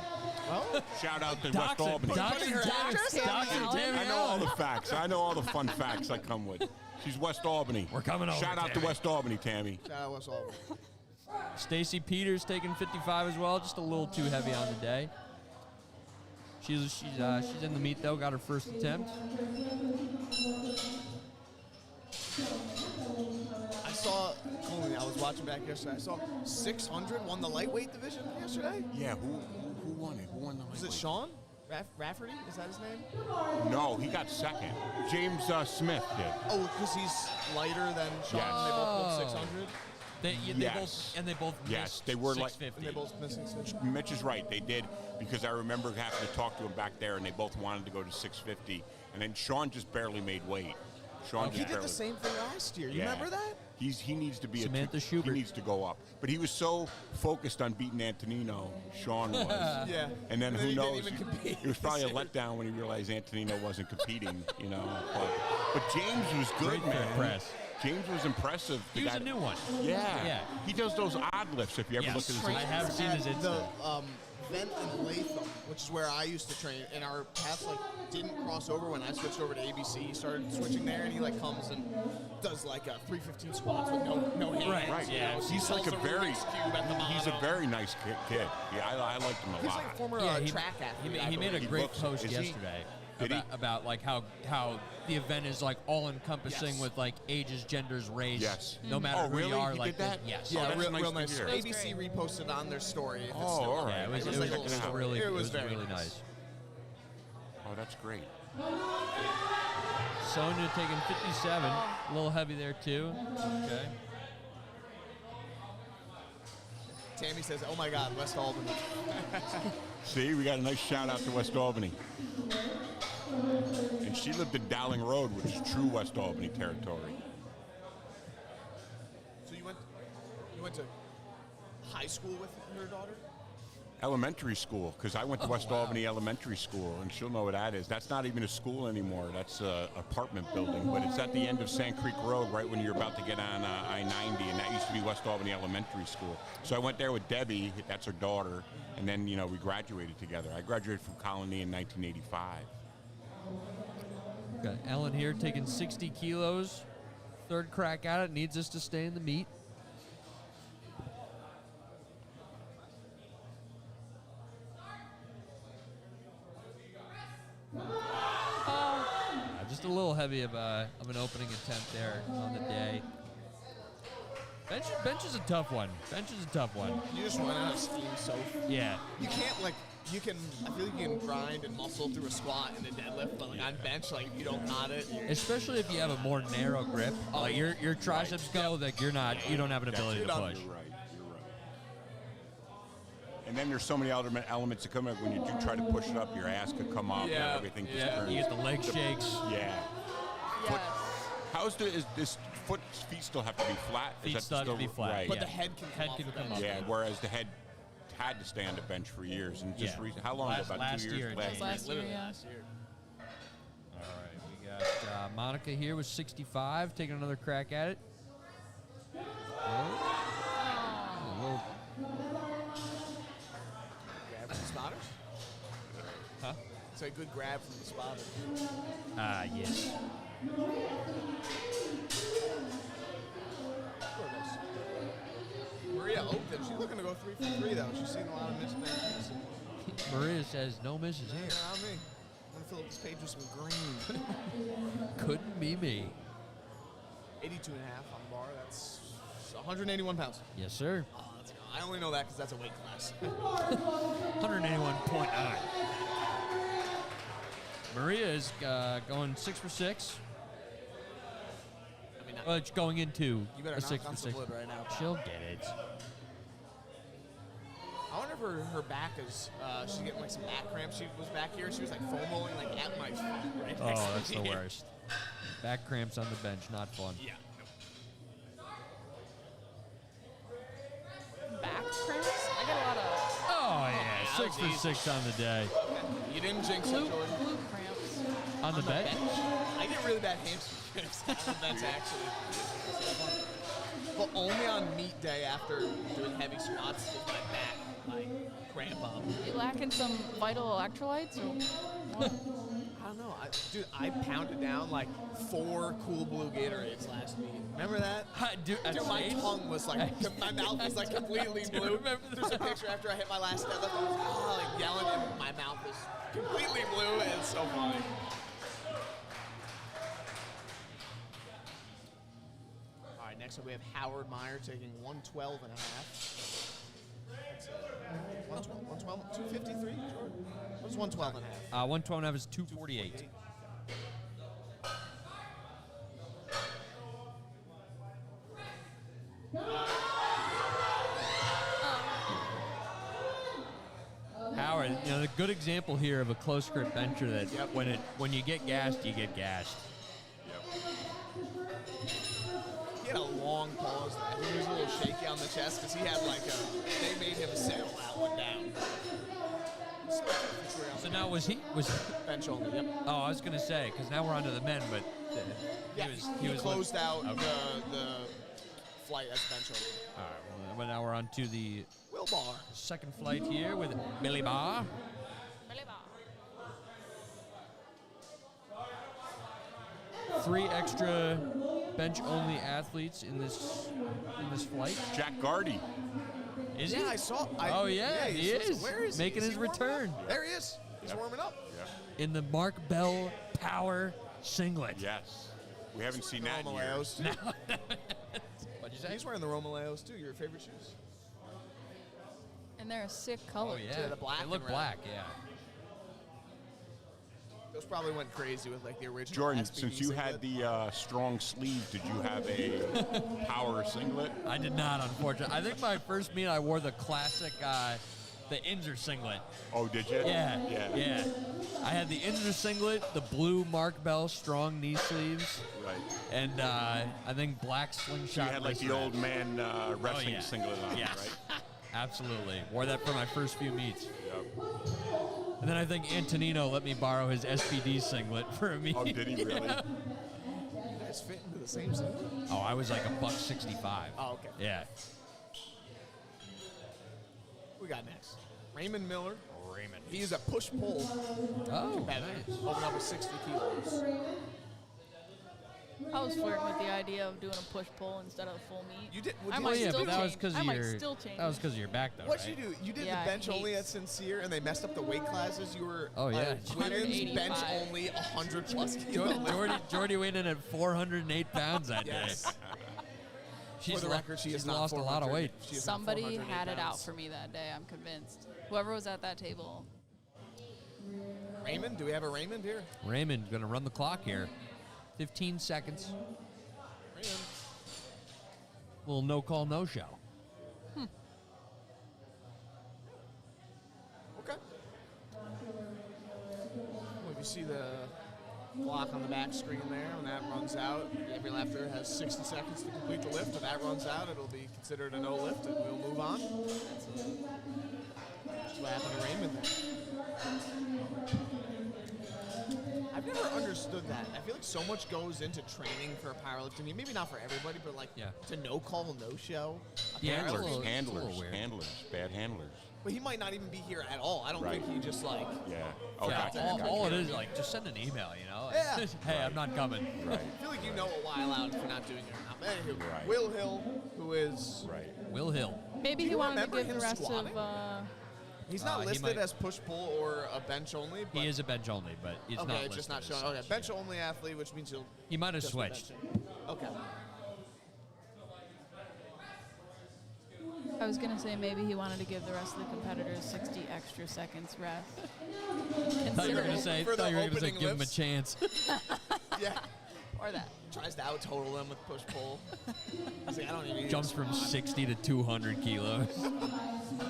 Oh, Shout out to West Albany. Putting her actress on Tammy I know all the facts. I know all the fun facts I come with. She's West Albany. We're coming over, Shout out to Tammy. West Albany, Tammy. shout out West Albany. Stacy Peters taking 55 as well, just a little too heavy on the day. She's in the meet though, got her first attempt. I saw, Culnan, I was watching back yesterday. I saw 600 won the lightweight division yesterday. Yeah, who Who won it? Who won the Was it lightweight? Sean Rafferty? Is that his name? No, he got second. James Smith did. Oh, because he's lighter than Sean. Yes. They both pulled 600. They both Yes, missed they were like- 650. And they both missing 600. Mitch is right. They did, because I remember having to talk to him back there, and they both wanted to go to 650. And then Sean just barely made weight. Sean He just did barely. the same thing last year. You Yeah. remember that? He needs to be Samantha he Schubert. needs to go up. But he was so focused on beating Antonino, Sean was. Yeah. And then who he knows? didn't even compete. It was probably a letdown when he realized Antonino wasn't competing, you know. But James was good, Great for man. press. James was impressive. He was a new one. Yeah. Yeah. He does those odd lifts if you ever Yes. look at his I have seen his At Insta. the vent in Latham, which is where I used to train, and our paths like didn't cross over when I switched over to ABC. He started switching there, and he like comes and does like a 315 squats with no hands. Right, Right. You know, He's like a solves very Rubik's Cube at the he's a bottom. very nice kid. Yeah, I liked him a He's lot. like a former Yeah, track athlete. he made a I believe. great looks- post is he? yesterday Did he? about like how the event is like all encompassing Yes. with like ages, genders, race. Yes. No matter Oh, who really? you are, He like did that? yes. Oh, Yeah, that's real nice real to nice. hear. ABC reposted on their story. If it's Oh, still all up. right. Yeah, it was, It was it like was, a it was story. really, It was really very nice. nice. Oh, that's great. Sonia taking 57, a little heavy there too. Okay. Tammy says, "Oh my God, West Albany." See, we got a nice shout out to West Albany. And she lived in Dowling Road, which is true West Albany territory. So you went to high school with her daughter? Elementary school, because I went to West Albany Elementary School, and she'll know what that is. That's not even a school anymore. That's an apartment building, but it's at the end of Sand Creek Road, right when you're about to get on I-90, and that used to be West Albany Elementary School. So I went there with Debbie, that's her daughter, and then, we graduated together. I graduated from Culnan in 1985. Got Ellen here taking 60 kilos. Third crack at it, needs us to stay in the meet. Just a little heavy of an opening attempt there on the day. Bench is a tough one. Bench is a tough one. You just run out of steam so Yeah. you can't I feel like you can grind and muscle through a squat and a deadlift, but like on bench, like if you don't got it, Especially if you have a more narrow grip. Like your triceps go, like you don't have an ability to You're done. push. You're right. And then there's so many other elements that come up when you do try to push it up. Your ass could come up, Yeah, and everything just yeah. turns. You get the leg shakes. Yeah. Yes. Is this feet still have to be flat? Is Feet that still have to be flat. Right. but Yeah. the head can come off the bench. Yeah, whereas the head had to stay on the bench for years, and just Yeah. recently, how long ago? About Last 2 year years? it Last changed. year. Last year, Literally yeah. last year. All right, we got Monica here with 65, taking another crack at it. Oh. Grab from the spotters. Huh? It's a good grab from the spotter. Yes. Maria Oakton, she's looking to go 3 for 3 though. She's seen a lot of missed benches. Maria says no misses here. Not me. I'm gonna fill up this page with some green. Couldn't be me. 82 and a half on the bar. That's 181 pounds. Yes, sir. Oh, let's go. I only know that because that's a weight class. 181.9. Maria is going 6 for 6. I mean, Well, it's going into you better a knock 6 on for some 6. wood right now. She'll get it. I wonder if her back is, she's getting like some back cramps. She was back here. She was like foam-rolling like at my feet right next Oh, to that's the me. worst. Back cramps on the bench, not fun. Yeah. Back cramps? I got a lot of Oh, yeah. that 6 was for easy. 6 on the day. You didn't jinx it, glute Jordan. cramps. On the bench? I get really bad hamstring cramps on the bench, actually. But only on meet day after doing heavy squats does my back like cramp up. You lacking some vital electrolytes or what? I don't know. I pounded down like 4 Cool Blue Gatorades last meet. Remember that? Dude, Dude, my tongue was like, my mouth was like completely blue. There's a picture after I hit my last deadlift. I was like yelling, and my mouth was completely blue, and it's so funny. All right, next up we have Howard Meyer taking 112 and a half. That's 112, 253? What was 112 and a half? 112 and a half is 248. Howard, a good example here of a close grip bencher that when you get gassed, you get gassed. He had a long pause there. I think he was a little shaky on the chest because he had they made him sail that one down. So now was bench only? Yep. Oh, I was gonna say because now we're on to the men, but he closed out the flight as bench only. All right, well now we're on to the Will Bar. Second flight here with Billy Bar. Billy Bar. 3 extra bench-only athletes in this flight. Jack Gardy. Is he? I saw. He is. Where is making he? his return? There he is. He's warming up. Yeah. In the Mark Bell Power Singlet. Yes. We haven't seen that in Romaleos years. too. What'd you say? He's wearing the Romaleos too. Your favorite shoes? And they're a sick color. Oh yeah, the black they look and red. black. Yeah. Those probably went crazy with the original. Jordan, SBD since you had singlet. the strong sleeve, did you have a power singlet? I did not, unfortunately. I think my first meet I wore the classic, the Inzer singlet. Oh, did you? Yeah. I had the Inzer singlet, the blue Mark Bell strong knee sleeves, Right. and I think black slingshot. You had the wrist old wrap. man wrestling singlet on, Yes. right? Absolutely. Wore that for my first few meets. Yep. And then I think Antonino let me borrow his SBD singlet for a meet. Oh, did he really? You guys fit into the same singlet? Oh, I was like $165. Oh, okay. Yeah. We got next. Raymond Miller. Raymond. He is a push-pull Oh, competitor. nice. Open up with 60 kilos. I was flirting with the idea of doing a push-pull instead of a full meet. You did. I Would might you, yeah, still but that was change. because I of might your. still change. That was because of your back, though. What'd right? you do? You did Yeah, the bench only at hates. Sincere, and they messed up the weight classes. You were Oh, yeah. women's bench 185. only 100+ kilos. Jordy went in at 408 pounds that Yes. day. She's For the record, she she's is not lost a lot of 400. weight. She is not Somebody 408 had it out pounds. for me that day, I'm convinced. Whoever was at that table. Raymond, do we have a Raymond here? Raymond going to run the clock here. 15 seconds. Raymond. Little no call, no show. Okay. Well, if you see the clock on the back screen there, when that runs out, every lifter has 60 seconds to complete the lift. If that runs out, it'll be considered a no lift, and we'll move on. That's what happened to Raymond there. I've never understood that. I feel like so much goes into training for a powerlifting team. Maybe not for everybody, but to no call, no show. Yeah, it's a little- Handlers, it's a little weird. bad handlers. But he might not even be here at all. I don't Right. think he just Yeah. Oh, Yeah, gotcha, all gotcha. it is, just send an email, Yeah. Hey, I'm not coming. Right. I feel like you know a while out if you're not doing it or not. But anywho, Right. Will Hill, who is Right. Will Hill. Maybe Do he you wanted to remember give the him rest squatting? of. he's not he listed might- as push pull or a bench only. But He is a bench only, but it's okay, not it's just not listed as showing. Okay, such, bench yeah. only athlete, which means he'll. He might have just be switched. benching. Okay. I was gonna say maybe he wanted to give the rest of the competitors 60 extra seconds rest. Thought you were gonna say, For the give him a opening chance. Yeah. Or that. Tries to out total them with push pull. He's like, I don't even need Jumps to from squat. 60 to 200 kilos.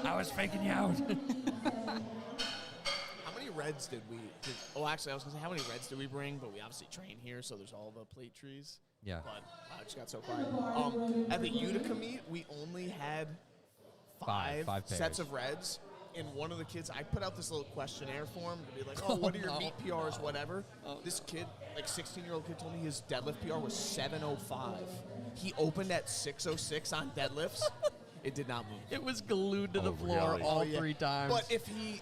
I was faking you out. How many reds did we? Actually, I was gonna say how many reds did we bring? But we obviously train here, so there's all the plate trees. Yeah. But I just got so quiet. At the Utica meet, we only had five pairs. sets of reds. And one of the kids, I put out this little questionnaire form to be like, oh, what are your meet PRs, whatever. This kid, 16-year-old kid, told me his deadlift PR was 705. He opened at 606 on deadlifts. It did not move. It was glued to the Oh, floor really? all Yeah. 3 times. But if he,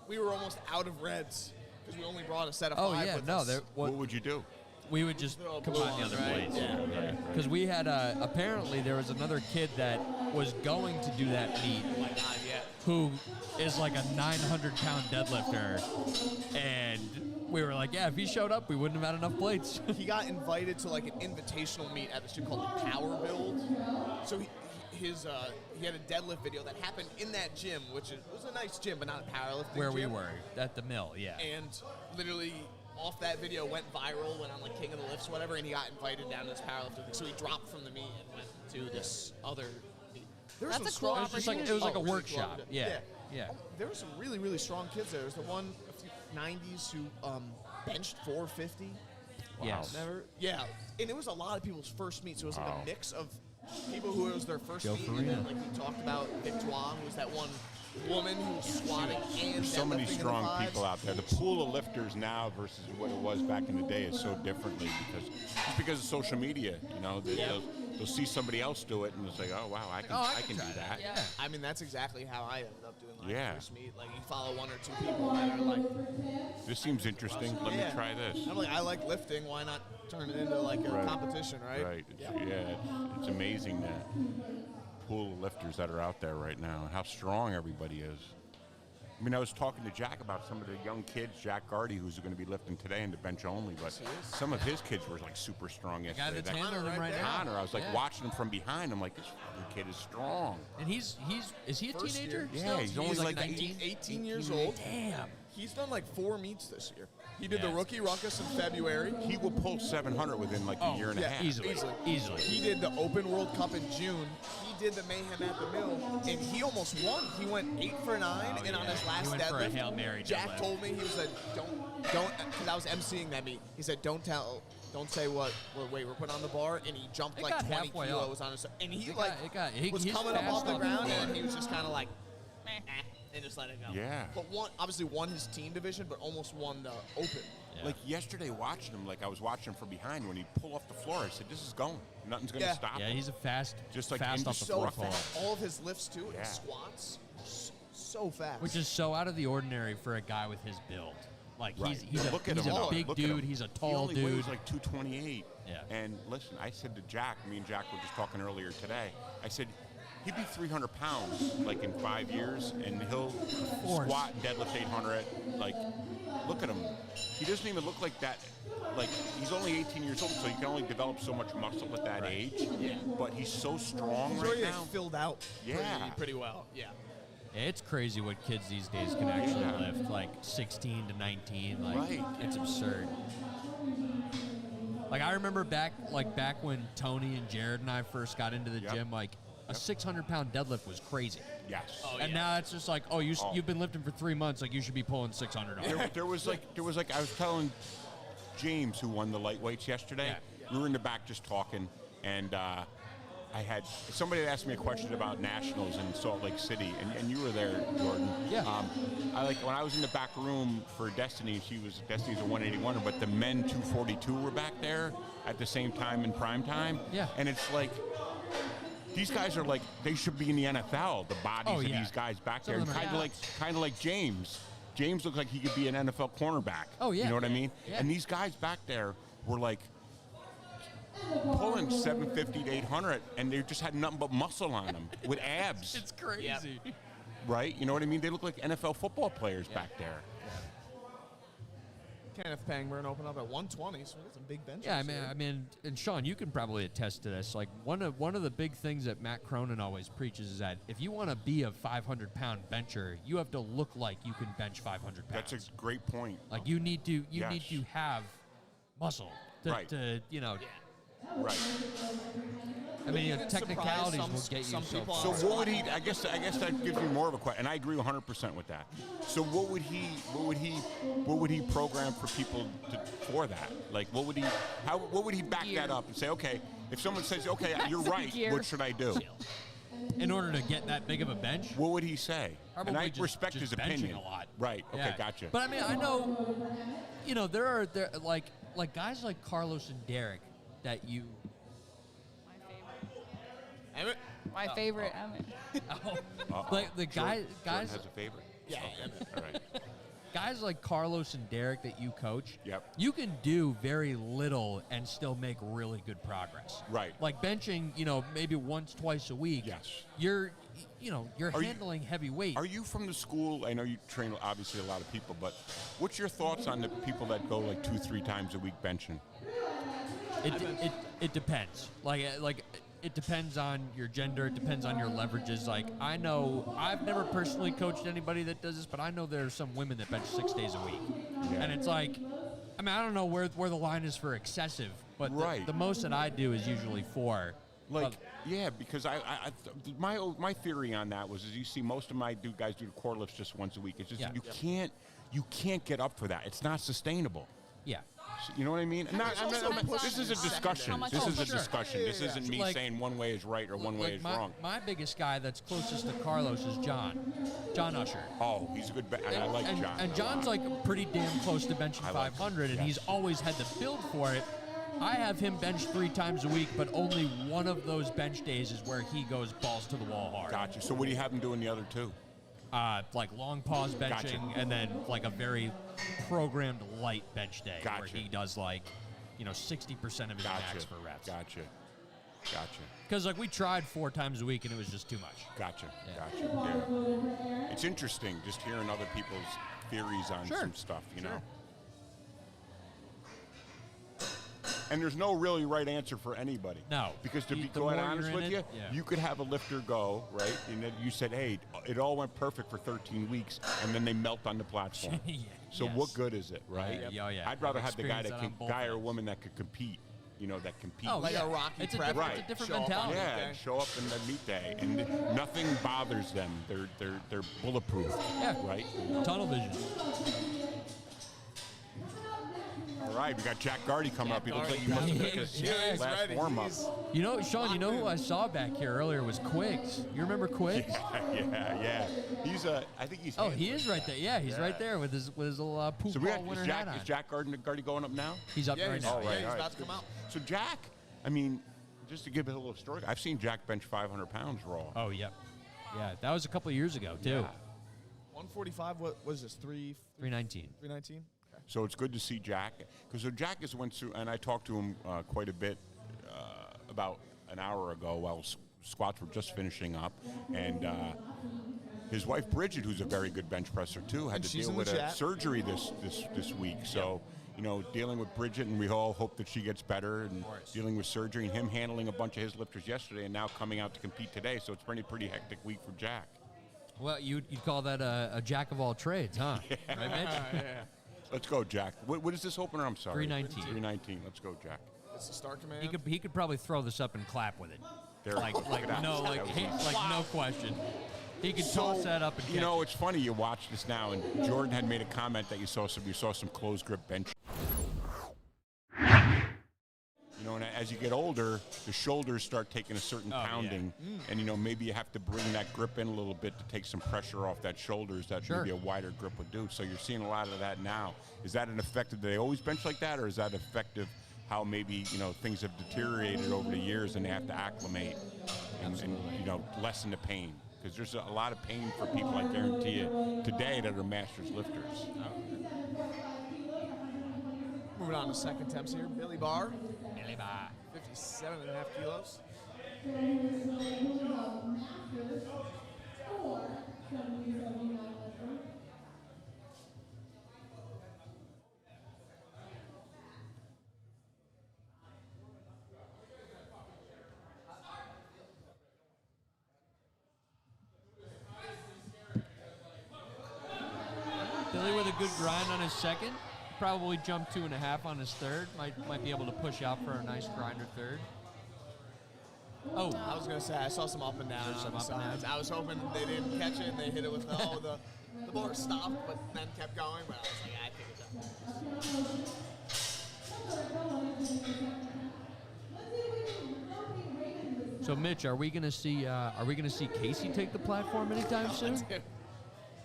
we were almost out of reds because we only brought a set of 5 with us. What would you do? We would just They're all combine the blue other ones, right? plates. Yeah. Because we had, apparently there was another kid that was going to do that meet Oh my God, yeah. who is like a 900-pound deadlifter. And we were like, yeah, if he showed up, we wouldn't have had enough plates. He got invited to an invitational meet at this thing called Power Build. So he had a deadlift video that happened in that gym, which was a nice gym, but not a powerlifting Where gym. we were at the mill, yeah. And literally off that video went viral, went on like King of the Lifts, whatever, and he got invited down to this powerlifting thing. So he dropped from the meet and went to this other meet. There was That's some a cool strong It was like a really workshop. cool. Yeah. There were some really, really strong kids there. There was the one, a few 90s who benched 450. Yes. Never. Yeah, and it was a lot of people's first meet, so it was like a mix of people who it was their first Joe meet. And then, like we talked about, Victoire, who was that one woman who was squatting and There's so many deadlifting in the strong fives. people out there. The pool of lifters now versus what it was back in the day is so differently because of social media. You know, they'll see somebody else do it and it's like, oh wow, I can do that. Yeah. I mean, that's exactly how I ended up doing my Yeah. first meet. Like, you follow one or two people that are like, This seems interesting. Let me try this. I'm like, I like lifting. Why not turn it into like a competition, right? Right. It's amazing that pool of lifters that are out there right now and how strong everybody is. I mean, I was talking to Jack about some of the young kids, Jack Gardy, who's going to be lifting today in the bench only, but some of his kids were like super strong The guy yesterday. that's handling him right now. Connor, I was like watching him from behind. I'm like, this fucking kid is strong. And is he a First teenager? year. still? Yeah, he's only like 19. 18 years old. Damn. He's done like 4 meets this year. He did the Yeah. rookie ruckus in February. He will pull 700 within like a year and a half. Easily. He did the Open World Cup in June. He did the Mayhem at the Mill, and he almost won. He went 8 for 9, and on his He last went for a deadlift, Hail Mary Jack deadlift. told me, he was like, don't, because I was emceeing that meet. He said, don't say what weight we're putting on the bar, and he jumped It like got 20 halfway kilos on his, and he It like got- he- was he's coming up fast off the off the ground, floor. and he was just kind of like, and just let it go. Yeah. But obviously won his team division, but almost won the Open. Yeah. Like yesterday watching him, like I was watching him from behind when he'd pull off the floor. I said, this is going. Nothing's going to Yeah. stop Yeah, him. he's a fast, Just like fast in off the So floor. fast. All of his lifts too, Yeah. and squats, so fast. Which is so out of the ordinary for a guy with his build. Like Right. he's a, Look at he's him. a big Look at dude. him. He's a He tall only dude. weighs like 228. Yeah. And listen, I said to Jack, me and Jack were just talking earlier today. I said, he'd be 300 pounds like in 5 years, and he'll course. squat and deadlift 800. Like, look at him. He doesn't even look like that. Like, he's only 18 years old, so you can only develop so much muscle at that age. Yeah. But he's so strong He's right already now. filled out Yeah. pretty well. Yeah. Yeah, it's crazy what kids these days can actually lift. Like 16 to 19. Like Right. it's absurd. Like I remember back when Tony and Jared and I first got into the Yep. gym, like a 600-pound deadlift was crazy. Yes. And now it's just like, you've been lifting for 3 months, like you should be pulling 600 on. There was like I was telling James, who won the lightweights yesterday. Yeah. We were in the back just talking, and I had somebody had asked me a question about nationals in Salt Lake City, and you were there, Jordan. Yeah. When I was in the back room for Destiny's a 181er, but the men 242 were back there at the same time in prime time. Yeah. And it's like, these guys are like, they should be in the NFL, the bodies of yeah. these guys back Some there. of them are Kind of like James. James looks like he could be an NFL cornerback. Oh, yeah. You know what I mean? Yeah. And these guys back there were like pulling 750 to 800, and they just had nothing but muscle on them with abs. It's crazy. Right? You know what I mean? They look like NFL football players back there. Kenneth Pangburn opened up at 120, so we got some big benches. Yeah, here. I mean, and Sean, you can probably attest to this. Like one of the big things that Matt Cronin always preaches is that if you want to be a 500-pound bencher, you have to look like you can bench 500 pounds. That's a great point. Like you need to Yes. have muscle to, Right. Right. I mean, Wouldn't it technicalities surprise will get you some so people far. So what would he? I guess that gives me more of a question, and I agree 100% with that. So what would he program for people for that? Like what would he back Gear. that up and say, okay, if someone says, okay, you're Some right, gear. what should I do? In order to get that big of a bench, What would he say? Probably and I just- respect just his opinion. benching a lot. Right. Okay. Yeah. Gotcha. But I mean, I know, there are like guys like Carlos and Derek that you. Emmett? My favorite Emmett. Like the Jordan guys has a favorite. Yeah, Okay. All right. guys like Carlos and Derek that you coach, Yep. you can do very little and still make really good progress. Right. Like benching, maybe once, twice a week. Yes. You're Are you- handling heavy weight. Are you from the school? I know you train obviously a lot of people, but what's your thoughts on the people that go like 2-3 times a week benching? It depends. Like it depends on your gender. It depends on your leverages. Like, I know I've never personally coached anybody that does this, but I know there's some women that bench 6 days a week. Yeah. And it's like, I mean, I don't know where the line is for excessive, but Right. the most that I do is usually 4. Like, yeah, because my theory on that was, as you see, most of my guys do the core lifts just once a week. It's just you can't get up for that. It's not sustainable. Yeah. You know what I mean? This is a discussion. This is a Sure. discussion. This isn't me saying one way is right or one way is wrong. My biggest guy that's closest to Carlos is John Usher. Oh, he's a good I like John. And John's like pretty damn close to benching 500, and he's always had the build for it. I have him bench 3 times a week, but only one of those bench days is where he goes balls to the wall hard. Gotcha. So what do you have him doing the other 2? Like long pause benching, Gotcha. and then like a very programmed light bench day where Gotcha. he does 60% of his max for reps. Gotcha. Because like we tried 4 times a week and it was just too much. Gotcha. Yeah. Yeah. It's interesting just hearing other people's theories on some stuff, you know. And there's no really right answer for anybody. No. Because to be The quite more honest you're in with you, it, yeah. you could have a lifter go, right? And then you said, hey, it all went perfect for 13 weeks, and then they melt on the platform. Yeah, So yes. what good is it, right? Yeah, yeah. I'd rather I've have the guy experienced that on both guy or ends. woman that could compete, that competes. Oh, Like yeah. a Rocky It's a prep. different, Right. it's a different Show up on mentality. Yeah, Okay. show up in the meet day, and nothing bothers them. They're bulletproof. Yeah. Right. Tunnel vision. All right, we got Jack Gardy coming up. He looks like he Gardy. must have been his He's last ready. warm up. He's- You know, Sean, you know who I saw back here earlier was Quiggs. You remember Quiggs? Yeah. He's I think he's. Oh, he is right there. Yeah, he's right there with his little poop So ball winner hat on. is Jack Gardy going up now? He's up Yeah, right he's, now. Oh, right. he's about to come out. So Jack, I mean, just to give it a little story, I've seen Jack bench 500 pounds raw. Oh, yep. Yeah, that was a couple of years ago too. Yeah. 145. What was this? 319. 319. So it's good to see Jack, because Jack has went through, and I talked to him quite a bit about an hour ago while squats were just finishing up, and his wife Bridget, who's a very good bench presser too, had And to she's deal in the with a chat. surgery this week. So dealing with Bridget, and we all hope that she gets better, and dealing with surgery, and him handling a bunch of his lifters yesterday, and now coming out to compete today. So it's pretty hectic week for Jack. Well, you'd call that a jack of all trades, huh? Right, Mitch? Let's go, Jack. What is this opener? I'm sorry. 319. 319. Let's go, Jack. It's the star command. He could probably throw this up and clap with it. There. Like Look at that. no That was easy. no question. He could toss that up and You catch know, it. it's funny you watch this now, and Jordan had made a comment that you saw some closed grip bench. And as you get older, the shoulders start taking a certain pounding, and maybe you have to bring that grip in a little bit to take some pressure off that shoulders that maybe a wider grip would do. So you're seeing a lot of that now. Is that an effective? Do they always bench like that, or is that effective? How maybe things have deteriorated over the years and they have to acclimate and lessen the pain, because there's a lot of pain for people, I guarantee you, today that are masters lifters. Moving on to second attempts here. Billy Barr, Billy Barr. 57.5 kilos. Billy with a good grind on his second. Probably jumped 2.5 on his third. Might be able to push out for a nice grinder third. Oh, I was going to say, I saw some up and down There's on the some up and sides. I was hoping they didn't catch it and they hit it with, the bar stopped, but then kept going. But I was like, I figured that. so Mitch, are we gonna see Casey take the platform anytime soon?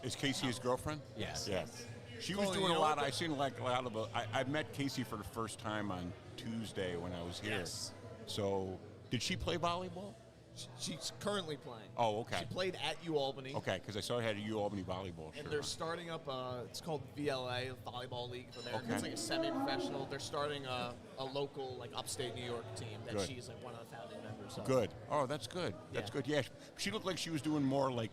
Is Casey his girlfriend? Yes. Yes. She was Colin, doing you a know lot. what? I've seen a lot of. I met Casey for the first time on Tuesday when I was here. Yes. So, did she play volleyball? She's currently playing. Oh, okay. She played at UAlbany. Okay, because I saw her had a Albany volleyball shirt. And they're on. starting up, it's called VLA, Volleyball League of America. Okay. It's like a semi-professional. They're starting a local, upstate New York team that Good. she's one of the founding members of. Good. Oh, that's good. That's Yeah. good. Yeah, she looked like she was doing more like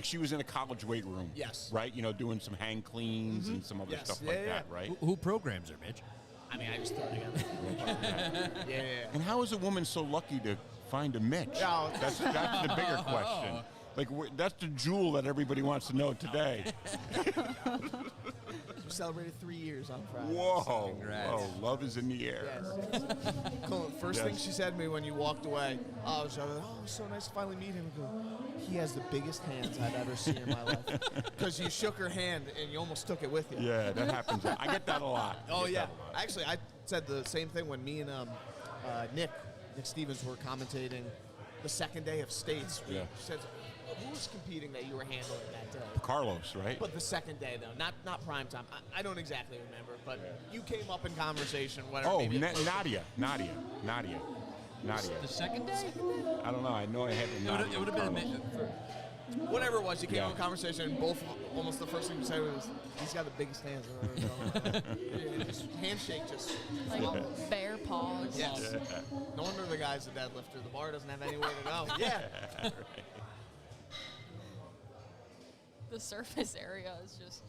she was in a college weight room. Yes. Right. Doing some hang cleans and some other Yes. stuff Yeah, like yeah. that. Right. Who programs her, Mitch? I mean, I just throw it together. yeah. And how is a woman so lucky to find a Mitch? No. That's the bigger question. Like, that's the jewel that everybody wants to know today. We celebrated 3 years on Friday. Whoa. Congrats. Whoa. Love is in the air. Yes. Cool. First thing Yes. she said to me when you walked away, I was like, oh, it was so nice to finally meet him. I go, he has the biggest hands I've ever seen in my life. Because you shook her hand and you almost took it with you. Yeah, that happens. I get that a lot. Oh, yeah. Actually, I said the same thing when me and Nick Stevens were commentating the second day of states. Yeah. She said, who was competing that you were handling that day? Carlos, right? But the second day, though, not prime time. I don't exactly remember, but you came up in conversation. Whatever. Oh, maybe Nadia. The second day? I don't know. I know I had the Nadia. It would have been whatever it was, you came Yeah. up in conversation, and both almost the first thing you said was, "He's got the biggest hands." Just handshake, just Like bear paws. yes. No wonder the guy's a deadlifter. The bar doesn't have anywhere to go. Yeah. The surface area is just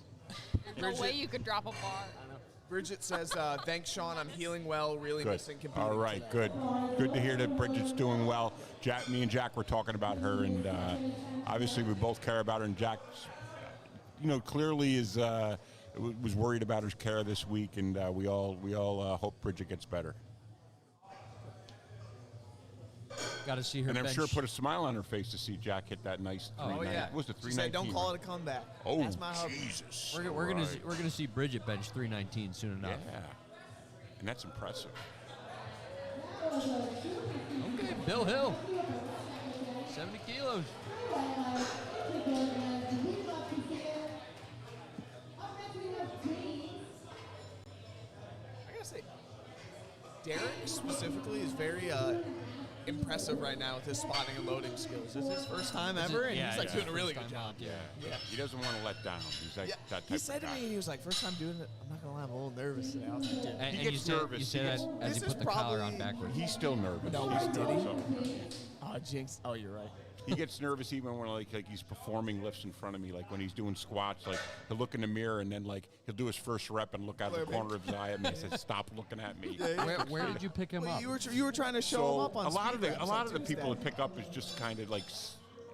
there's no way you could drop a bar. I know. Bridget says, "Thanks, Sean. I'm healing well. Really Good. missing competing." All right, today." good to hear that Bridget's doing well. Me and Jack were talking about her, and obviously we both care about her. And Jack, clearly was worried about her care this week, and we all hope Bridget gets better. Got to see her And I'm bench. sure put a smile on her face to see Jack hit that nice 390. yeah. What was it, She said, 319? "Don't call it a comeback." Oh, That's my hubby. Jesus. We're gonna Right. we're gonna see Bridget bench 319 soon enough. Yeah, and that's impressive. Okay, Bill Hill, 70 kilos. I gotta say, Derek specifically is very impressive right now with his spotting and loading skills. It's his first time ever, and he's doing a really good job. Yeah. He doesn't want to let down. He's like Yeah, that type he of said to guy. me, he was like, "First time doing it, I'm not gonna lie, I'm a little nervous today." I was like, "Dude." And He you gets say, nervous. You say He that gets- as This you is put the collar on probably- backwards. He's still nervous. No, He's did still- he? so- Oh, jinx. Oh, you're right. He gets nervous even when like he's performing lifts in front of me. Like when he's doing squats, like he'll look in the mirror and then like he'll do his first rep and look out the corner of his eye at me and say, "Stop looking at me." Where did you pick him Well, up? you were trying to show him up on a lot of speed the reps a lot on of the people Tuesday. that pick up is just kind of like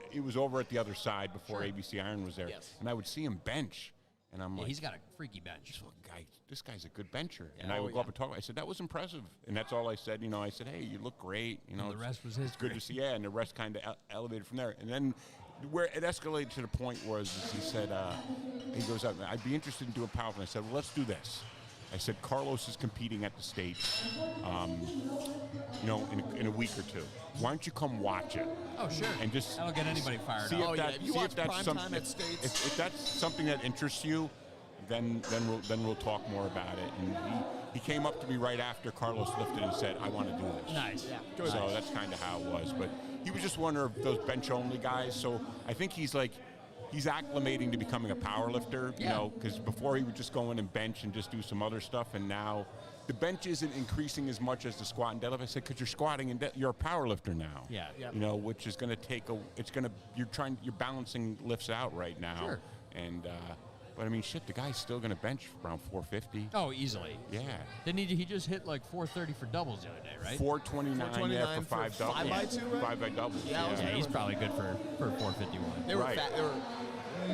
he was over at the other side before ABC Iron was there, Yes. and I would see him bench, and I'm Yeah, like, he's got a freaky bench. this guy's a good bencher. Yeah. And I Oh, would go up and talk. I said, that was impressive. And that's all I said. I said, hey, you look great. And the it's- rest was It's good to see. Yeah, and the rest kind of elevated from there. And then where it escalated to the point was he said, he goes up, I'd be interested in doing powerlifting. I said, well, let's do this. I said, Carlos is competing at the States, in a week or two. Why don't you come watch it? Oh, sure. And just That'll get anybody fired see up. if Oh, yeah. that, If you see watch if that's Prime something. Time at States. If that's something that interests you, then we'll talk more about it. And he came up to me right after Carlos lifted and said, I want to do this. Nice. Yeah. Good. So that's kind of how it was. But he was just one of those bench only guys. So I think he's acclimating to becoming a power lifter, because before he would just go in and bench and just do some other stuff, and now the bench isn't increasing as much as the squat and deadlift. I said, because you're squatting and you're a power lifter now. Yeah. Yep. Which is going to take you're balancing lifts out right now. Sure. And but I mean, shit, the guy's still going to bench around 450. Oh, easily. Yeah. Didn't he just hit like 430 for doubles the other day, right? 429, yeah, for 429 5 for doubles. 5x2, right? 5 by doubles. Yeah, I was Yeah, there he's with probably good for 451. They were Right. fat. They were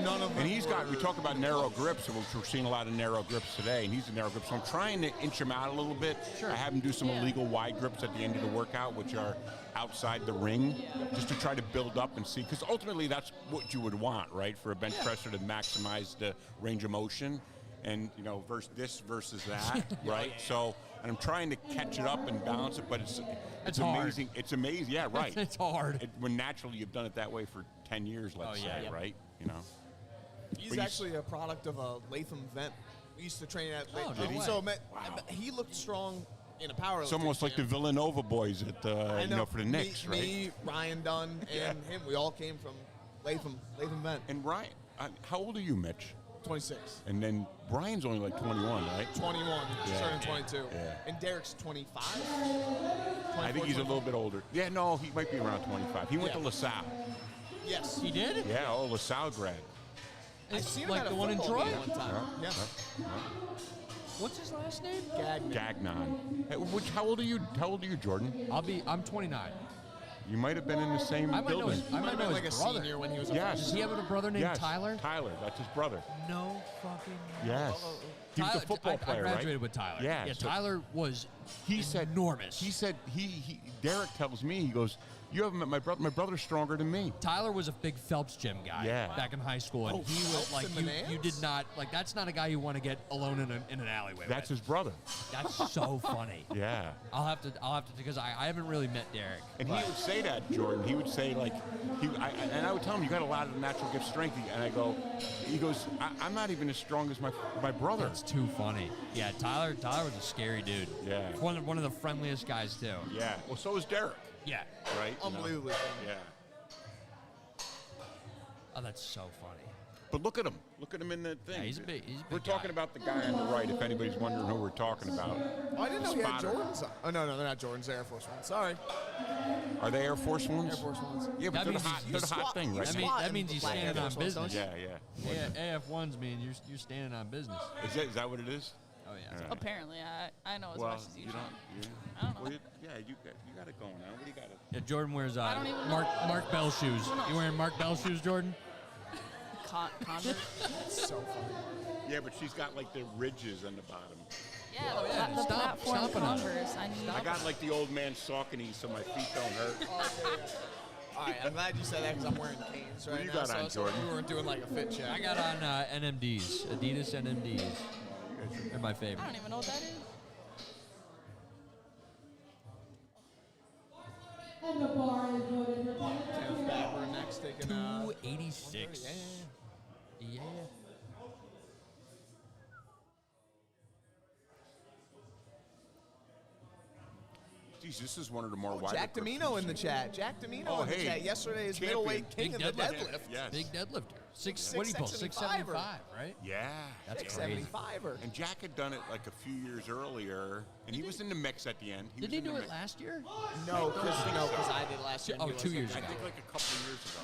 none of them. And he's got, we were talk about narrow grips, and we're seeing a lot of narrow grips today, and he's a narrow grip. So I'm trying to inch him out a little bit. Sure. I have him do some Yeah. illegal wide grips at the end of the workout, which are outside the ring, just to try to build up and see. Because ultimately, that's what you would want, right, for a bench presser to maximize the range of motion. And, versus that, right? So, and I'm trying to catch it up and balance it, but it's hard. amazing. It's amazing. Yeah, right. It's hard. When naturally you've done it that way for 10 years, let's yeah. say, Yep. right? He's But he's- actually a product of a Latham vent. We used to train at Oh, Latham. no way. So he looked strong in a power. It's almost like the Villanova boys at for the Knicks, right? Me, Ryan Dunn, and him. We all came from Latham vent. And Ryan, how old are you, Mitch? 26. And then Brian's only like 21, right? 21, Yeah. turning 22. Yeah. And Derek's 25? I think he's a little bit older. Yeah, no, he might be around 25. He went to LaSalle. Yes. He did? Yeah, LaSalle grad. I seen him like at a the one in football Troy? game one time. Yeah. What's his last name? Gagnon. Gagnon. How old are you? How old are you, Jordan? I'm 29. You might have been in the same building. I might know like his a brother. senior when he was a Yes. Does he have a brother named Yes, Tyler? Tyler, that's his brother. No fucking. Yes. He was a football player, I graduated right? with Tyler. Yeah, so Tyler was enormous. He said, Derek tells me, he goes, you haven't met my brother. My brother's stronger than me. Tyler was a big Phelps gym guy back in high school, and he was like, you did not, like, that's not a guy you want to get alone in an alleyway That's with. his brother. That's so funny. Yeah. I'll have to, because I haven't really met Derek. And he would say that, Jordan. He would say, like, and I would tell him, you got a lot of natural gift strength. And I go, he goes, I'm not even as strong as my brother. That's too funny. Yeah, Tyler was a scary dude. Yeah. One of the friendliest guys, too. Yeah. Well, so is Derek. Yeah. Right? Unbelievably. Yeah. Oh, that's so funny. But look at him. Look at him in the thing. Yeah, he's a big We're talking about the guy on the right, if anybody's wondering who we're talking about. Oh, I didn't know he had Spotter. Jordans on. Oh, no, they're not Jordans. They're Air Force Ones. Sorry. Are they Air Force Ones? Air Force Ones. Yeah, but That they're the means hot thing, right? That means he's Black standing Air on Force Ones, business. don't Yeah. AF1s mean you're standing on business. Is that what it is? Oh, yeah. Yeah. Apparently, I know as Well, much as you don't. should. Yeah. I don't know. Well, you got it going on. What do you got? Yeah, Jordan wears I don't even Mark Bell shoes. You wearing Mark Bell shoes, Jordan? Converse. So funny. Yeah, but she's got like the ridges on the bottom. Yeah, yeah, the stop platform stomping on it. Converse. I got like the old man Saucony, so my feet don't hurt. All right, I'm glad you said that because I'm wearing canes right you now. got so on, Jordan? we weren't doing like a fit check. I got on NMDs, Adidas NMDs. They're my favorite. I don't even know what that is. And the bar is voted for Kenneth Babber next taking 286. Yeah. Jeez, this is one of the more wider Jack grips Domino we've in the seen. chat. Jack Domino Oh, in the hey, chat. Yesterday's champion. middleweight king Big of the deadlift. deadlift. Yes. Big deadlifter. Six- What do you pull? 675 675, right? Yeah. That's yeah. crazy. 675er. And Jack had done it like a few years earlier, and he was in the mix at the end. Did he do it last year? No, because I did last year. Oh, and he 2 was years like- I ago. think like a couple of years ago.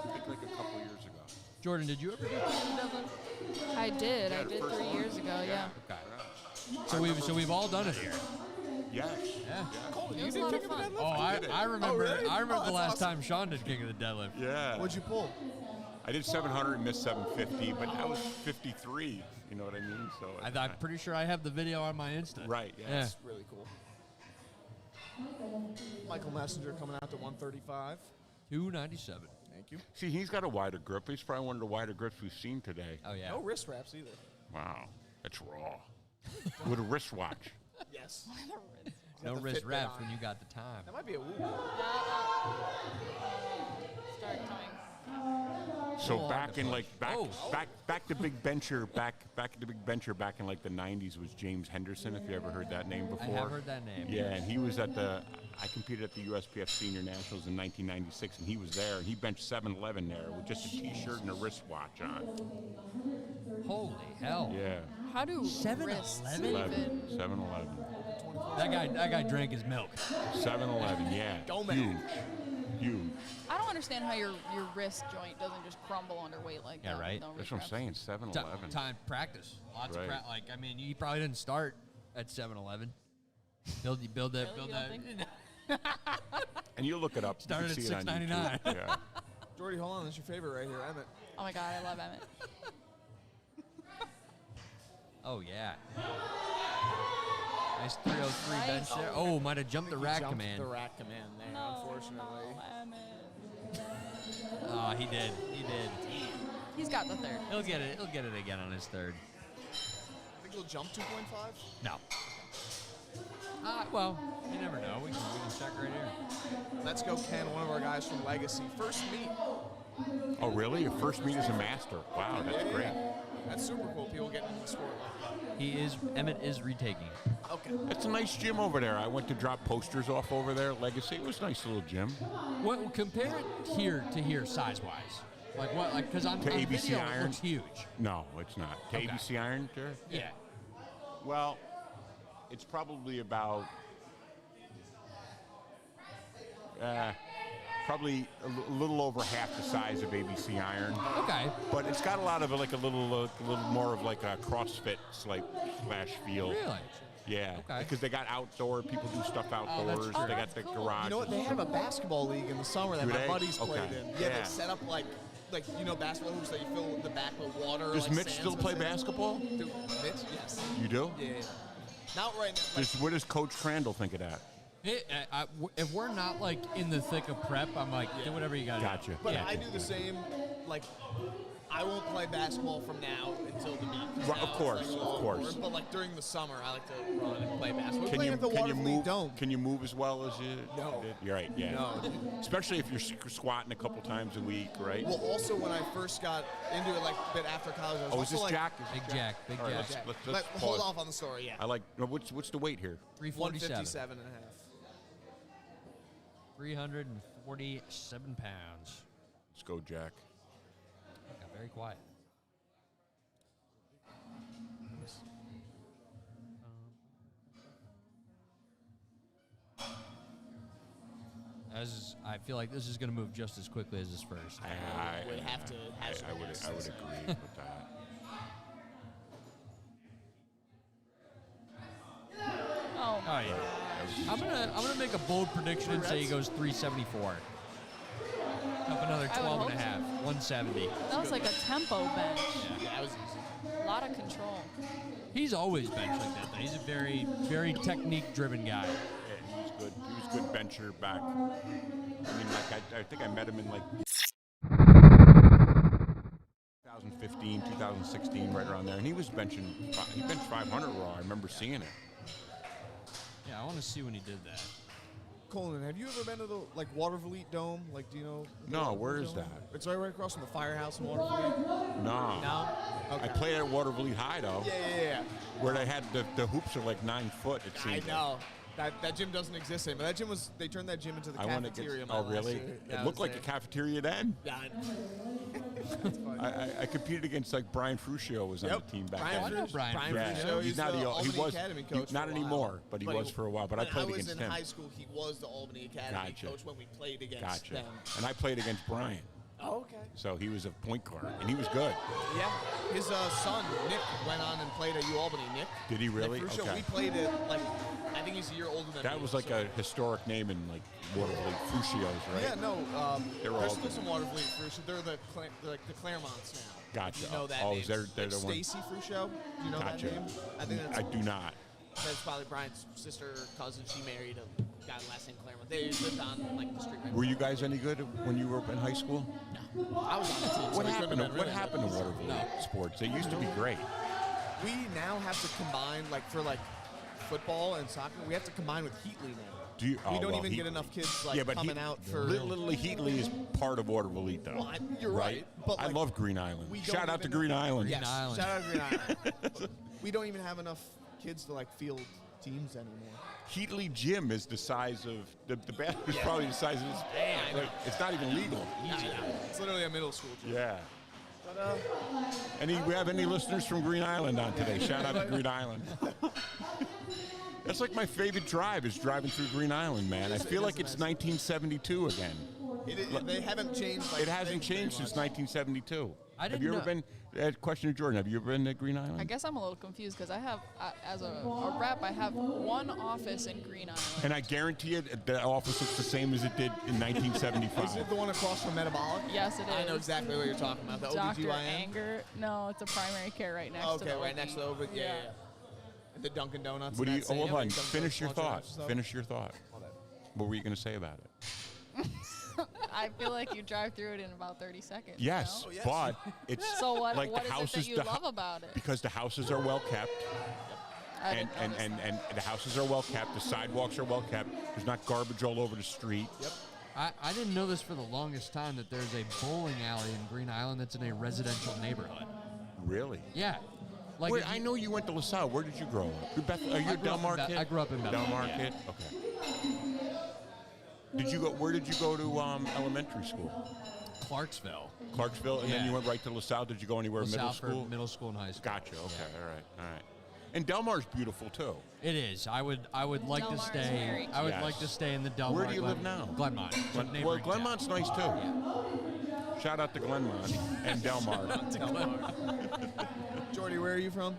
I think like a couple of years ago. Jordan, did you ever do king deadlift? I did. Yeah, I the did first 3 one. years ago. Yeah. Okay. So we've all done it here. Yes. Yeah. Cole, It you was did a lot king of of the fun. deadlift? Oh, did it. I remember. Oh, really? I remember Oh, the that's last time Sean did king of the deadlift. Yeah. What'd you pull? I did 700 and missed 750, but that was 53. You know what I mean? So I'm pretty sure I have the video on my Insta. right. Yeah. Yeah. That's really cool. Michael Messenger coming out to 135. 297. Thank you. See, he's got a wider grip. He's probably one of the wider grips we've seen today. Oh yeah. No wrist wraps either. Wow, that's raw. With a wristwatch. Yes. No the wrist Fitbit wraps on. when you got the time. That might be a woo. Start coming. So Oh, back in like Oh. back to big bencher back to big bencher back in like the 90s was James Henderson. If you ever heard that name I before. have heard that name. Yeah, and he was at I competed at the USPF Senior Nationals in 1996, and he was there, and he benched 711 there with just a T-shirt and a wristwatch on. Holy hell. Yeah, How do 7-Eleven? wrists 11, even? 711, That guy drank his milk. 711. Yeah, Go, man. huge. I don't understand how your wrist joint doesn't just crumble under weight like Yeah, that. with right. no That's wrist what I'm wraps. saying. 711. Time practice. Lots Right. of like I mean, you probably didn't start at 7-Eleven. Build that. Really? Build You that. don't think? And you look it up. Started you can at see it on $6.99. YouTube. Yeah. Jordy, hold on. That's your favorite right here, Emmett. Oh my god, I love Emmett. Oh yeah. Nice 303 Nice. bench there. Oh, might have jumped the He rack jumped command. The rack command there, unfortunately. No, Emmett. Oh, he did. He did. He's got the third. He'll get it. He'll get it again on his third. Think he'll jump 2.5? No. Well, you never know. We can check right here. Let's go, Ken, one of our guys from Legacy. First meet. Oh, really? Your first meet as a master. Wow, that's great. That's super cool. People getting in the sport like Emmett is retaking. that. Okay. It's a nice gym over there. I went to drop posters off over there at Legacy. It was a nice little gym. What compare it here to here size wise? Like what? Like because on To on ABC video, it Iron? looks huge. No, it's not. To Okay. ABC Iron, there? Yeah. Well, it's probably about probably a little over half the size of ABC Iron. Okay. But it's got a lot of like a little more of like a CrossFit slash feel. Really? Yeah, Okay. because they got outdoor. People do stuff outdoors. true. They got That's the cool. garage. You know what? They have a basketball league in the summer that Do my they? buddies played Okay. in. Yeah, Yeah. they set up like basketball hoops that you fill the back with water. Does like Mitch sand still play sand. basketball? Dude, Mitch? Yes. You do? Yeah. Not right now. What does Coach Crandall think of that? If we're not like in the thick of prep, I'm like, do whatever you gotta Gotcha. do. But Yeah. I do the same. Like, I won't play basketball from now until the meet. 'cause Right, now of it's, course, like, of all course. over. But like during the summer, I like to run and play basketball. We're Can playing you at the can you Waterfleet move? Dome. Can you move as well as you? No. did? You're right. Yeah. No. Especially if you're squatting a couple times a week, right? Well, also when I first got into it, like a bit after college, I was Oh, is also this like, Jack? Big Jack. All right, Jack. let's hold pause. off on the story. Yeah. I like. What's the weight here? 347. 157 and a half. 347 pounds. Let's go, Jack. Got very quiet. I feel like this is going to move just as quickly as this first. We have to have some I would rest. agree with that. Oh, Oh yeah. I'm gonna make a bold prediction and say he goes 374. Up another I would 12 and a hope half. 170. that was like a tempo bench. Yeah, that was easy. A lot of control. He's always benched like that. Though. He's a very, very technique-driven guy. Yeah, he was good. He was a good bencher back. I mean, like I think I met him in like 2015, 2016, right around there, and he was benching. He benched 500 raw. I remember seeing it. Yeah, I want to see when he did that. Culnan, have you ever been to the Waterfleet Dome? Like, do you know? No, where is Dome? that? It's right across from the firehouse in Waterfleet. No. No. Okay. I played at Waterville High though, Yeah. where they had the hoops are like 9 foot. It I seems. know. That gym doesn't exist anymore. That gym they turned that gym into the I want to cafeteria. get. Oh, really? It looked like a cafeteria then. Yeah. I competed against like Brian Fruscio was on the team back Brian then. I know Brian Yeah, Fruscio, he's not. the He Albany was. Academy coach Not for a while. anymore, but he was for a while. But I played when against I was him. in high school, he was the Albany Academy Gotcha. coach when we played against Gotcha. them. And I played against Brian, Oh, okay. so he was a point guard, and he was good. Yeah. His son, Nick, went on and played at Albany. Nick. Did he really? Nick Fruscio, Okay. we played at, I think he's a year older than me. That was like so- a historic name in like Waterville, Fruscio's, right? Yeah, no. They're all there's good. some Waterfleet Fruscio. They're the Claremonts now. Gotcha. You know that Oh, name. is they're the one- Stacy Fruscio? Do you know Gotcha. that name? I think I do not. that's probably Brian's sister, cousin. She married a guy last name Claremont. They lived on the street right Were you guys any good when you were in high school? I was on the team. What so happened? What What happened to Waterville sports? They used to be great. We now have to combine for football and soccer. We have to combine with Heatley now. We don't even get enough kids coming out for. Literally, Heatley is part of Waterville, though. Well, you're right. But I love Green Island. we don't Shout out to even- Green Island. Yes, Island. shout out to Green Island. We don't even have enough kids to field teams anymore. Heatley Gym is the size of the bathroom is probably the size of this. I know. It's not even legal. It's literally a middle school gym. Yeah. But, We have any listeners from Green Island on today? Shout out to Green Island. That's like my favorite drive is driving through Green Island, man. I feel like it's 1972 again. they haven't changed. It hasn't changed since 1972. I Have didn't you ever know- been? Question to Jordan. Have you ever been to Green Island? I guess I'm a little confused because I have, as a rep, I have one office in Green Island. And I guarantee you, the office looks the same as it did in 1975. Is it the one across from Metabolic? Yes, it is. I know exactly what you're talking about. The Dr. OBGYN? Anger. No, it's a primary care right next to Okay, the right OB. next to the OB. Yeah. And the Dunkin' Donuts. What do and you? that Hold same on. thing comes Finish with your lunch thought. and stuff. Finish your thought. What were you going to say about it? I feel like you drive through it in about 30 seconds. Yes, Oh, yes. but it's So what? like What the is it houses. that you the love hou- about it? Because the houses are well kept, I and didn't notice that. and the houses are well kept. The sidewalks are well kept. There's not garbage all over the street. Yep. I didn't know this for the longest time that there's a bowling alley in Green Island that's in a residential neighborhood. Really? Yeah. Like Where, if I you- know you went to LaSalle. Where did you grow up? Are you a grew Del up in Mar Be- kid? I grew up in Del Bethlehem, Mar yeah. kid. Okay. Did you go? Where did you go to elementary school? Clarksville. Clarksville, and then Yeah. you went right to LaSalle. Did you go anywhere LaSalle middle for school? middle school and high school. Gotcha. Okay. All right. And Del Mar's beautiful too. It is. I would like Del to Mar is stay. very I would Yes. like to stay in the Del Where Mar. do you live now? Glenmont. It's a Well, neighboring town. Glenmont's nice too. Shout out to Glenmont and Del Mar. Jordy, where are you from?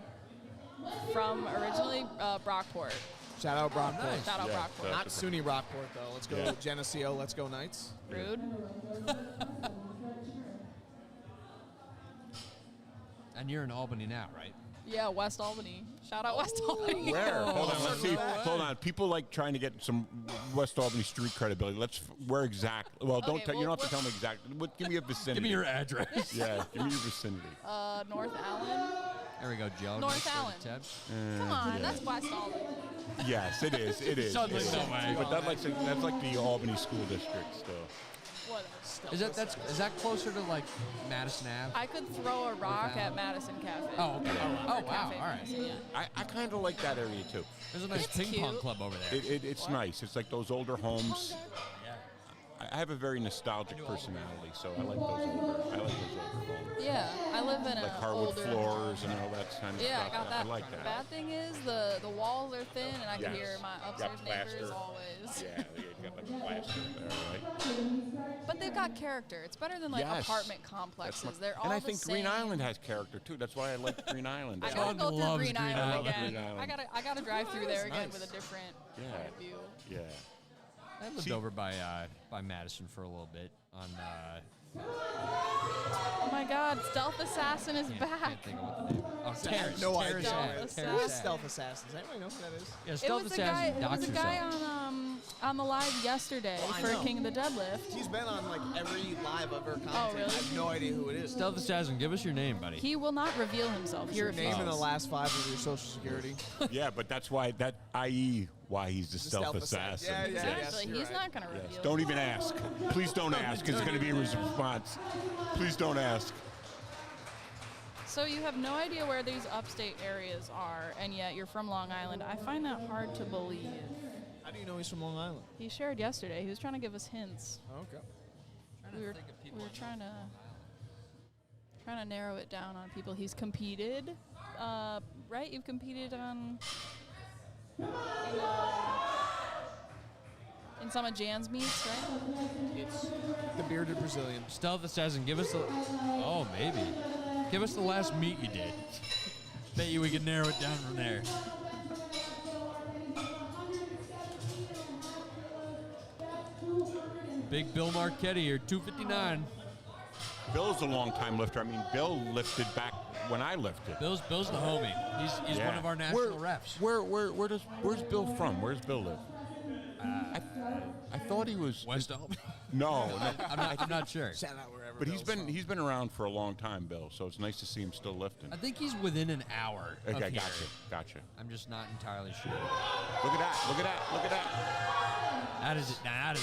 From originally Brockport. Shout out Brockport. nice. Shout out Yeah, Brockport. so- Not SUNY Brockport, though. Let's go Yeah. Geneseo. Let's go Knights. Rude. And you're in Albany now, right? Yeah, West Albany. Shout out West Albany. Where? Hold on, let's see. no way. Hold on. People like trying to get some West Albany street credibility. Where exactly? Well, don't Okay, tell. You well, don't have to tell me exactly. Give me a vicinity. Give me your address. Yeah, give me your vicinity. North Allen. There we go, Joe. North Nice Allen. Tabs. Come on, that's West Albany. Yes, it is. It is. Suddenly, It is. no way. But that's like the Albany school district still. Whatever. Is that closer to like Madison Ave? I could throw a rock at Madison Cafe. Oh, okay. Oh, wow. Cafe All right. Madison, yeah. I kind of like that area too. There's a nice It's ping pong cute. club over there. It's nice. It's like those older homes. I have a very nostalgic personality, so I like those older homes. Yeah, I live in Like a hardwood older. floors and all that kind of Yeah, I stuff. got that. I like that. Bad thing is the walls are thin, and I can Yes. hear my Got upstairs neighbors plaster. always. Yeah, you got like plaster there, right? But they've got character. It's better than like Yes. apartment That's complexes. my- They're all and I the think same. Green Island has character too. That's why I like Green Island. I So- gotta go through loves Green Green Island Island. again. Green Island. I gotta drive through there again nice. with a different Yeah. point of view. yeah. I lived See- over by Madison for a little bit on. Oh my God, Stealth Assassin is back. Can't think of what the name. Oh, I have Terrace. no Terrace idea. Ave. Stealth Terrace Who is Ave. Stealth Assassins? Anybody know who that is? Yeah, It Stealth was a guy. Assassin. It was Dox a guy yourself. on the live yesterday Oh, I for know. King of the Deadlift. He's been on like every live I've ever commented. Oh, really? I have no idea who it is. Stealth Assassin, give us your name, buddy. He will not reveal himself. He Your name and the refuses. last 5 of your social security. Yeah, but that's why i.e. why he's the stealth assassin. Yeah, yeah, Yes. Exactly. you're He's right. not gonna Yes. reveal. Don't even ask. Please don't ask. It's going to be a response. Please don't ask. So you have no idea where these upstate areas are, and yet you're from Long Island. I find that hard to believe. How do you know he's from Long Island? He shared yesterday. He was trying to give us hints. Okay. We were trying to narrow it down on people he's competed. Right? You've competed on in some of Jan's meets, right? It's the bearded Brazilian. Stealth Assassin, give us the. Oh, maybe. Give us the last meet you did. Bet you we can narrow it down from there. Big Bill Marchetti here, 259. Bill's a long-time lifter. I mean, Bill lifted back when I lifted. Bill's the homie. He's Yeah. one of our national refs. Where's Bill from? Where's Bill live? I thought he was West Albany. No, I'm not sure. Shout out wherever. but Bill's from. he's been around for a long time, Bill. So it's nice to see him still lifting. I think he's within an hour of Okay, here. gotcha. I'm just not entirely sure. Look at that. That is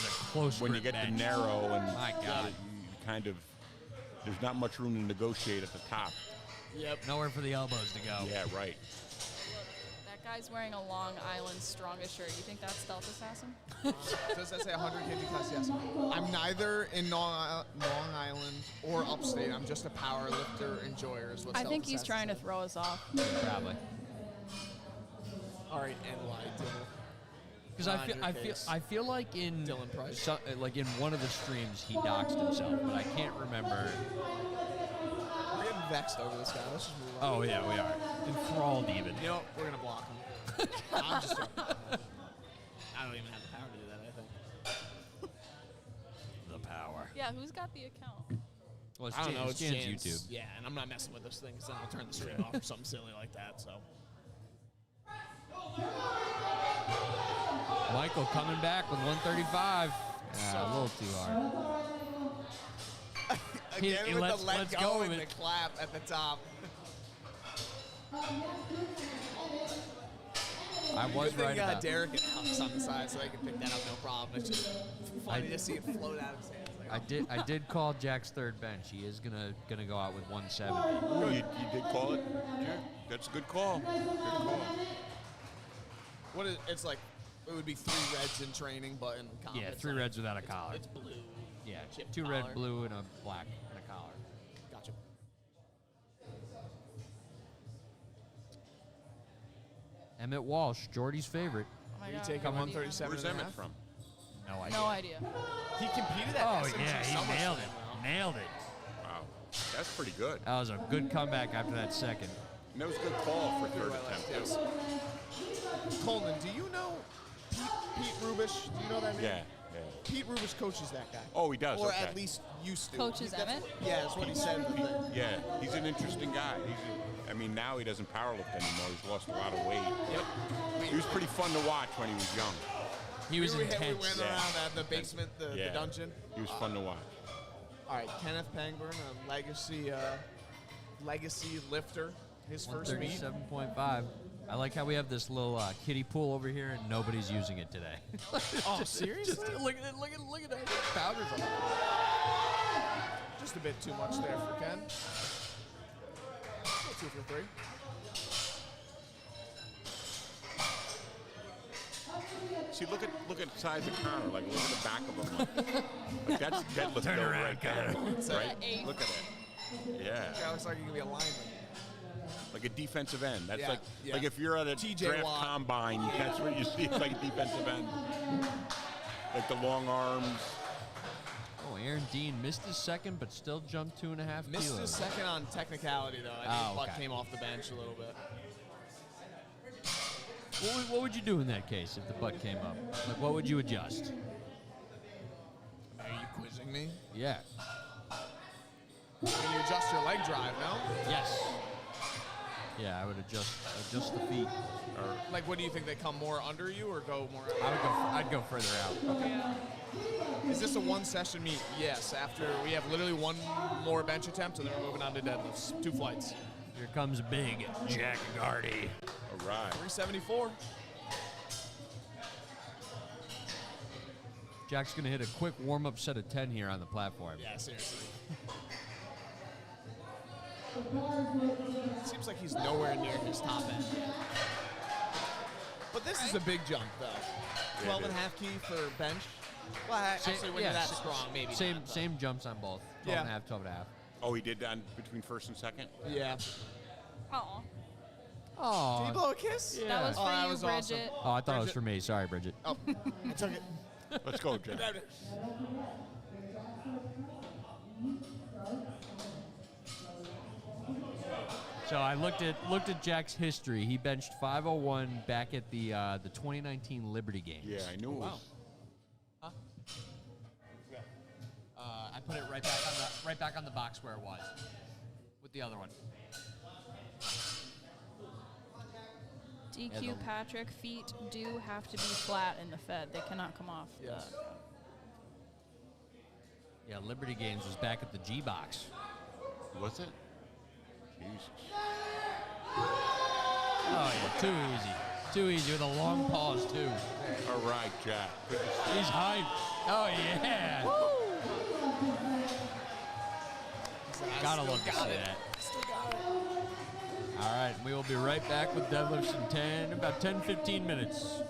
a close When you grip get the bench. narrow and My God. you kind of, there's not much room to negotiate at the top. Yep. Nowhere for the elbows to go. Yeah, right. That guy's wearing a Long Island strongest shirt. You think that's Stealth Assassin? Does that say 100 kg class? Yes. I'm neither in Long Island or upstate. I'm just a power lifter enjoyer. Is what I think he's Stealth trying to Assassin throw us off. Probably. says. All right, NY Dylan. Because I feel like in Dylan Price. like in one of the streams he doxed himself, but I can't remember. We're getting vexed over this guy. Let's just move on. Oh yeah, we are enthralled even. You know what? We're gonna block him. I'm just. I don't even have the power to do that. I think. The power. Yeah, who's got the account? Well, I don't know. It's Jan's Jan's. YouTube. Yeah, and I'm not messing with this thing because then I'll turn the stream off or something silly like that. So. Michael coming back with 135. A little too hard. Again he with let's- the let let's go go and with the it. clap at the top. I was Good thing, right about. Derek and Alex on the side, so they can pick that up no problem. It's just funny to see it float out of his hands. Like, I did call Jack's third bench. He is gonna go out with 170. Oh, you did call it? Yeah, that's a good call. Good call. what is it's like? It would be 3 reds in training, but in comp, Yeah, it's 3 like- reds without a collar. It's blue. Yeah, chip 2 red, collar. blue, and a black and a collar. Gotcha. Emmett Walsh, Jordy's favorite. Oh my Are you God, taking I don't 137 Where's and a Emmett half? from? No idea. No idea. He competed at Oh SMG yeah, he SummerSlam, nailed it. though. Nailed it. Wow, that's pretty good. That was a good comeback after that second. And that was a good call for third attempt, Yes. too. Culnan, do you know Pete Rubish? Do you know that name? Yeah. Pete Rubish coaches that guy. Oh, he does. Or okay. at least used to. Coaches That's Emmett? Yeah, that's what he said. in the thing. Yeah, he's an interesting guy. I mean, now he doesn't powerlift anymore. He's lost a lot of weight. But he was pretty fun to watch when he was young. He was we intense. went around the basement, the dungeon. He was fun to watch. All right, Kenneth Pangburn, a legacy lifter. His first meet. 137.5. I like how we have this little kiddie pool over here and nobody's using it today. Oh, seriously? Look at it. Look at that. Powders on it. Just a bit too much there for Ken. Go 2 for 3. See, look at the size of Connor. Like, look at the back of him. Like that's deadlift Turn though around, right there. Right? Eight. Look at it. Yeah. Guy looks like he could be a lineman. Like a defensive end. That's Yeah, like yeah. like if you're at a TJ draft Watt. combine, that's what you see. It's like a defensive end. Like the long arms. Oh, Aaron Dean missed his second, but still jumped 2.5 Missed kilos. his second on technicality, though. I think Butt okay. came off the bench a little bit. What would you do in that case if the butt came up? Like, what would you adjust? Are you quizzing me? Yeah. When you adjust your leg drive, no? Yes. Yeah, I would adjust the feet. Or like, what do you think? They come more under you or go more out? I'd go further out. Is this a one-session meet? Yes. After we have literally one more bench attempt, and then we're moving on to deadlifts. 2 flights. Here comes big Jack Gardy. All right. 374. Jack's gonna hit a quick warm-up set of 10 here on the platform. Yeah, seriously. Seems like he's nowhere near his top end. But this is a big jump, though. 12 and a half key for bench. Well, actually, when you're that strong, maybe Same not, same jumps on both. 12 and a half, 12 and a half. Oh, he did on between first and second? Yeah. Oh, Oh. Did he blow a kiss? Yeah. that was for that you, was Bridget. awesome. Oh, I thought it was for me. Sorry, Bridget. Oh, I took it. Let's go, Jack. So I looked at Jack's history. He benched 501 back at the 2019 Liberty Games. Yeah, I knew it was. I put it right back on the box where it was, with the other one. DQ Patrick, feet do have to be flat in the Fed. They cannot come off. Yes. Yeah, Liberty Games was back at the G box. Was it? Jesus. Oh yeah, too easy with a long pause too. All right, Jack. Good to see He's hyped. Oh yeah. Gotta love to see that. All right, we will be right back with deadlifts in about 10-15 minutes.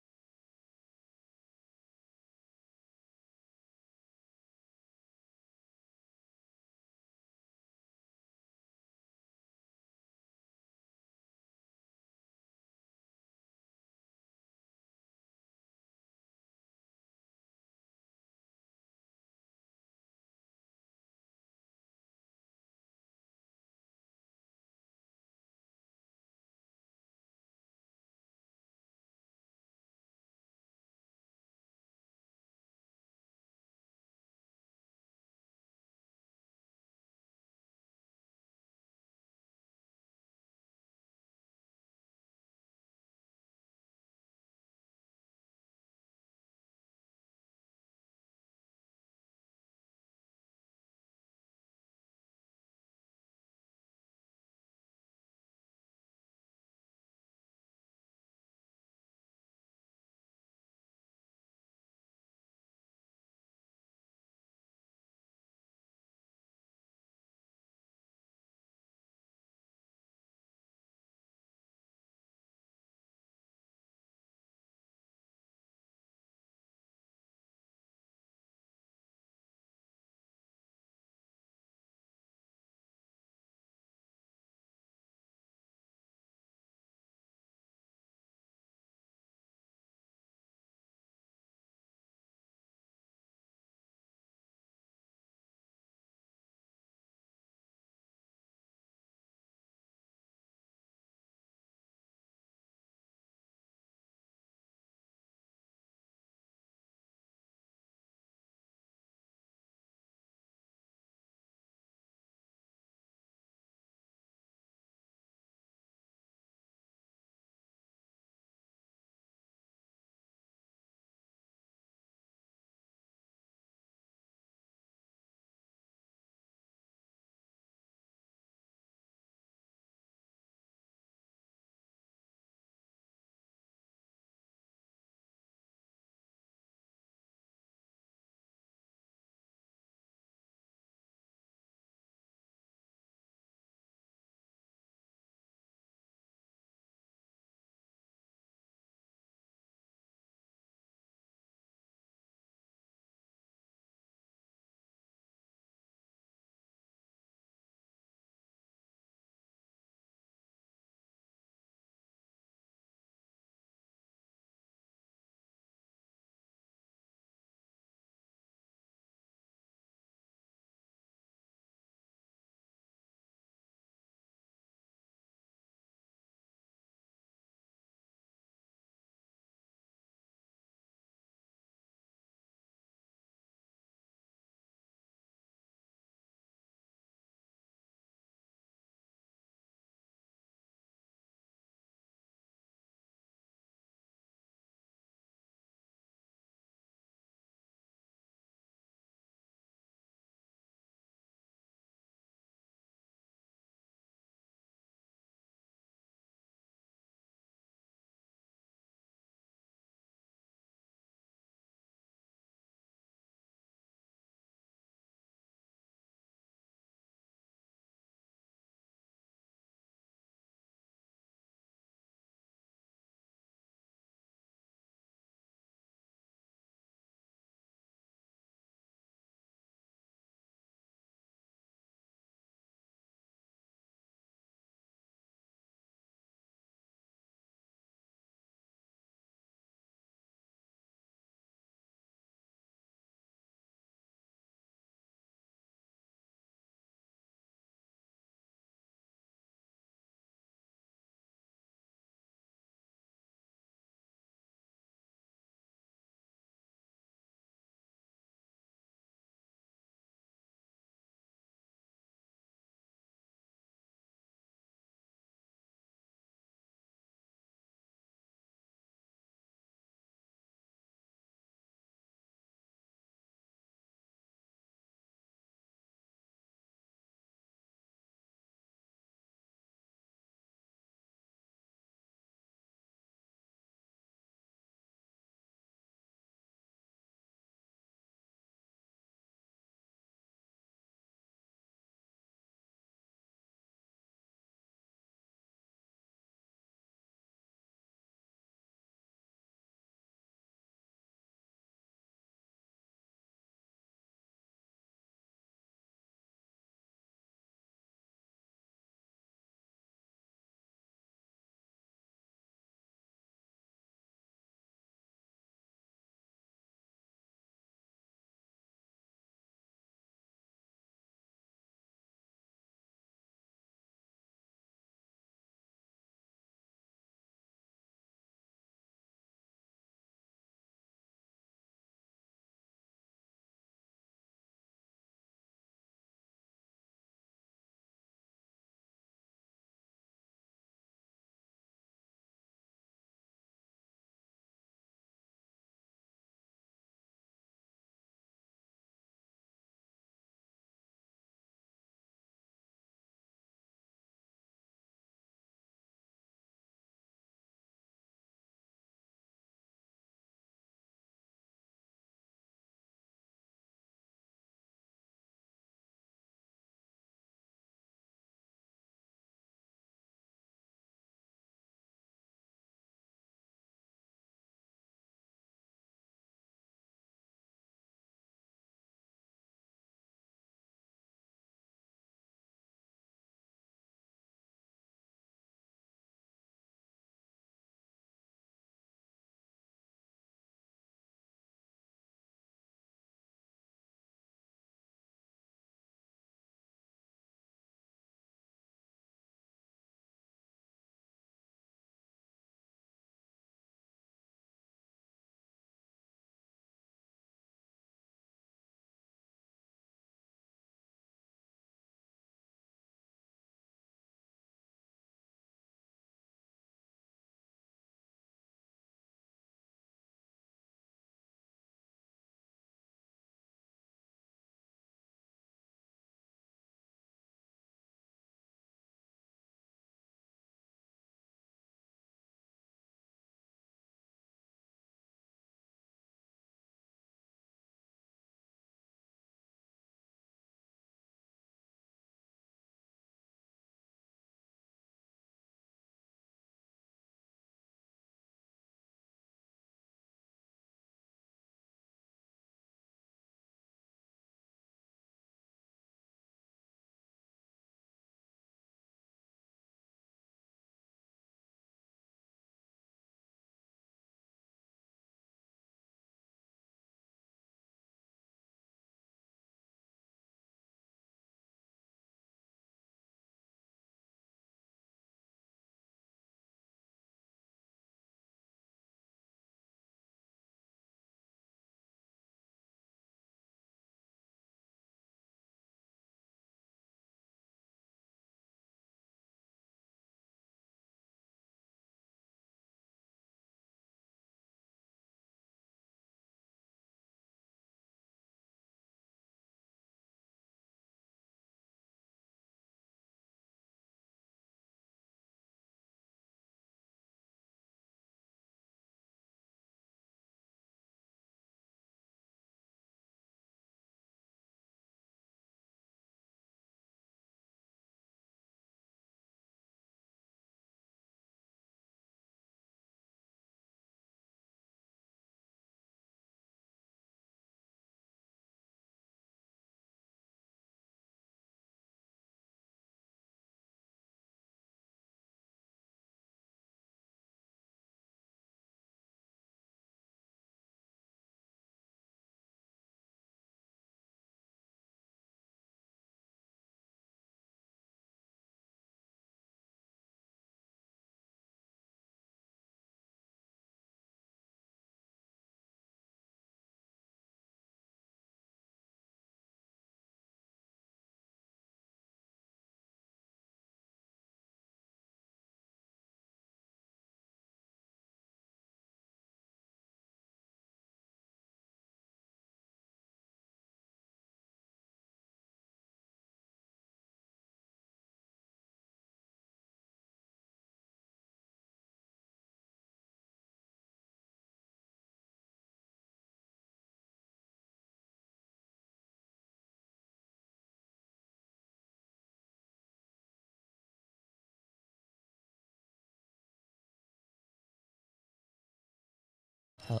Hello.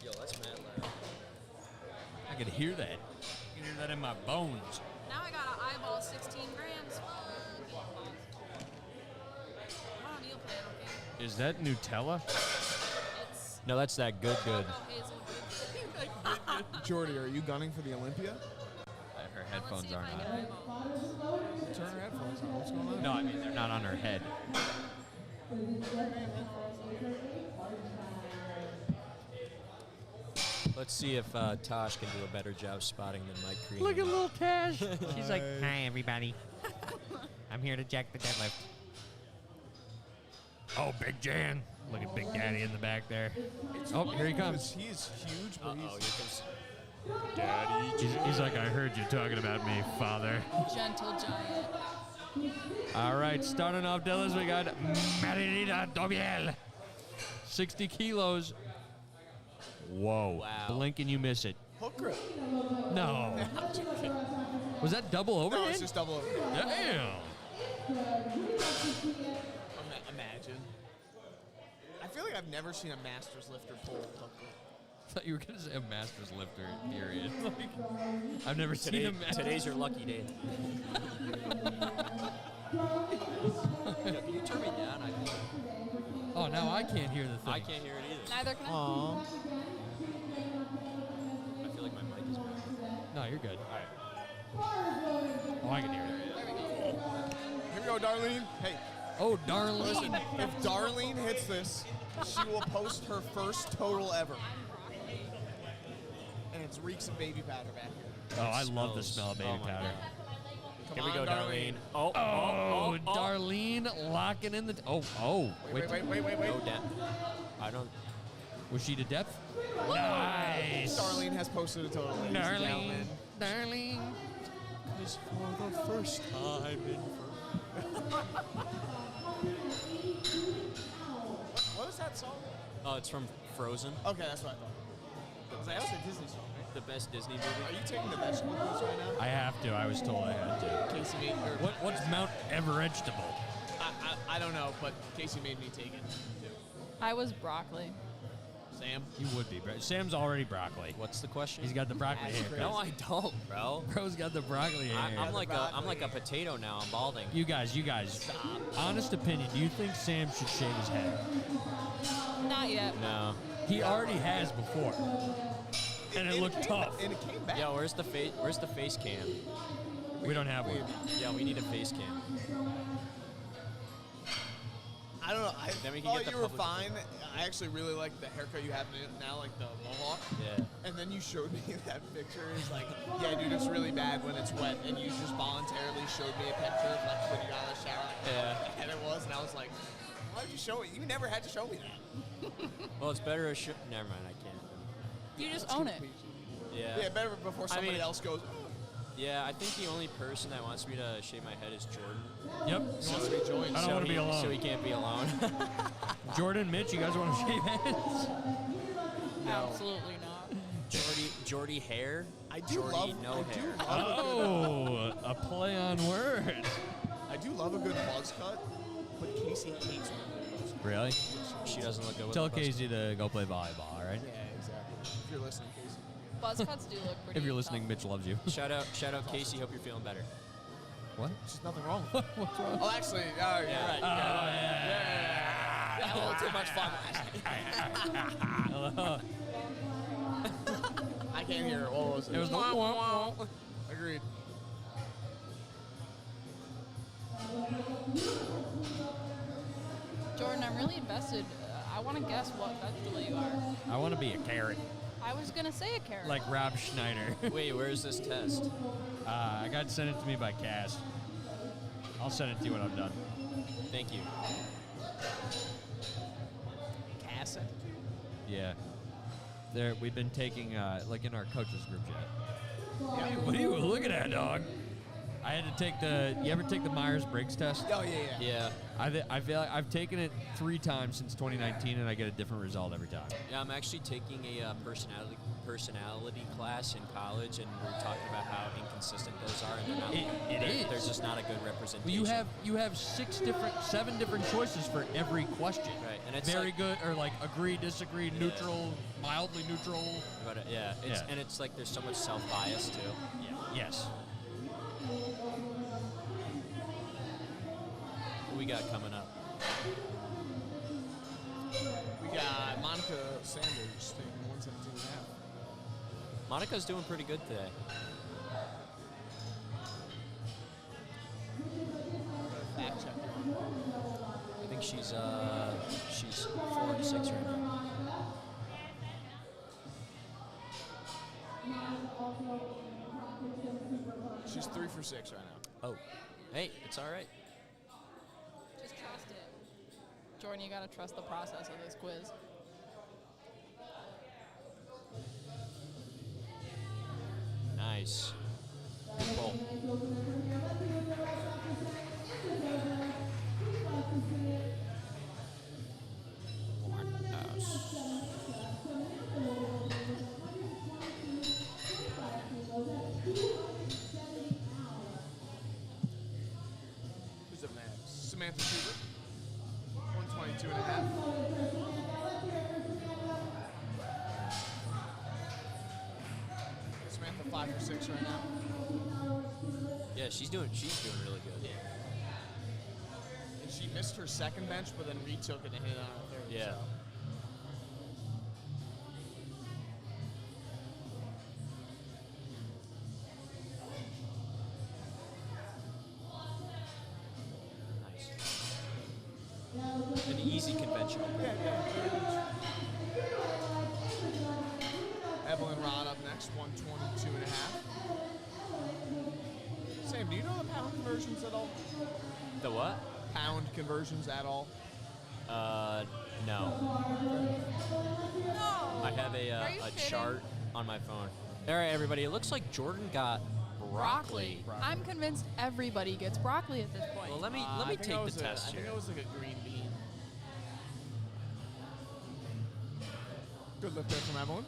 Yo, that's mad loud. I could hear that. I can hear that in my bones. Now I gotta eyeball 16 grams. Come on, meal plan, okay? Is that Nutella? It's No, that's that good. cocoa hazel good. Jordy, are you gunning for the Olympia? Her headphones aren't on. Turn her headphones on. What's going on? No, I mean they're not on her head. Let's see if Tosh can do a better job spotting than Mike Crean. Look at little Tash. She's like, hi, everybody. I'm here to jack the deadlift. Oh, Big Jan. Look at Big Daddy in the back there. Oh, here he comes. He is huge, but Uh-oh, here comes... He's like, I heard you talking about me, father. Gentle giant. All right, starting off deadlifts, we got Marinita Dobiel. 60 kilos. Whoa. Wow. Blink and you miss it. hook grip. No. Was that double overhead? No, it's just double overhead. Damn. Imagine. I feel like I've never seen a master's lifter pull a hook grip. I thought you were going to say a master's lifter, period. Like, I've never seen a master's. Today's your lucky day. Can you turn me down? Oh, now I can't hear the thing. I can't hear it either. Neither can I. Aww. I feel like my mic is bad. No, you're good. All right. Oh, I can hear it. Here we go, Darlene. Hey, Oh, Darlene. listen, if Darlene hits this, she will post her first total ever. And it's reeks of baby powder back here. Oh, I love the smell of baby Oh my powder. Come Here we on, go, Darlene. Oh, Oh, Darlene locking in the. Oh. Wait. No depth. I don't. Was she to depth? Nice. Darlene has posted a total, ladies and Darlene. gentlemen. Darlene. Because for the first time in. What is that song? Oh, it's from Frozen, Okay, that's what I thought. It was a Disney song, right? the best Disney Are movie. you taking the vegetable juice right now? I have to. I was told I had to. Casey made or What's Mount Everestable? I don't know, but Casey made me take it. Too. I was broccoli. Sam. You would be, bro. Sam's already broccoli. What's the question? He's got the broccoli That's hair. No, I don't, bro. Bro's got the broccoli hair. I'm like a potato now. I'm balding. You guys. Honest opinion. Do you think Sam should shave his head? Not yet. No. He already has before, and it looked tough. And it came back. Yeah, where's the face cam? We don't have one. Yeah, we need a face cam. I don't know. I Then we can thought get the you were public- fine. I actually really like the haircut you have now, like the mohawk. Yeah. And then you showed me that picture. It's like, yeah, dude, it's really bad when it's wet. And you just voluntarily showed me a picture of like when you got out of the shower. Yeah. And it was, and I was like, why did you show it? You never had to show me that. Well, it's better. Never mind. I can't. You just own it. Yeah. Yeah, better before somebody mean- else goes, oh, Yeah, I think the only person that wants me to shave my head is Jordan. Yep. he wants to be joined. I don't So want to be he- alone. So he can't be alone. Jordan, Mitch, you guys want to shave heads? Absolutely not. Jordy hair. I do Jordy love, no I do hair. love Oh, a play on words. I do love a good buzz cut, but Casey hates when I do buzz Really? She doesn't look good with Tell a buzz Casey to go play volleyball, all right? cut. Yeah, exactly. If you're listening, Casey. Buzz cuts do look pretty If you're listening, tough. Mitch loves you. Shout out Casey. Hope you're feeling better. What? There's nothing wrong with it. What's wrong? Oh, actually, oh, you're right. yeah. I had a little too much fun last night. I can't hear it. What was it? It was the wah, wah. Agreed. Jordan, I'm really invested. I want to guess what vegetable you are. I want to be a carrot, I was gonna say a carrot. like Rob Schneider. Wait, where's this test? I got sent it to me by Cass. I'll send it to you when I'm done. Thank you. Cass. Yeah. We've been taking, like in our coaches group chat. What are you looking at, dog? I had to take the. You ever take the Myers-Briggs test? Oh, yeah. Yeah. I feel like I've taken it 3 times since 2019, and I get a different result every time. Yeah, I'm actually taking a personality class in college, and we're talking about how inconsistent those are, and they're not. There's just not a good representation. Well, you have 7 different choices for every question. Right, and it's very like, good, or like agree, disagree, neutral, mildly neutral. But and it's like there's so much self-bias too. Yeah. Yes. What we got coming up? We got Monica Sanders taking 117.5. Monica's doing pretty good today. Fact check. I think she's 4-6 right now. She's 3 for 6 right now. Oh, hey, it's all right. Just trust it. Jordan, you gotta trust the process of this quiz. Nice. Good pull. Who's up next? Samantha Schubert. 122.5. Samantha 5 for 6 right now. Yeah, she's doing really good. And she missed her second bench, but then retook it and hit it on her third. Yeah. So. Nice. An easy conventional pull. Evelyn Rod up next, 122.5. Sam, do you know the pound conversions at all? The what? Pound conversions at all? No. I have Are you a kidding? chart on my phone. All right, everybody. It looks like Jordan got broccoli. I'm convinced everybody gets broccoli at this point. Well, let me I think take it was the test I here. think it was like a green bean. Good lift there from Evelyn.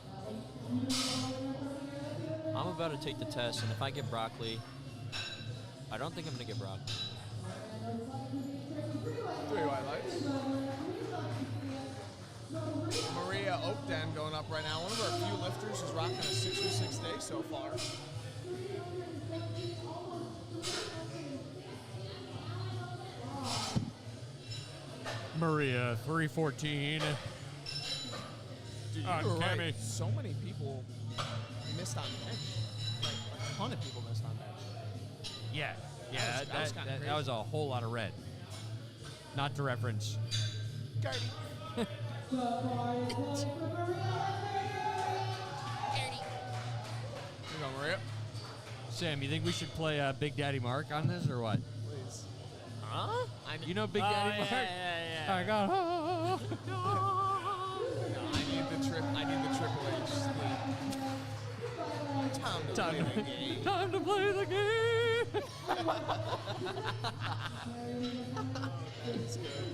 I'm about to take the test, and if I get broccoli, I don't think I'm gonna get broccoli. 3 white lights. Maria Oakden going up right now. One of our few lifters who's rocking a 6 for 6 day so far. Maria 314. Dude, On you were Cammy. right. So many people missed on bench. Like a ton of people missed on bench. Yeah. Yeah. That was kinda That was a whole lot of red. Not to reference. Gardy. Here you go, Maria. Sam, you think we should play Big Daddy Mark on this or what? Please. Huh? You know Big Daddy Mark? Yeah. I got. No, I need the Triple H sleep. Time to play the game. Time to play the game. It's good.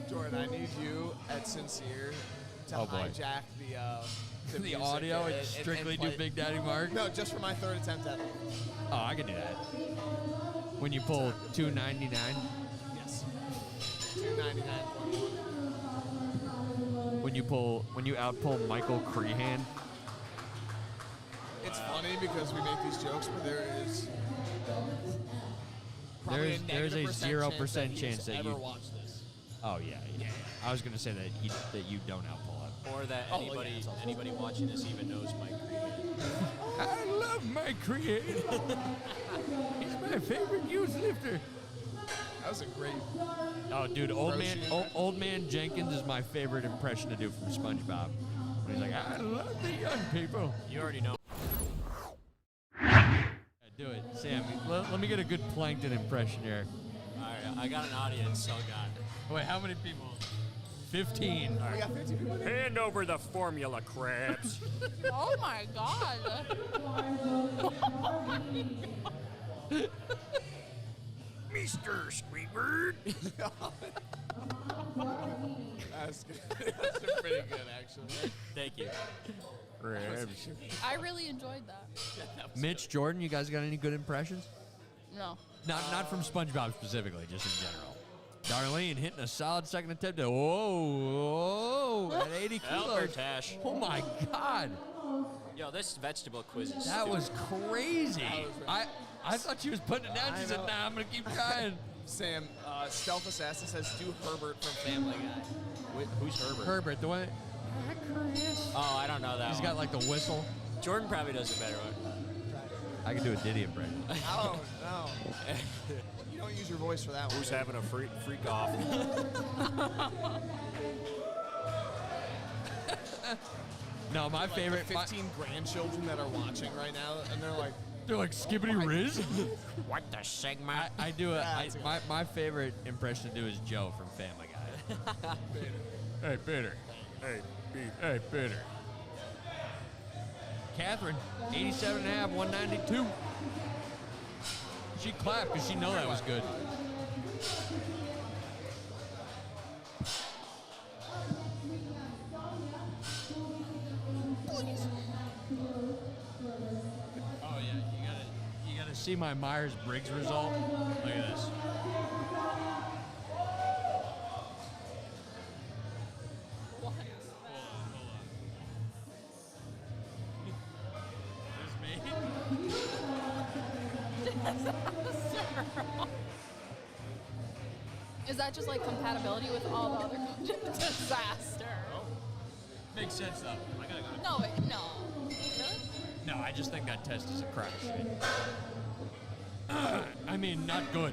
Jordan, I need you at Sincere to Oh, boy. hijack the The music audio and strictly do play- Big Daddy Mark. No, just for my third attempt at it. Oh, I can do that. When you pull 299, Yes. 299.1. when you outpull Michael Crehan. It's funny because we make these jokes, but there is probably There's a negative 0% chance he's that ever you. watched this. Oh yeah. I was gonna say that you don't outpull it. Or that Oh, yeah, it's awesome. anybody watching this even knows Mike Creed. I love Mike Crehan. He's my favorite youth lifter. That was a great. Oh, dude, old man Jenkins is my favorite impression to do from SpongeBob. When he's like, I love the young people. You already know. Yeah, do it, Sam. Let me get a good Plankton impression here. All right, I got an audience, so God. Wait, how many people? 15. We got 50 people here. Hand over the formula, crabs. Oh my god. Mr. Squidward. That's good. That's pretty good, actually. Thank you. Crabs. I really enjoyed that. Mitch, Jordan, you guys got any good impressions? No. Not from SpongeBob specifically, just in general. Darlene hitting a solid second attempt at at 80 kilos. Albert Tash. Oh my God, Yo, this vegetable quiz is that stupid. was crazy. I thought she was putting it down. She said, "Nah, I'm gonna keep trying." Sam, Stealth Assassin says, do Herbert from Family Guy. Wait, who's Herbert? Herbert, the way Oh, I don't know that he's one. got like the whistle. Jordan probably does a better one. I can do a Diddy impression. Oh, no. You don't use your voice for that one. Who's having a freak off? No, my Like favorite. the 15 grandchildren that are watching right now, and they're like, They're like Skibbity Riz. What the Sigma? I do it. Yeah, it's a- My favorite impression to do is Joe from Family Guy. Hey, Peter. Hey, Peter. Catherine, 87.5, 192. She clapped because she know that was good. Oh yeah, you gotta see my Myers-Briggs result. Look at this. Is that just like compatibility with all the other disaster? Makes sense though. I gotta go. No, no. Really? No, I just think that test is a crash. I mean, not good.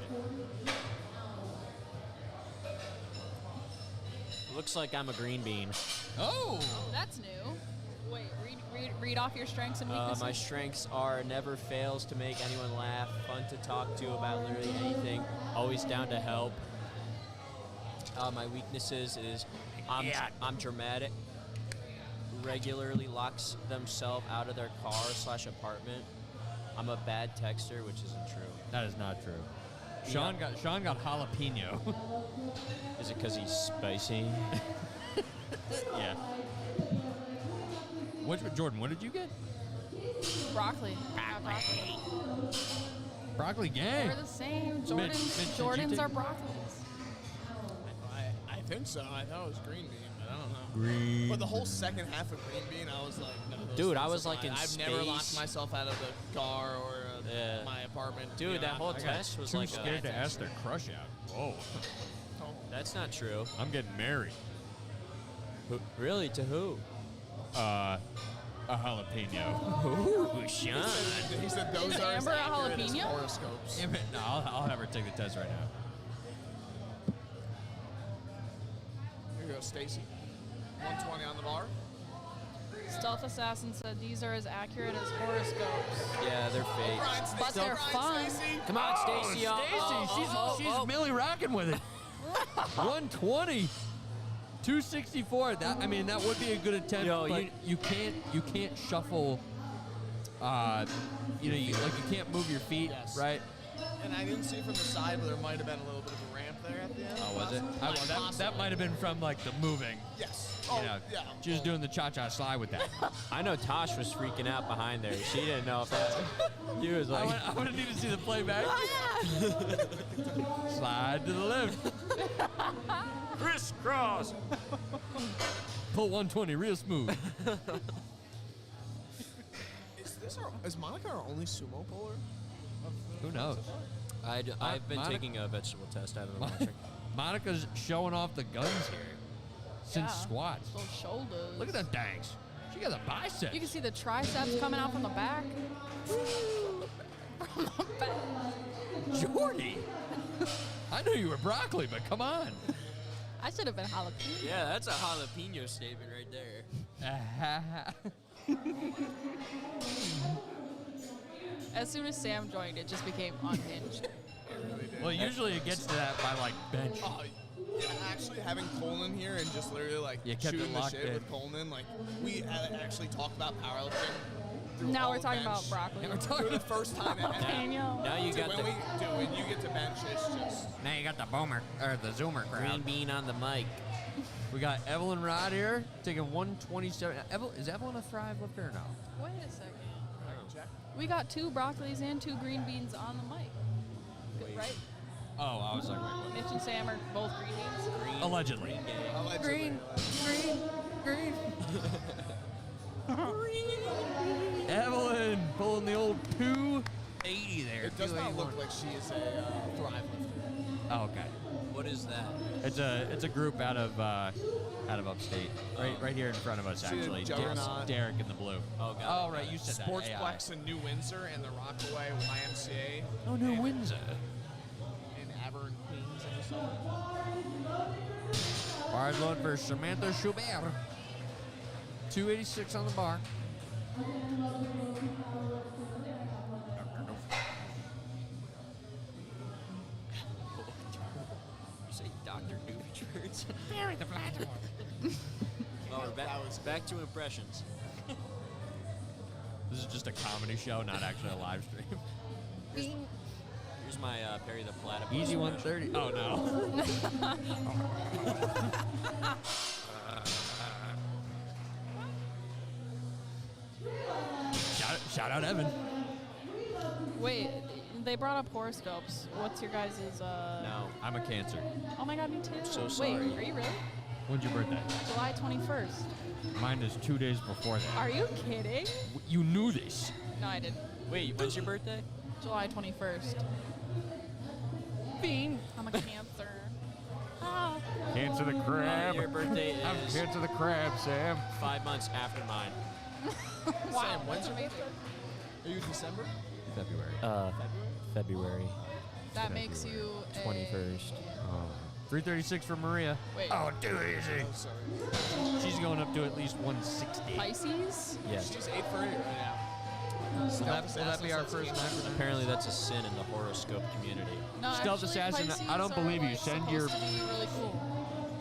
Looks like I'm a green bean. Oh! That's new. Wait, read off your strengths and weaknesses. My strengths are never fails to make anyone laugh, fun to talk to about literally anything, always down to help. My weaknesses is I'm dramatic, regularly locks themselves out of their car/apartment. I'm a bad texter, which isn't true. That is not true. Sean got jalapeno. Is it because he's spicy? Yeah. Jordan, what did you get? Broccoli. Yeah, broccoli. Broccoli gang. We're the same. Mitch, did you Jordans take- are broccolis. I think so. I thought it was green bean, but I don't know. Green. But the whole second half of green bean, I was like, no. those Dude, I things was are like fine. in I've never locked space. myself out of the car or Yeah. my apartment. Dude, You know, that whole I got test was Too like scared to ask their crush out. Whoa. That's not true. I'm getting married. Really? To who? A jalapeno. Ooh, Sean. He said those Is are as Amber a accurate as jalapeno? horoscopes. No, I'll have her take the test right now. Here you go, Stacy. 120 on the bar. Stealth Assassin said these are as accurate as horoscopes. Yeah, they're fake. Brian, Stacy. But they're Brian, fun. Stacy. Come on, Stacy. She's Millie rocking with it. 120. 264. That would be a good attempt. Yo, but you can't shuffle. You can't move your feet, Yes. right? And I didn't see from the side, but there might have been a little bit of a ramp there at the end. Oh, was it? Possibly. That might have been from like the moving. Yes. You Oh, know, yeah. she was doing the cha-cha slide with that. I know Tosh was freaking out behind there. She didn't know if that. He was like, I would need to see the playback. Slide to the left. crisscross. Pull 120 real smooth. Is Monica our only sumo puller? Who knows? I've been Monica- taking a vegetable test. I haven't been watching. Monica's showing off the guns here since Yeah. squats. Those shoulders. Look at them dangs. She got a bicep. You can see the triceps coming out from the back. From the back. Jordy. I knew you were broccoli, but come on. I should have been jalapeno. Yeah, that's a jalapeno statement right there. As soon as Sam joined, it just became unhinged. Well, usually it gets to that by like bench. Oh, Actually, having Culnan here and just literally like You kept it shooting the locked shit in. with Culnan, like we actually talked about powerlifting. through Now all we're the talking bench. about broccoli. And we're talking For the first time ever. Daniel. Now you Dude, got when you get to bench, it's just Now you got the boomer or the zoomer green crowd. bean on the mic. We got Evelyn Rod here taking 127. Is Evelyn a Thrive lifter or no? Wait a second. check. We got 2 broccolis and 2 green beans on the mic. Good, right? Oh, I was like, wait, Mitch and Sam are both green beans. Green, Allegedly. Green gang. Allegedly. Green. Evelyn pulling the old 280 there. It does not 281. look like she is a Thrive lifter. Oh, okay. What is that? It's a group out of upstate, right here in front of us She's a actually. juggernaut. Derek in the blue. Oh, God. Oh, right, you said that. AI. Sportsplex in New Windsor and the Rockaway YMCA Oh, New Windsor. in Aberrant, Queens, and something. Hard load for Samantha Schubert. 286 on the bar. You say Dr. Doofenshmirtz? Bury the platform. Well, we're back to impressions. This is just a comedy show, not actually a live stream. Here's my Perry the Platypus. Easy impression. 130. Oh, no. Shout out Evan. Wait, they brought up horoscopes. What's your guys' No. I'm a Cancer. Oh my god, me too. So Wait, sorry. are you really? When's your birthday? July 21st. Mine is 2 days before that. Are you kidding? You knew this. No, I didn't. Wait, when's your birthday? July 21st. Bean. I'm a Cancer. Oh. Cancer the crab. Your birthday I'm is Cancer the crab, Sam. 5 months after mine. Wow, Sam, when's that's your amazing. Are you December? February. February That makes you a... 21st. 336 for Maria. Wait, Oh, too easy. Oh, sorry. She's going up to at least 160. Pisces? Yes. She's 8 for 8 right now. Will that be our first time? Apparently that's a sin in the horoscope community. No, Stealth actually, Assassin, Pisces I don't are, believe you. like, Send supposed your- to be really cool.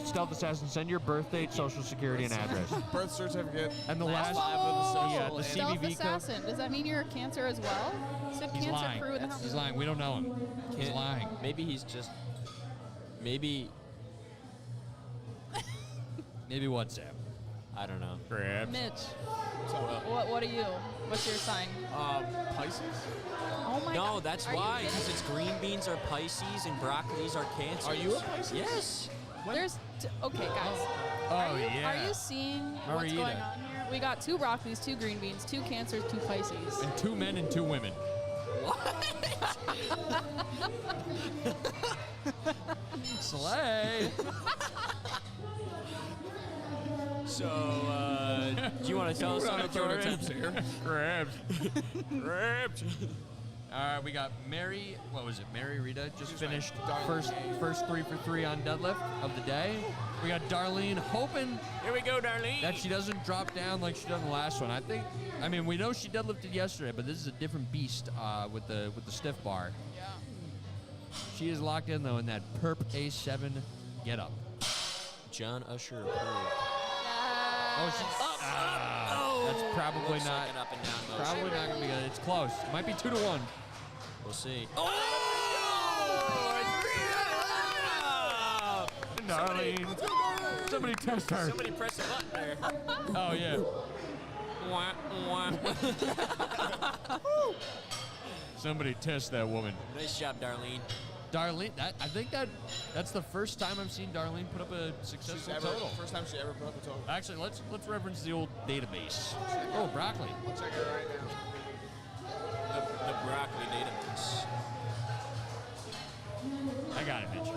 Stealth Assassin, send your birth date, social security, and address. Birth certificate. And the last, 5 of the social. yeah, the and- Stealth CVV code. Assassin. Does that mean you're a Cancer as well? Said He's Cancer lying. crew in the house. He's lying. We don't know him. He's Can't- lying. Maybe he's just. Maybe. Maybe what, Sam? I don't know. Crabs. Mitch, So, what are you? What's your sign? Pisces. Oh my god. No, that's Are you why. kidding? Because it's green beans are Pisces and broccolis are Cancer. Are you a Pisces? Yes. Okay, guys. Oh, Are you seeing what's Marita. going on here? We got 2 broccolis, 2 green beans, 2 Cancers, 2 Pisces. And 2 men and 2 women. Slay. So, do you want to tell us something, Jordan? Crabs. Crabs. All right, we got Mary. What was it? Mary Rita just finished first 3 for 3 on deadlift of the day. We got Darlene hoping Here we go, Darlene. that she doesn't drop down like she did in the last one. I mean, we know she deadlifted yesterday, but this is a different beast with the stiff bar. Yeah. She is locked in though in that perp A7 get up. John Usher approved. Oh, she's that's probably Looks not like an up and down motion. probably not gonna be good. It's close. It might be 2-1. We'll see. Darlene, somebody test her. Somebody press a button there. Oh yeah. Wah, wah. Somebody test that woman. Nice job, Darlene. Darlene, that's the first time I've seen Darlene put up a successful total. First time she ever put up a total. Actually, let's reference the old database. Oh, broccoli. I'll check it right now. The broccoli database. I got it, Mitch.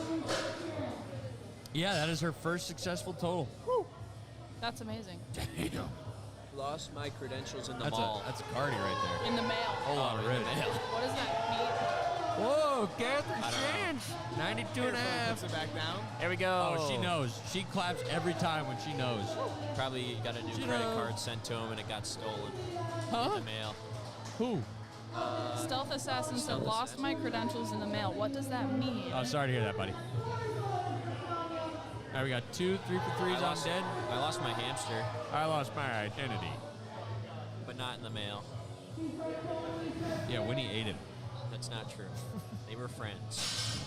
Yeah, that is her first successful total. That's amazing. Lost my credentials in the That's mall. a Cardi right there. In the mail. Whole lot of red. What does that mean? Whoa, Catherine I don't know. Shantz, 92 and a half. Puts it back down. Here we go. Oh, she knows. She claps every time when she knows. Probably got a new She credit knows. card sent to him and it got stolen Huh? in the mail. Who? Stealth Assassin said, Stealth lost Assassin. my credentials in the mail. What does that mean? Oh, sorry to hear that, buddy. All right, we got 2 3 for 3s on dead. I lost my hamster, I lost my identity. but not in the mail. Yeah, Winnie ate him. That's not true. They were friends.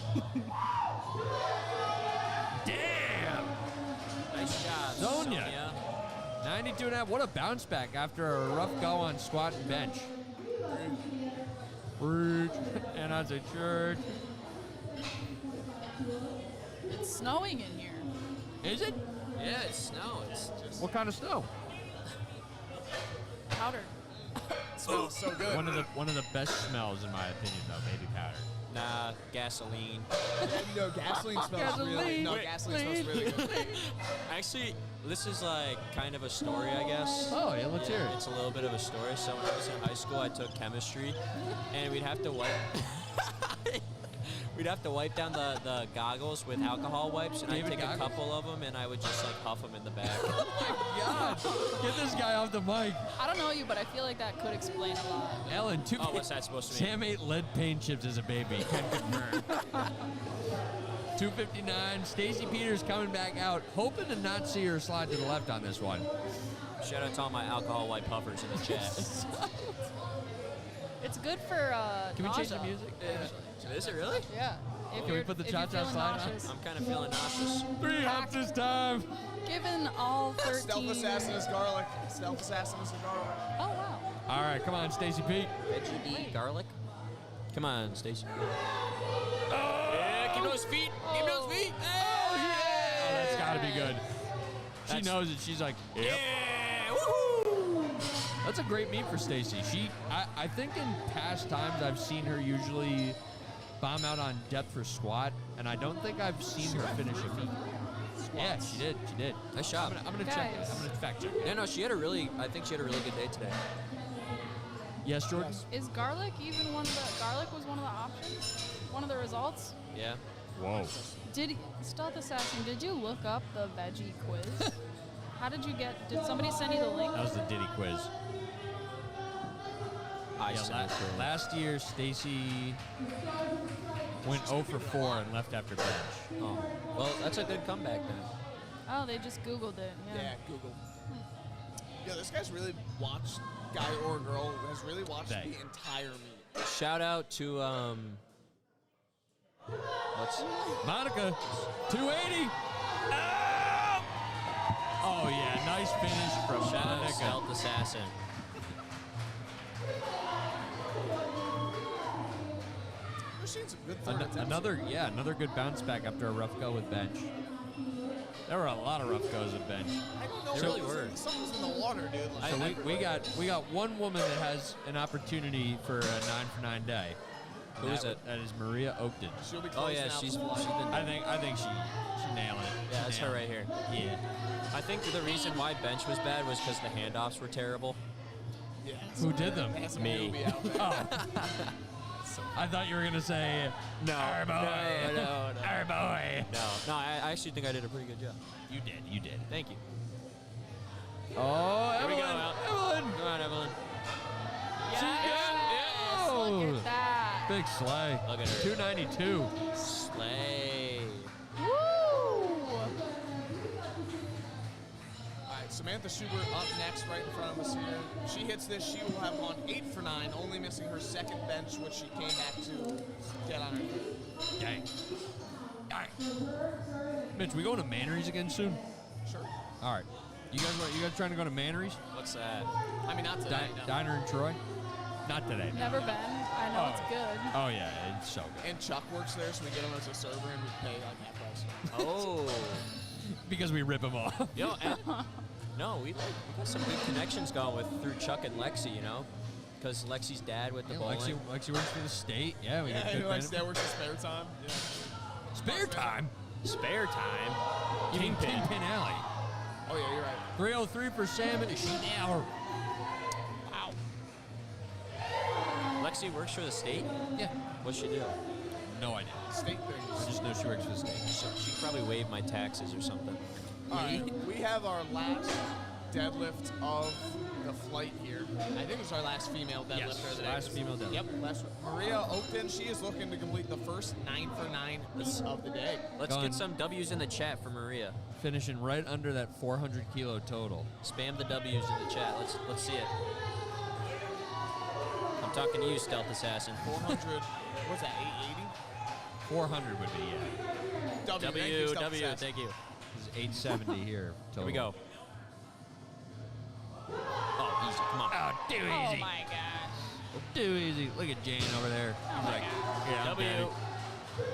Damn! Nice job, Sonia. Sonia. 92.5. What a bounce back after a rough go on squat and bench. Church. And I say church. It's snowing in here. Is it? Yeah, it's snow. It's just What kind of snow? Powder. Smells so good. One of the best smells, in my opinion, though, baby powder. nah, gasoline. No, gasoline smells really. No, gasoline smells really good. Actually, this is like kind of a story, I guess. Oh, yeah, let's hear it. It's a little bit of a story. So when I was in high school, I took chemistry, and we'd have to wipe. We'd have to wipe down the goggles with alcohol wipes, and I'd David take goggles? a couple of them, and I would just like huff them in the back. God, get this guy off the mic. I don't know you, but I feel like that could explain a lot. Ellen, Oh, what's that supposed to mean? Sam ate lead paint chips as a baby. Can confirm. 259. Stacy Peters coming back out, hoping to not see her slide to the left on this one. Shout out to all my alcohol wipe puffers in the chat. It's good for Can we change nausea. the music? Is it really? Yeah. If Can we you're- put the if you're cha-cha feeling slide on? nauseous. I'm kind of feeling nauseous. 3 hops this time. Given all 13. Stealth assassin is garlic. Stealth assassin is garlic. Oh wow. All right, come on, Stacy Pete. Veggie garlic. Come on, Stacy. Yeah, keep those feet. Keep those feet. Oh, that's got to be good. She That's- knows it. She's like, yep. Yeah, woohoo! That's a great meet for Stacy. I think in past times I've seen her usually bomb out on depth for squat, and I don't think I've seen her finish a meet. Yeah, she did. She did. Nice job. I'm gonna check it. Guys. I'm gonna fact check it. Yeah, no, I think she had a really good day today. Yes, Jordan. Is garlic even one of the garlic was one of the options? One of the results? Yeah. Whoa. Did Stealth Assassin, did you look up the veggie quiz? How did somebody send you the link? That was the Diddy quiz. I Yeah, sent it to her. last year Stacy went 0 for 4 and left after bench. Oh, well, that's a good comeback then. Oh, they just Googled it. Yeah. Yeah, Google. Yeah, this guy's really watched, guy or girl, has really watched They. the entire meet. Shout out to what's Monica, 280. Oh yeah, nice finish from shout out Monica. Stealth Assassin. We're seeing some good third attempts. Another good bounce back after a rough go with bench. There were a lot of rough goes with bench. I don't know. They really were. Something's in the water, dude. Like, So we got one woman that has an opportunity for a 9 for 9 day. Who is it? That is Maria Oakton. she'll be Oh closing yeah, out she's the been. flight. I think she's nailing it. Yeah, that's She's her nailing right here. it. Yeah. I think the reason why bench was bad was because the handoffs were terrible. Yeah. Who did them? They had some Me. movie out there. Oh. I thought you were gonna say No, our boy. no. Our boy. No, I actually think I did a pretty good job. You did. Thank you. Oh, Here we Evelyn. go, Evelyn. Come on, Evelyn. She got it. Yes, look Oh. at that. Big slay. Look at her. 292. Slay. Woo! All right, Samantha Schubert up next, right in front of us here. She hits this, she will have gone 8 for 9, only missing her second bench, which she came back to get on her feet. Dang. Mitch, we going to Mannery's again soon? Sure. All right. You guys trying to go to Mannery's? What's that? I mean, not today. no. Diner in Troy? Not today. no. Never been. I know it's good. Oh yeah, it's so good. And Chuck works there, so we get him as a server and we pay like half price. Oh. Because we rip them off. Yo, and, no, we got some good connections going through Chuck and Lexi, you know? Because Lexi's dad with the bowling. Lexi works for the state. Yeah, we got Yeah, good he likes benefit. that works in spare time. Yeah. Spare time. Spare time. Kingpin Alley. Oh yeah, you're right. 303 for Sam. She now. Wow. Lexi works for the state? Yeah. What's she do? No idea. State I things. just know she works for the state. She probably waived my taxes or something. All right, we have our last deadlift of the flight here. I think it's our last female deadlifter. Yes, today. last female deadlifter. Yep, last one. Maria Oakton, she is looking to complete the first 9 for 9 meet of the day. Let's Going- get some W's in the chat for Maria. Finishing right under that 400 kilo total. Spam the W's in the chat. Let's see it. I'm talking to you, Stealth Assassin. 400, what's that, 880? 400 would be, yeah. Thank you, Stealth W, Assassin. thank you. This is 870 here total. Here we go. Oh, easy, come on. Oh, too Oh easy. my gosh. Too easy. Look at Jane over there. He's like, yeah, I'm W. daddy.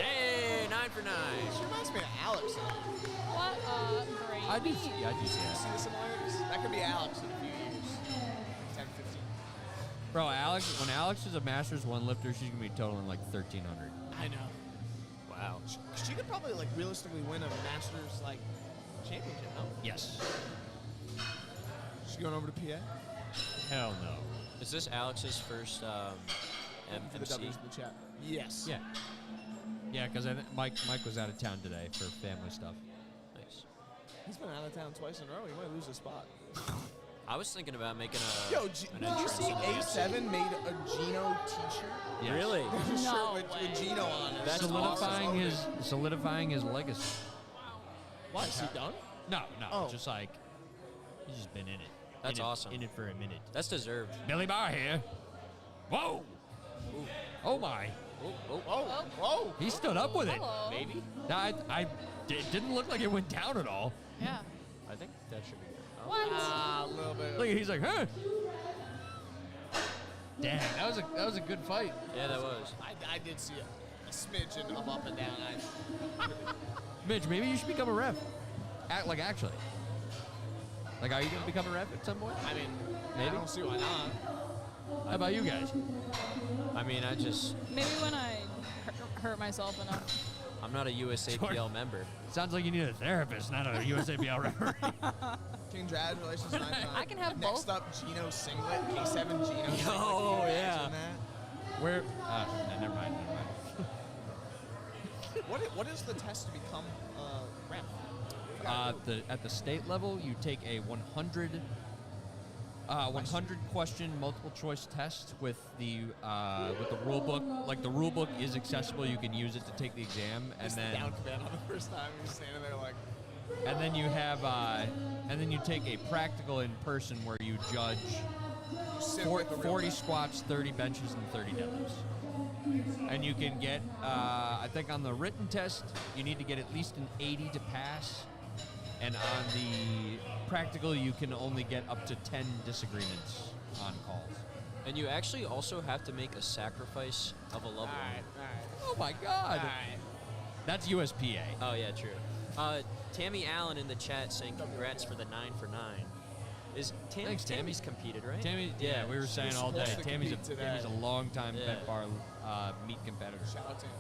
Hey, 9 for 9. She reminds me of Alex. What a great I do meet. see, I do see You that. see the similarities? That could be Alex in a few years. 10, 15. Bro, when Alex is a Masters 1 lifter, she's going to be totaling like 1,300. I know. Wow. She could probably like realistically win a Masters like championship. No? Yes. She's going over to PA. Hell no. Is this Alex's first For the MC? W's in the chat. Yes. Yeah. Yeah, because Mike was out of town today for family stuff. Nice. He's been out of town twice in a row. He might lose a spot. I was thinking about making a. Yo, an did you entrance see into the UFC. A7 made a Gino t-shirt? Yes. Really? A shirt No with way. Gino on it. That's solidifying his legacy. What, is he done? No, Oh. just like he's just been in it. That's awesome. In it for a minute. That's deserved. Billy Barr here. Whoa! Oh my! Whoa, whoa. He stood up with it. Hello. Maybe? It didn't look like it went down at all. Yeah. I think that should be good. Oh. What? Ah, a little bit. Look, he's like, huh? Dang, that was a good fight. Yeah, that was. I did see a smidge of up and down. Mitch, maybe you should become a ref. Actually. Like, are you gonna become a ref at some point? I mean, Maybe. I don't see why not. How about you guys? I mean, Maybe when I hurt myself enough. I'm not a USAPL member. Sounds like you need a therapist, not a USAPL referee. Congratulations, 9 I can have Next both. up, Gino Singlet, A7 Gino Singlet. Oh, Can you yeah. imagine that? Where? Never mind. What is the test to become ref? At the state level, you take a 100 question multiple choice test with the rule book. Like, the rule book is accessible. You can use it to take the exam, and Just the then down command on the first time. You're standing there like, and then you take a practical in person where you judge sit with the real 40 ref. squats, 30 benches, and 30 deadlifts. And you can get, I think on the written test, you need to get at least an 80 to pass. And on the practical, you can only get up to 10 disagreements on calls. And you actually also have to make a sacrifice of a loved one. Oh my God! Alright. That's USPA. Oh, yeah, true. Tammy Allen in the chat saying congrats for the 9 for 9. Thanks, Tammy. Tammy's competed, right? Tammy, yeah, we were saying all day. supposed to Tammy's compete today. Tammy's a long-time Yeah. bent bar meet competitor. Shout out to him.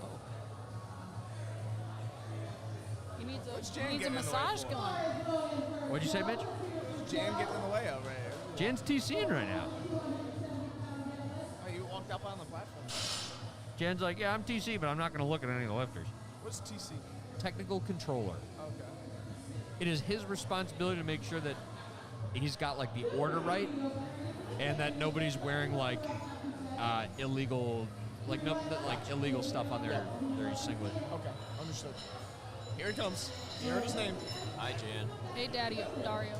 He needs What's a, Jan he needs a getting in the way massage for? gun. What'd you say, Mitch? Jan getting in the way over here. Jan's TCing right now. Oh, you walked up on the platform. Jan's like, yeah, I'm TC, but I'm not going to look at any of the lifters. What's TC? Technical controller. Okay. It is his responsibility to make sure that he's got like the order right, and that nobody's wearing like illegal, illegal stuff on their singlet. Okay, understood. Here he comes. You heard his name. Hi, Jan. Hey, Daddy Dario.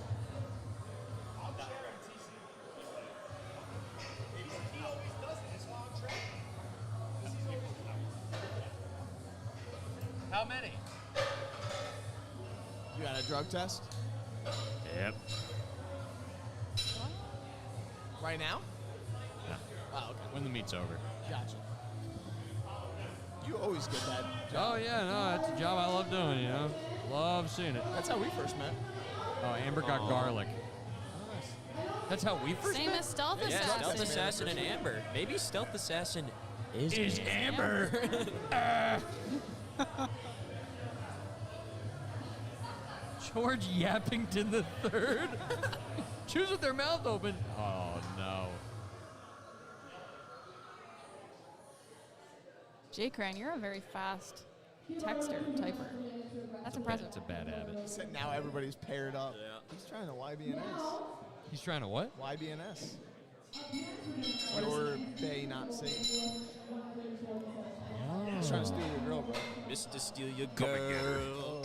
How many? You got a drug test Yep. right now? Yeah. Oh, okay. When the meet's over. Gotcha. You always get that Oh job. yeah, no, that's a job I love doing. You know, love seeing it. That's how we first met. Oh, Amber got garlic. Oh, nice. That's how we first Same met? as Stealth Yeah, Assassin. Stealth Assassin and Amber. Maybe Stealth Assassin is Amber. George Yappington the third. Choose with their mouth open. Oh no. Jay Cran, you're a very fast texter, typer. That's impressive. It's a bad habit. So now everybody's paired up. Yeah. He's trying to YBNS. He's trying to what? YBNS. Your Bay Not Safe. He's trying to steal your girl, bro. Mr. Steal Your Girl.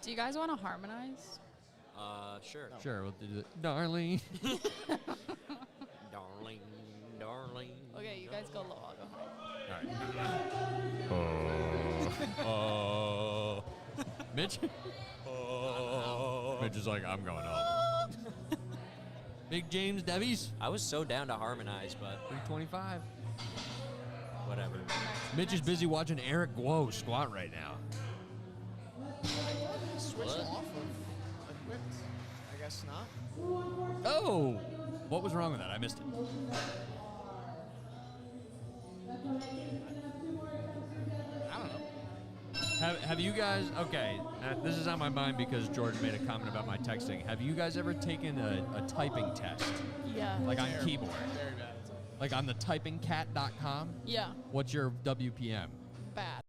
Do you guys want to harmonize? Sure. Sure, we'll do it. Darling. Darling, darling. Okay, you guys go low. I'll go high. All right. Mitch? Mitch is like, I'm going up. Big James Debbie's, I was so down to harmonize, but 325. whatever. Mitch is busy watching Eric Guo squat right now. Switch What? off of equipped. I guess not. Oh! What was wrong with that? I missed it. I don't know. Have you guys, okay, this is on my mind because George made a comment about my texting. Have you guys ever taken a typing test? Yeah. Like on Terrible. keyboard? Very bad. Like on the typingcat.com? Yeah. What's your WPM? Bad.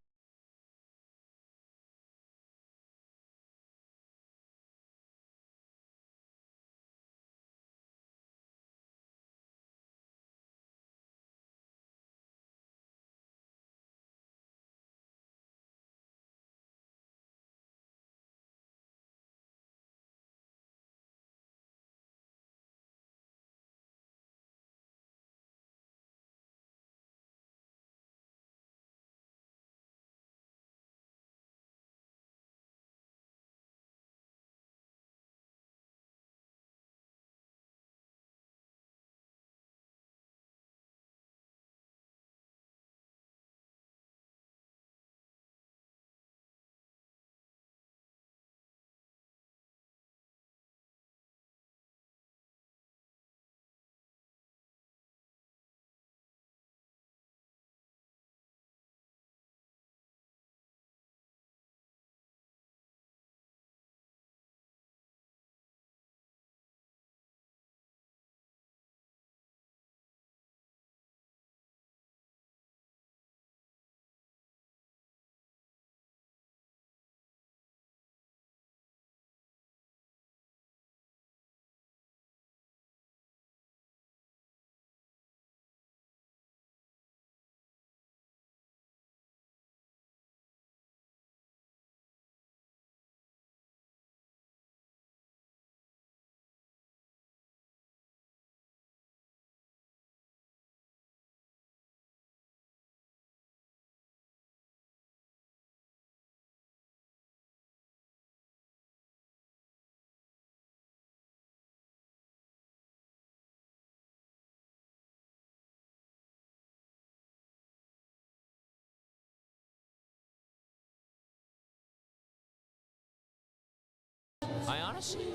I honestly,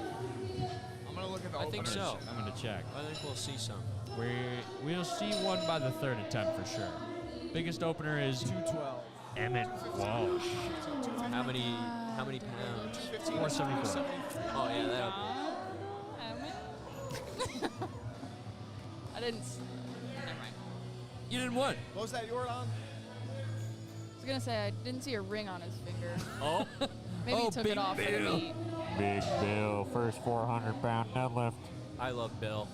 I'm going to look at the I think opener. so. I'm gonna check. I think we'll see some. We'll see one by the third attempt for sure. Biggest opener is 212. Emmett Walsh. How many pounds? 474. Oh yeah, that'll I didn't. Never mind. You didn't what? What was that, Jordan? I was gonna say I didn't see a ring on his finger. Oh, Maybe Oh, he took Big it off for the Bill. meet. Big Bill, first 400-pound deadlift. I love Bill.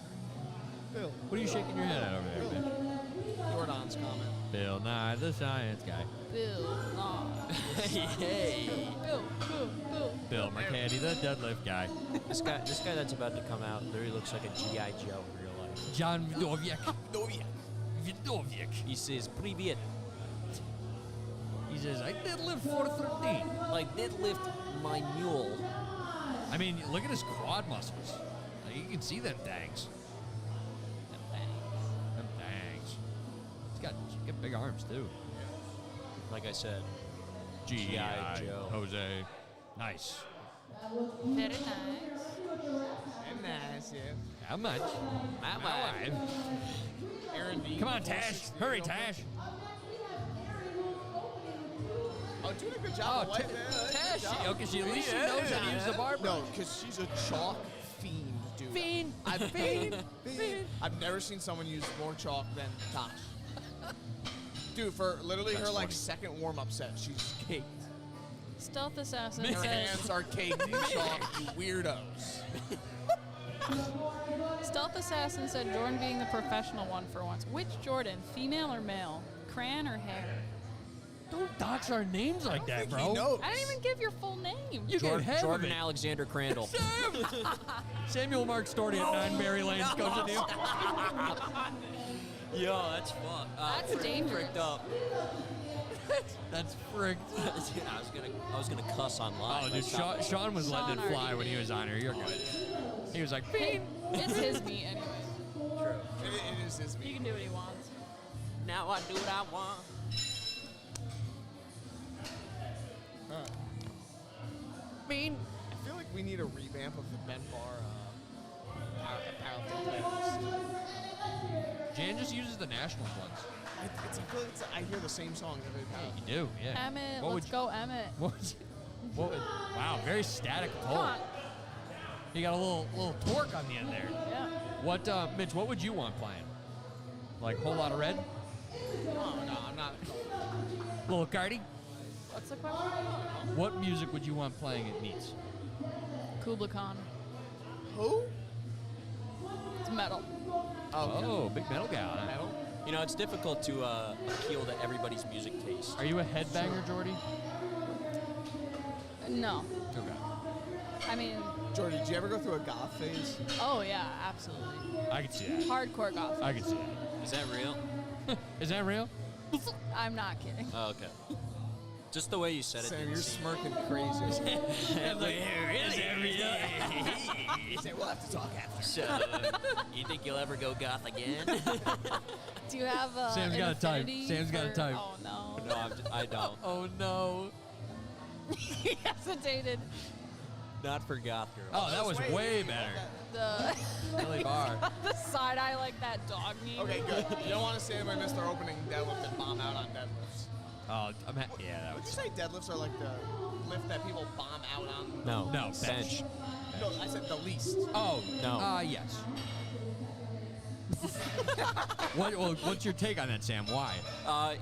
Bill. What are you shaking your head at over there, Mitch? Jordan's comment. Bill Nye, the science guy. Bill. Nah. Hey, Bill. Bill McCandy, the deadlift guy. this guy that's about to come out literally looks like a GI Joe in real life. John Vidovic. Vidovic. He says, "Привет." He says, I deadlift 413. Like deadlift my mule. I mean, look at his quad muscles. Like, you can see them dangs. Them dangs. He's got big arms, too. Like I said, G.I. Joe. Jose. Nice. Very nice. And nice, yeah. How much? How Five. Aaron Dean. Come on, Tash. Hurry, Tash. Oh, doing a good job. Oh, of lighting that. Tash. Good job. Okay, she at least she knows how to use the barbell. No, because she's a chalk fiend, dude. Fiend. I've never seen someone use more chalk than Tosh. Dude, for literally That's her like funny. second warm-up set, she's caked. Stealth Assassin Your said. hands are caked in chalk, you weirdos. Stealth Assassin said Jordan being the professional one for once. Which Jordan, female or male? Cran or hair? Don't dox our names like that, bro. He knows. I didn't even give your full name. You get half Jordan of it. Alexander Crandall. Samuel Mark Storty at 9 Berry Lane's coaching you. Yo, that's fun. That's dangerous. Fricked up. That's fricked. I was gonna cuss online. Oh, dude, Sean was letting it fly when he was on here. You're good. He was like, beep. It's his meat anyway. True. It is his He meat. can do what he wants. Now I do what I want. I feel like we need a revamp of the Ben Bar powerlifting playlist. Jan just uses the Nationals ones. I feel like I hear the same songs every time. You do, yeah. Emmett, What let's would go, Emmett. What would, wow, very static Come pull. on. You got a little torque on the end there. Yeah. What, Mitch, what would you want playing? Like Whole Lot of Red? No, I'm not. Little Cardi? What's the question? What music would you want playing at meets? Kubla Khan. Who? It's metal. Oh, big metal guy. Huh? Metal? You know, it's difficult to appeal to everybody's music taste. Are you a headbanger, Jordy? No. Okay. I mean, Jordy, did you ever go through a goth phase? oh yeah, absolutely. I can see that. Hardcore goth. I can see that. Is that real? Is that real? I'm not kidding. Oh, okay. Just the way you said it. Sam, didn't you're seem- smirking crazy. Is that real? Sam, we'll have to talk after. So, you think you'll ever go goth again? Do you have Sam's an gotta type. affinity Sam's gotta for- type. Oh no. No, I don't. Oh, no. He hesitated. Not for goth girls. Oh, that was way better. The Billy Barr. the side eye like that dog meme. Okay, good. You don't want to say I missed our opening deadlift and bomb out on deadlifts. Oh, yeah, that Would you was. say deadlifts are like the lift that people bomb out on? No. No, bench. No, I said the least. Oh, No. Yes. What's your take on that, Sam? Why?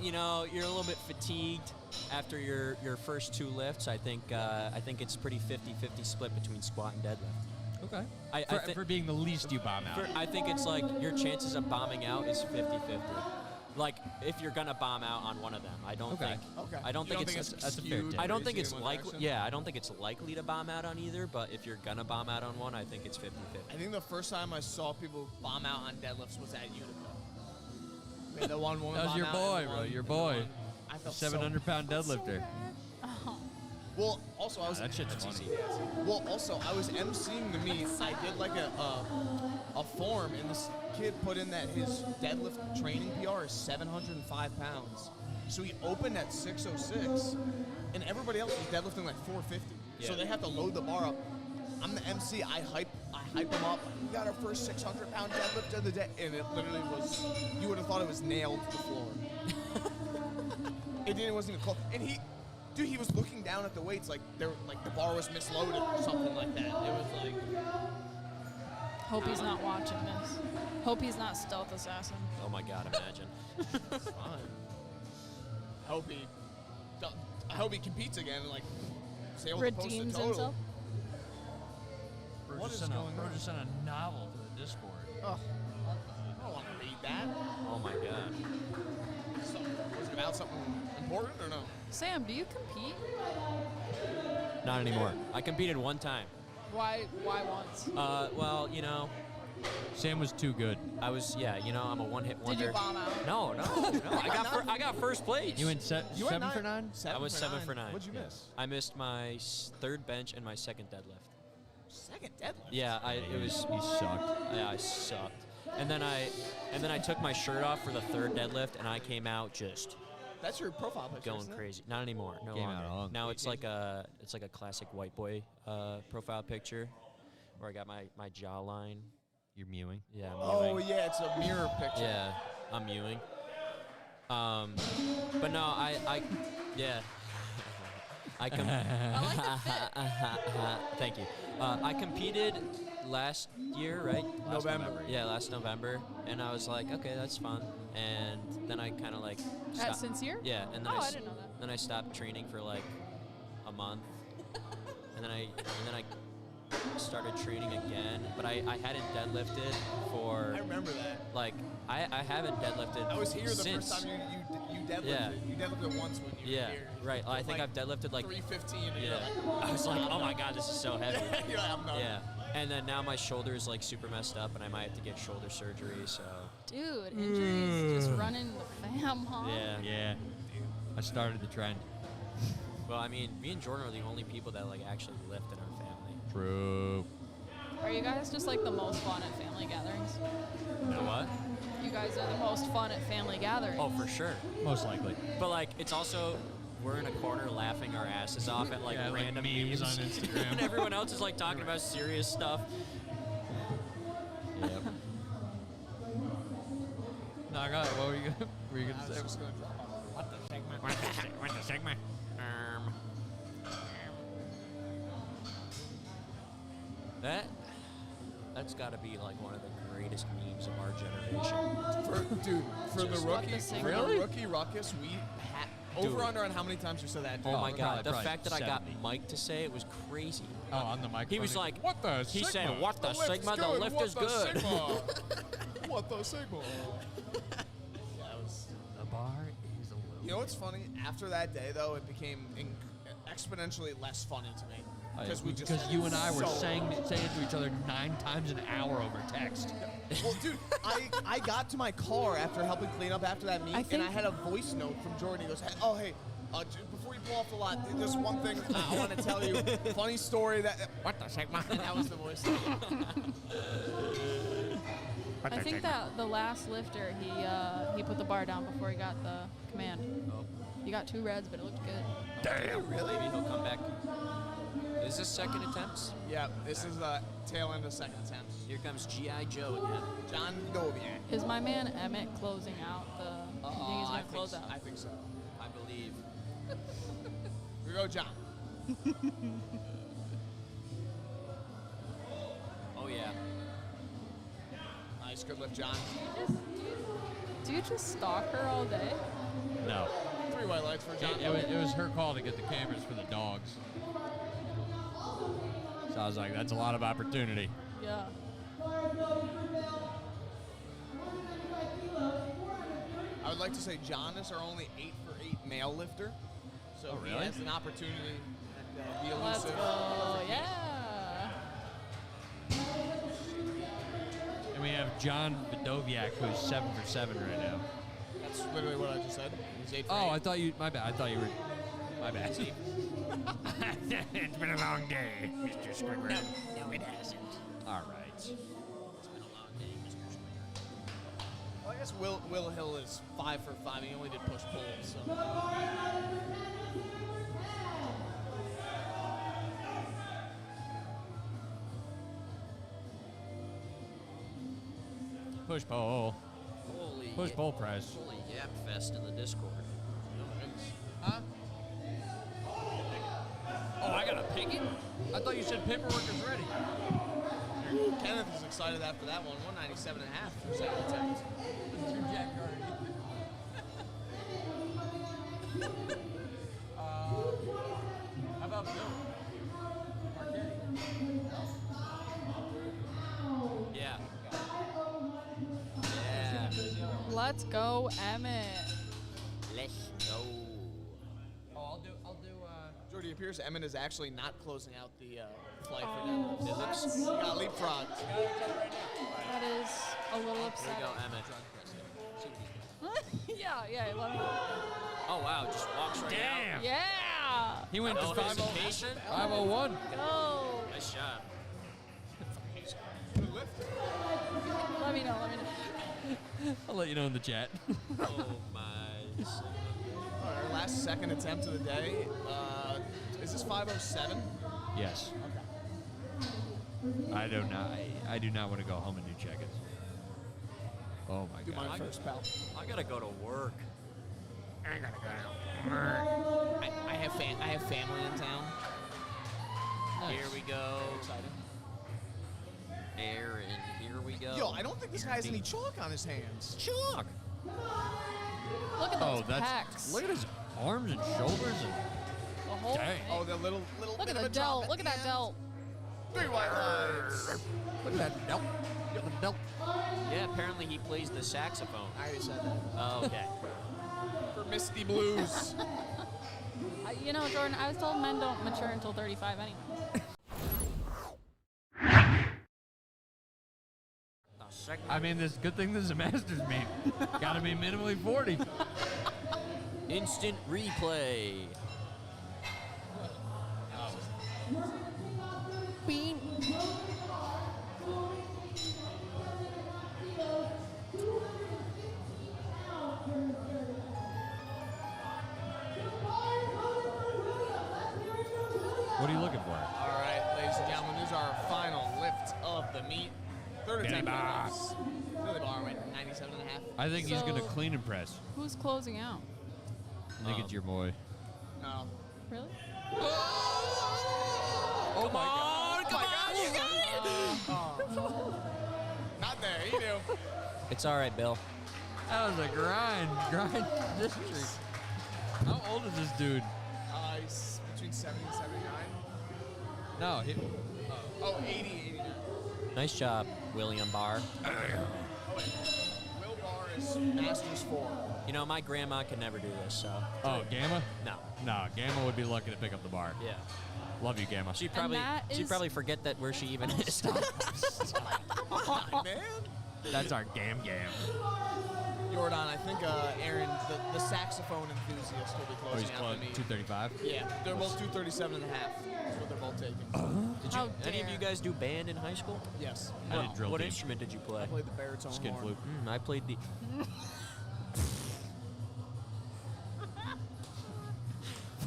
You know, you're a little bit fatigued after your first two lifts. I think it's pretty 50-50 split between squat and deadlift. Okay. I thi- For being the least you bomb out. I think it's like your chances of bombing out is 50-50. Like if you're gonna bomb out on one of them, I don't Okay. think. Okay. I don't You think don't it's. that's a fair skewed take. I don't think crazy it's in one likely. direction? Yeah, I don't think it's likely to bomb out on either. But if you're gonna bomb out on one, I think it's 50-50. I think the first time I saw people bomb out on deadlifts was at Utica. We had the one woman That was bomb your out boy, and bro. one- Your and boy. one- I felt 700-pound deadlifter. Well, also I was. That shit's funny. Well, also I was emceeing the meet. I did like a form, and this kid put in that his deadlift training PR is 705 pounds. So he opened at 606, and everybody else was deadlifting like 450. So Yeah. they have to load the bar up. I'm the MC. I hype them up. We got our first 600-pound deadlift of the day, and it literally was. You would have thought it was nailed to the floor. It wasn't even close. And he was looking down at the weights like the bar was misloaded or something like that. It was like. Hope he's not watching this. Hope he's not Stealth Assassin. Oh my God! Imagine. It's fine. I hope he competes again and like is able to post a Redeems total. himself. What is going on? Bro just sent a novel to the Discord. Ugh. I don't want to read that. Oh my God. Was it about something important or no? Sam, do you compete? Not anymore. I competed one time. Why once? Well, you know, Sam was too good. I was. Yeah, you know, I'm a one-hit wonder. Did you bomb out? No. I got first place. You went 7 for 9? I was 7 for 9. What'd you yeah. miss? I missed my third bench and my second deadlift. Second deadlift. Yeah, it was. You sucked. Yeah, I sucked. And then I took my shirt off for the third deadlift, and I came out just That's your profile picture. going isn't it? crazy. Not anymore. No Came longer. out wrong. Now it's like a classic white boy profile picture, where I got my jawline. You're mewing. Yeah. I'm Oh mewing. yeah, it's a mirror picture. Yeah, I'm mewing. But no, I yeah. I like the fit. Thank you. I competed last year, right? November. Yeah, last November, and I was like, okay, that's fun. And then I kind of like At stopped. Sincere? Yeah, and then Oh, I s- didn't know that. Then I stopped training for like a a month, and then I started training again. But I hadn't deadlifted for. I remember that. Like I haven't deadlifted. I was here the since, first time you deadlifted. Yeah. You deadlifted once when you were here. Right. I think I've deadlifted like 315. And Yeah. you're like, I was like, oh my god, this is so heavy. you're like, I'm done. Yeah. And then now my shoulder's like super messed up, and I might have to get shoulder surgery. So Dude, injuries just running the fam, huh? Yeah. I started the trend. Well, I mean, me and Jordan are the only people that like actually lift in our family. True. Are you guys just like the most fun at family gatherings? The what? You guys are the most fun at family gatherings. Oh, for sure. Most likely. But like, it's also we're in a corner laughing our asses off at like random memes on and Instagram. everyone else is like talking about serious stuff. Yep. No, I got it. What were you gonna I was say? just gonna drop on it. What the segment? That's got to be like one of the greatest memes of our generation. For the Just rookie, what the same- for Really? the rookie ruckus, we had over under on how many times you said that. Oh my god, the probably fact that I got 70. Mike to say it was crazy. Oh, on the microphone. He was like, "What the He Sigma?" said, "What the Sigma? The lift is good." What the Sigma? Yeah, it was. The bar is a little. You know what's funny? After that day, though, it became exponentially less funny to me Because you and I were saying it to each other 9 times an hour over text. Well, dude, I got to my car after helping clean up after that meet, and I had a voice note from Jordan. He goes, hey, before you pull off the lot, there's one thing I want to tell you. Funny story that. What the segment? And that was the voice note. I think that the last lifter, he put the bar down before he got the command. Oh. He got 2 reds, but it looked good. Damn, really? Maybe he'll come back. Is this second attempts? Yeah, this is the tail end of second attempts. Here comes G.I. Joe again. John Doviak. Is my man Emmett closing out the? You think he's gonna close out? I think so. I believe. Here we go, John. Oh yeah. Nice, good lift, John. Do you just stalk her all day? No. 3 white lights for John. It was her call to get the cameras for the dogs. So I was like, that's a lot of opportunity. Yeah. I would like to say John is our only 8 for 8 male lifter. So he really? has an opportunity to be Let's elusive. go. Yeah. And we have John Vidoviak, who's 7 for 7 right now. That's literally what I just said. He's 8 for 8. Oh, I thought you. My bad. I thought you were. My bad. It's been a long day, Mr. Squidward. No, it hasn't. All right. It's been a long day, Mr. Squidward. Well, I guess Will Hill is 5 for 5. He only did push pull. So. Push pull. Holy Push pull press. Holy yap fest in the Discord. Huh? Oh, I got a piggy? I thought you said paperwork is ready. Kenneth is excited after that one. 197.5 for second attempt. How about Bill? Yeah. Yeah. Let's go, Emmett. Let's go. Oh, I'll do. Jordy, it appears Emmett is actually not closing out the flight for deadlifts. It looks he got leapfrogged. That is a little Here we upsetting. go, Emmett. yeah, let me. Oh wow, just walks right out. Yeah. He went to No 501. hesitation. 501. Go. Nice shot. Let me know. I'll let you know in the chat. Oh my. Our last second attempt of the day. Is this 507? Yes. I do not want to go home and do check-ins. Oh my Do god. mine first, pal. I gotta go to work. I gotta go. I have family in town. Here we go. Aaron, here we go. Yo, I don't think this guy has any chalk on his hands. Chalk. Look at those Oh, that's pecs. look at his arms and shoulders and The whole Dang. thing. Oh, the little Look bit at of the a drop delt. at Look at the that end. delt. 3 white lines. Look at that delt. Look at the delt. Yeah, apparently he plays the saxophone. I already said that. Oh, okay. For Misty Blues. You know, Jordan, I was told men don't mature until 35 anyway. I mean, this good thing this is a Masters meet. Got to be minimally 40. Instant replay. Bean. What are you looking for? All right, ladies and gentlemen, this is our final lift of the meet. Third Billy attempt. bar. Billy bar went 97 and a half. I think he's going to So- clean and press. Who's closing out? I think it's your boy. No. Really? Oh my God! come Oh on, you got it! Not there. He knew. It's all right, Bill. That was a grind district. How old is this dude? He's between 70 and 79. No, he, Oh, 80, 89. Nice job, William Barr. Oh, wait. Will Barr is Masters 4. You know, my grandma could never do this, so. oh, Gamma? No. No, Gamma would be lucky to pick up the bar. Yeah. Love you, Gamma. She'd probably that she'd is- probably forget that where she even is. Oh, man. That's our Gam. Jordan, I think Aaron, the saxophone enthusiast, will be Oh, he's closing out close. the meet. 235. Yeah, they're both 237 and a half. That's what they're both taking. Did How you, any of dare. you guys do band in high school? Yes. I did drill What team. instrument did you play? I played the baritone Skin horn. flute. I played the.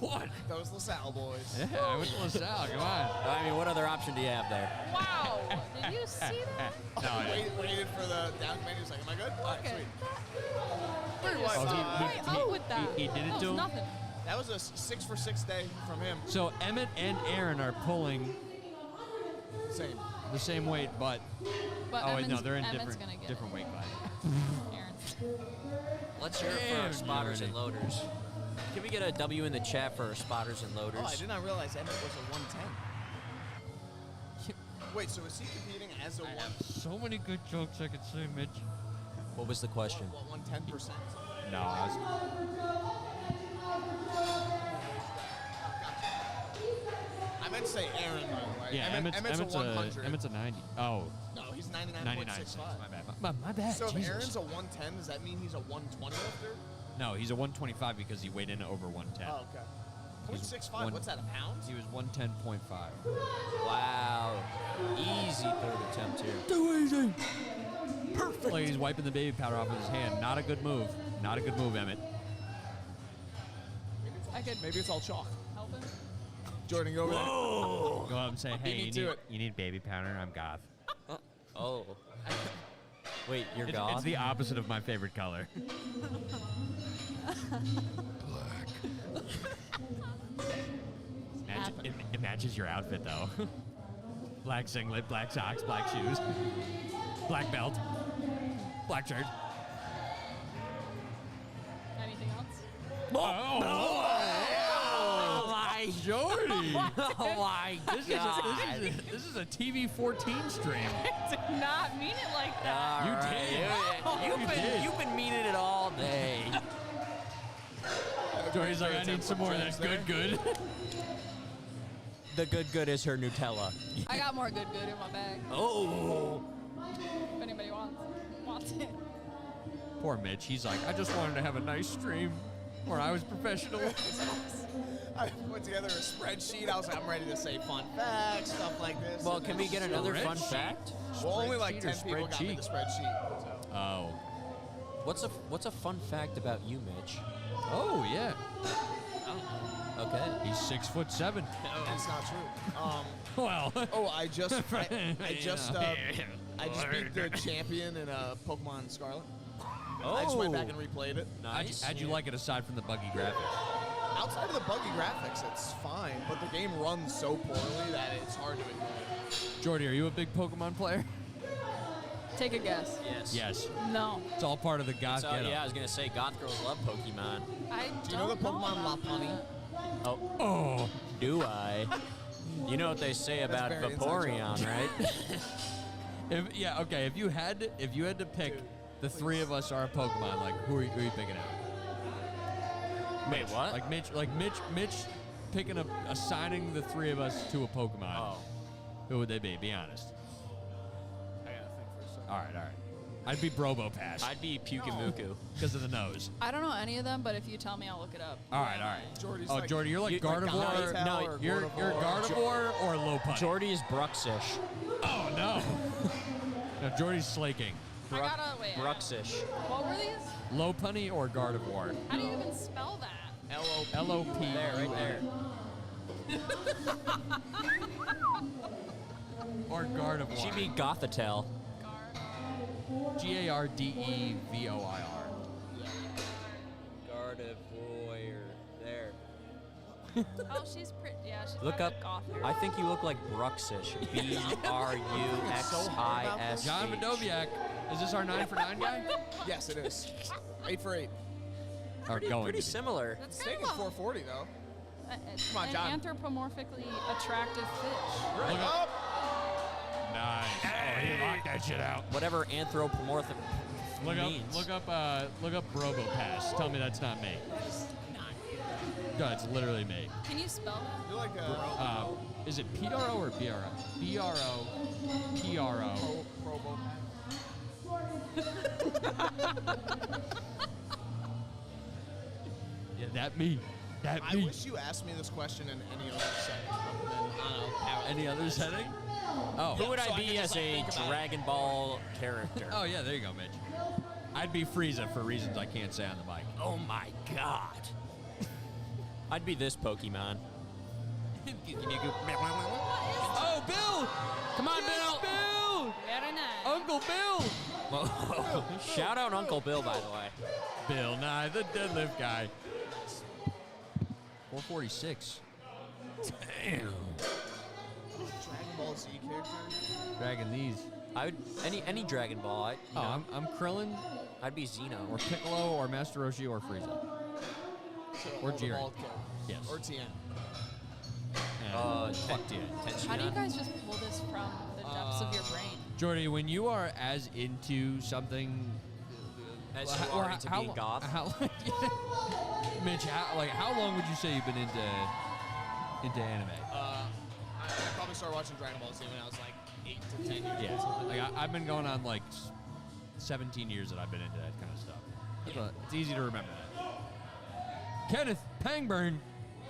What? Those LaSalle boys. Yeah, I went to LaSalle. Come on. I mean, what other option do you have there? Wow! Did you see that? No, I- Waited for the down command. He was like, am I good? All right, Okay. sweet. Three white Oh, lines. Right out with that. he did it that to was him? nothing. That was a 6 for 6 day from him. So Emmett and Aaron are pulling Same. the same weight, but But oh wait, no, Emmett's- they're in Emmett's gonna get different weight class. Aaron. Let's hear it for our Damn, spotters and Jordy. loaders. Can we get a W in the chat for our spotters and loaders? Oh, I did not realize Emmett was a 110. Wait, so is he competing as a I have so many good jokes I could say, Mitch. What was the question? 110%? No, I was, I meant to say Aaron, by the way. yeah, Emmett's a 100. Emmett's a 90. Oh, No, he's 99 99.65. cents. My bad. My bad. So if Jesus. Aaron's a 110, does that mean he's a 120 lifter? No, he's a 125 because he weighed in over 110. Oh, okay. He's 0.65, what's that, a pound? He was 110.5. Wow. Easy third attempt here. Too easy. Perfect. Like he's wiping the baby powder off of his hand. Not a good move. Not a good move, Emmett. I could Maybe it's all chalk. help him. Jordan, go over there. Go up and say, hey, me to it. you need baby powder? I'm goth. Oh. Wait, you're It's goth? the opposite of my favorite color. It matches your outfit, though. Black singlet, black socks, black shoes, black belt, black shirt. Anything else? Oh, my Jordy! Oh my This is a TV 14 stream. Did not mean it like that. You did. You've been meaning it all day. Jordy's like, I need some more of that good. The good is her Nutella. I got more good in my bag. Oh. If anybody wants it. Poor Mitch. He's like, I just wanted to have a nice stream where I was professional. I put together a spreadsheet. I was like, I'm ready to say fun facts, stuff like this. Well, And can then- we get another fun Spreadsheet. fact? Well, only like Spreadsheet or 10 people got me the spreadsheet. So. Oh. What's a fun fact about you, Mitch? Oh, yeah. Okay. He's 6'7". That's not true. Well. Oh, I just beat the champion. champion in Pokemon Scarlet. Oh. I just went back and replayed it. Nice. How'd you like it aside from the buggy graphics? Outside of the buggy graphics, it's fine, but the game runs so poorly that it's hard to ignore. Jordy, are you a big Pokemon player? Take a guess. Yes. Yes. No. It's all part of the goth So, ghetto. yeah, I was gonna say goth girls love Pokemon. I Do you know the Pokemon about Lopunny? that. Oh. Do I? You know what they say about very inside Vaporeon, right? If you had to pick the three of us are a Pokemon, like who are you picking out? Wait, what? Like Mitch picking assigning the three of us to a Pokemon. Oh. Who would they be? Be honest. I gotta think for a second. All right. I'd be Probopass I'd be Pyukumuku. because of the nose. I don't know any of them, but if you tell me, I'll look it up. All right. Jordy's Oh, like- Jordy, you're like you- Gardevoir. Like No, or You're Gardevoir or low punny. Jordy is Bruxish. Oh no. No, Jordy's slaking. I gotta wait. Bruxish. What were these? Low punny or Gardevoir. How do you even spell that? LOP. There, right there. Or Gardevoir. She'd be Gothitelle. Gardevoir. Gardevoir. There. Oh, she's pretty. Yeah, she's Look probably up. goth hair. I think you look like Bruxish. Bruxish. John Vidoviak. Is this our 9 for 9 guy? Yes, it is. 8 for 8. Or going Pretty to be. similar. That's It's kind taking of 440 though. Come on, John. An anthropomorphically attractive fish. Right up. up. Nice. Oh, he locked that shit out. Whatever anthropomorphic means. Look up Probopass. Tell me that's not me. No, it's literally me. Can you spell that? You're like Is it PRO or BRO? BRO. Probo. Yeah, that me. I wish you asked me this question in any other setting other than Any other setting? Oh. Who would so I I be could as just, like, a think about it. Dragon Ball character? Oh, yeah, there you go, Mitch. I'd be Frieza for reasons I can't say on the mic. Oh my god. I'd be this Pokemon. Oh, Bill! Come on, Yes, Bill! Very nice. Uncle Bill! Shout out Uncle Bill, by the way. Bill Nye, the deadlift guy. 446. Damn. Dragon Ball Z character. Dragging these. I would any Dragon Ball. I'm Krillin, I'd be Xeno. or Piccolo, or Master Roshi, or Frieza. Or All the Jiren. bald characters. Yes. Or Tien. And fuck yeah. How do you guys just pull this from the depths of your brain? Jordy, when you are as into something As you are into being goth. Mitch, how long would you say you've been into anime? I probably started watching Dragon Ball Z when I was like 8 to 10 years Yeah, old. like I've been going on like 17 years that I've been into that kind of stuff. It's easy to remember that. Kenneth Pangburn,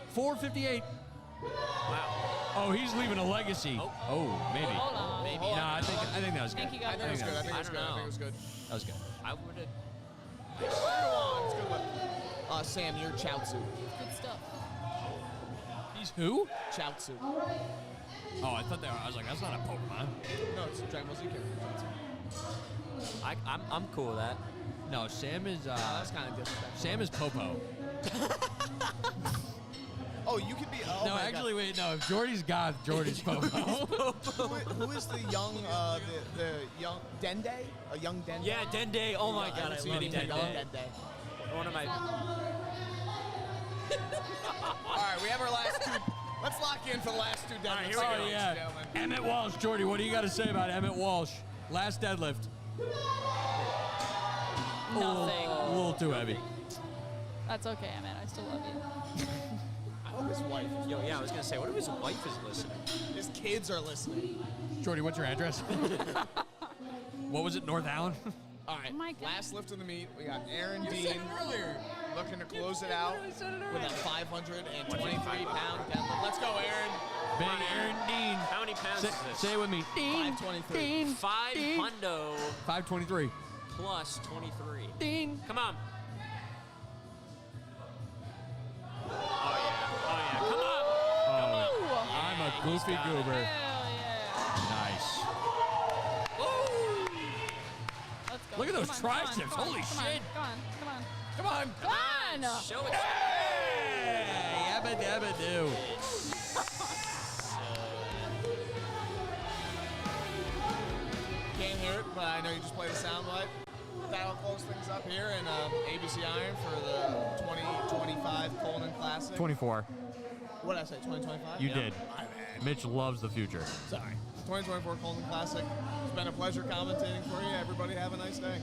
458. Wow. Oh, he's leaving a legacy. Oh. Maybe. Hold on. Maybe. No, I think that was I good. think you got I think it was good. I think it was I good. don't I think it was good. That was good. I would have. It's good one. Sam, you're Chaozu. Good stuff. He's who? Chaozu. Oh, I thought they were. I was like, that's not a Pokemon. No, it's a Dragon Ball Z character. Chaozu. I'm cool with that. No, Sam is. That's kind of disrespectful. Sam is Popo. Oh, you could be. Oh No, my actually, God. wait. No, if Jordy's God, Jordy's Popo. Who is the young, the young Dende? A young Dende? Yeah, Dende. Oh my god, I haven't seen love any young Dende. Dende. One of my. All right, we have our last two. Let's lock in for the last two deadlifts. here we go. Oh yeah, Emmett Walsh. Jordy, what do you got to say about Emmett Walsh? Last deadlift. Nothing. A little too heavy. That's okay, Emmett. I still love you. I hope his wife. Yo, yeah, I was gonna say, what if his wife is listening? His kids are listening. Jordy, what's your address? What was it, North Allen? All right, Oh my God. last lift of the meet. We got Aaron Dean looking to close it out with a 523-pound deadlift. Let's go, Aaron. Big Aaron Dean. How many pounds Say, is this? say it with me. Dean. 523. Dean. Five Dean. hundo 523. plus 23. Dean. Come on. Oh yeah. Come on. I'm a goofy got it. goober. Hell yeah. Nice. Let's go. Look at those Come on, triceps. come on, Holy come on, shit. Come on. Come on. Come on. Show it. Hey, yabba dabba do. Can't hear it, but I know you just played the sound bite. that'll close things up here in ABC Iron for the 2025 Culnan Classic. 24. What did I say, 2025? You did. My bad. Mitch loves the future. Sorry. 2024 Culnan Classic. It's been a pleasure commentating for you. Everybody have a nice day.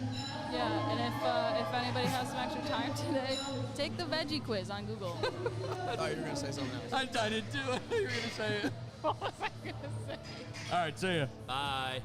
Yeah, and if anybody has some extra time today, take the veggie quiz on Google. I thought you were going to say something else. I did too. You were going to say it. What was I gonna say? All right, see ya. Bye.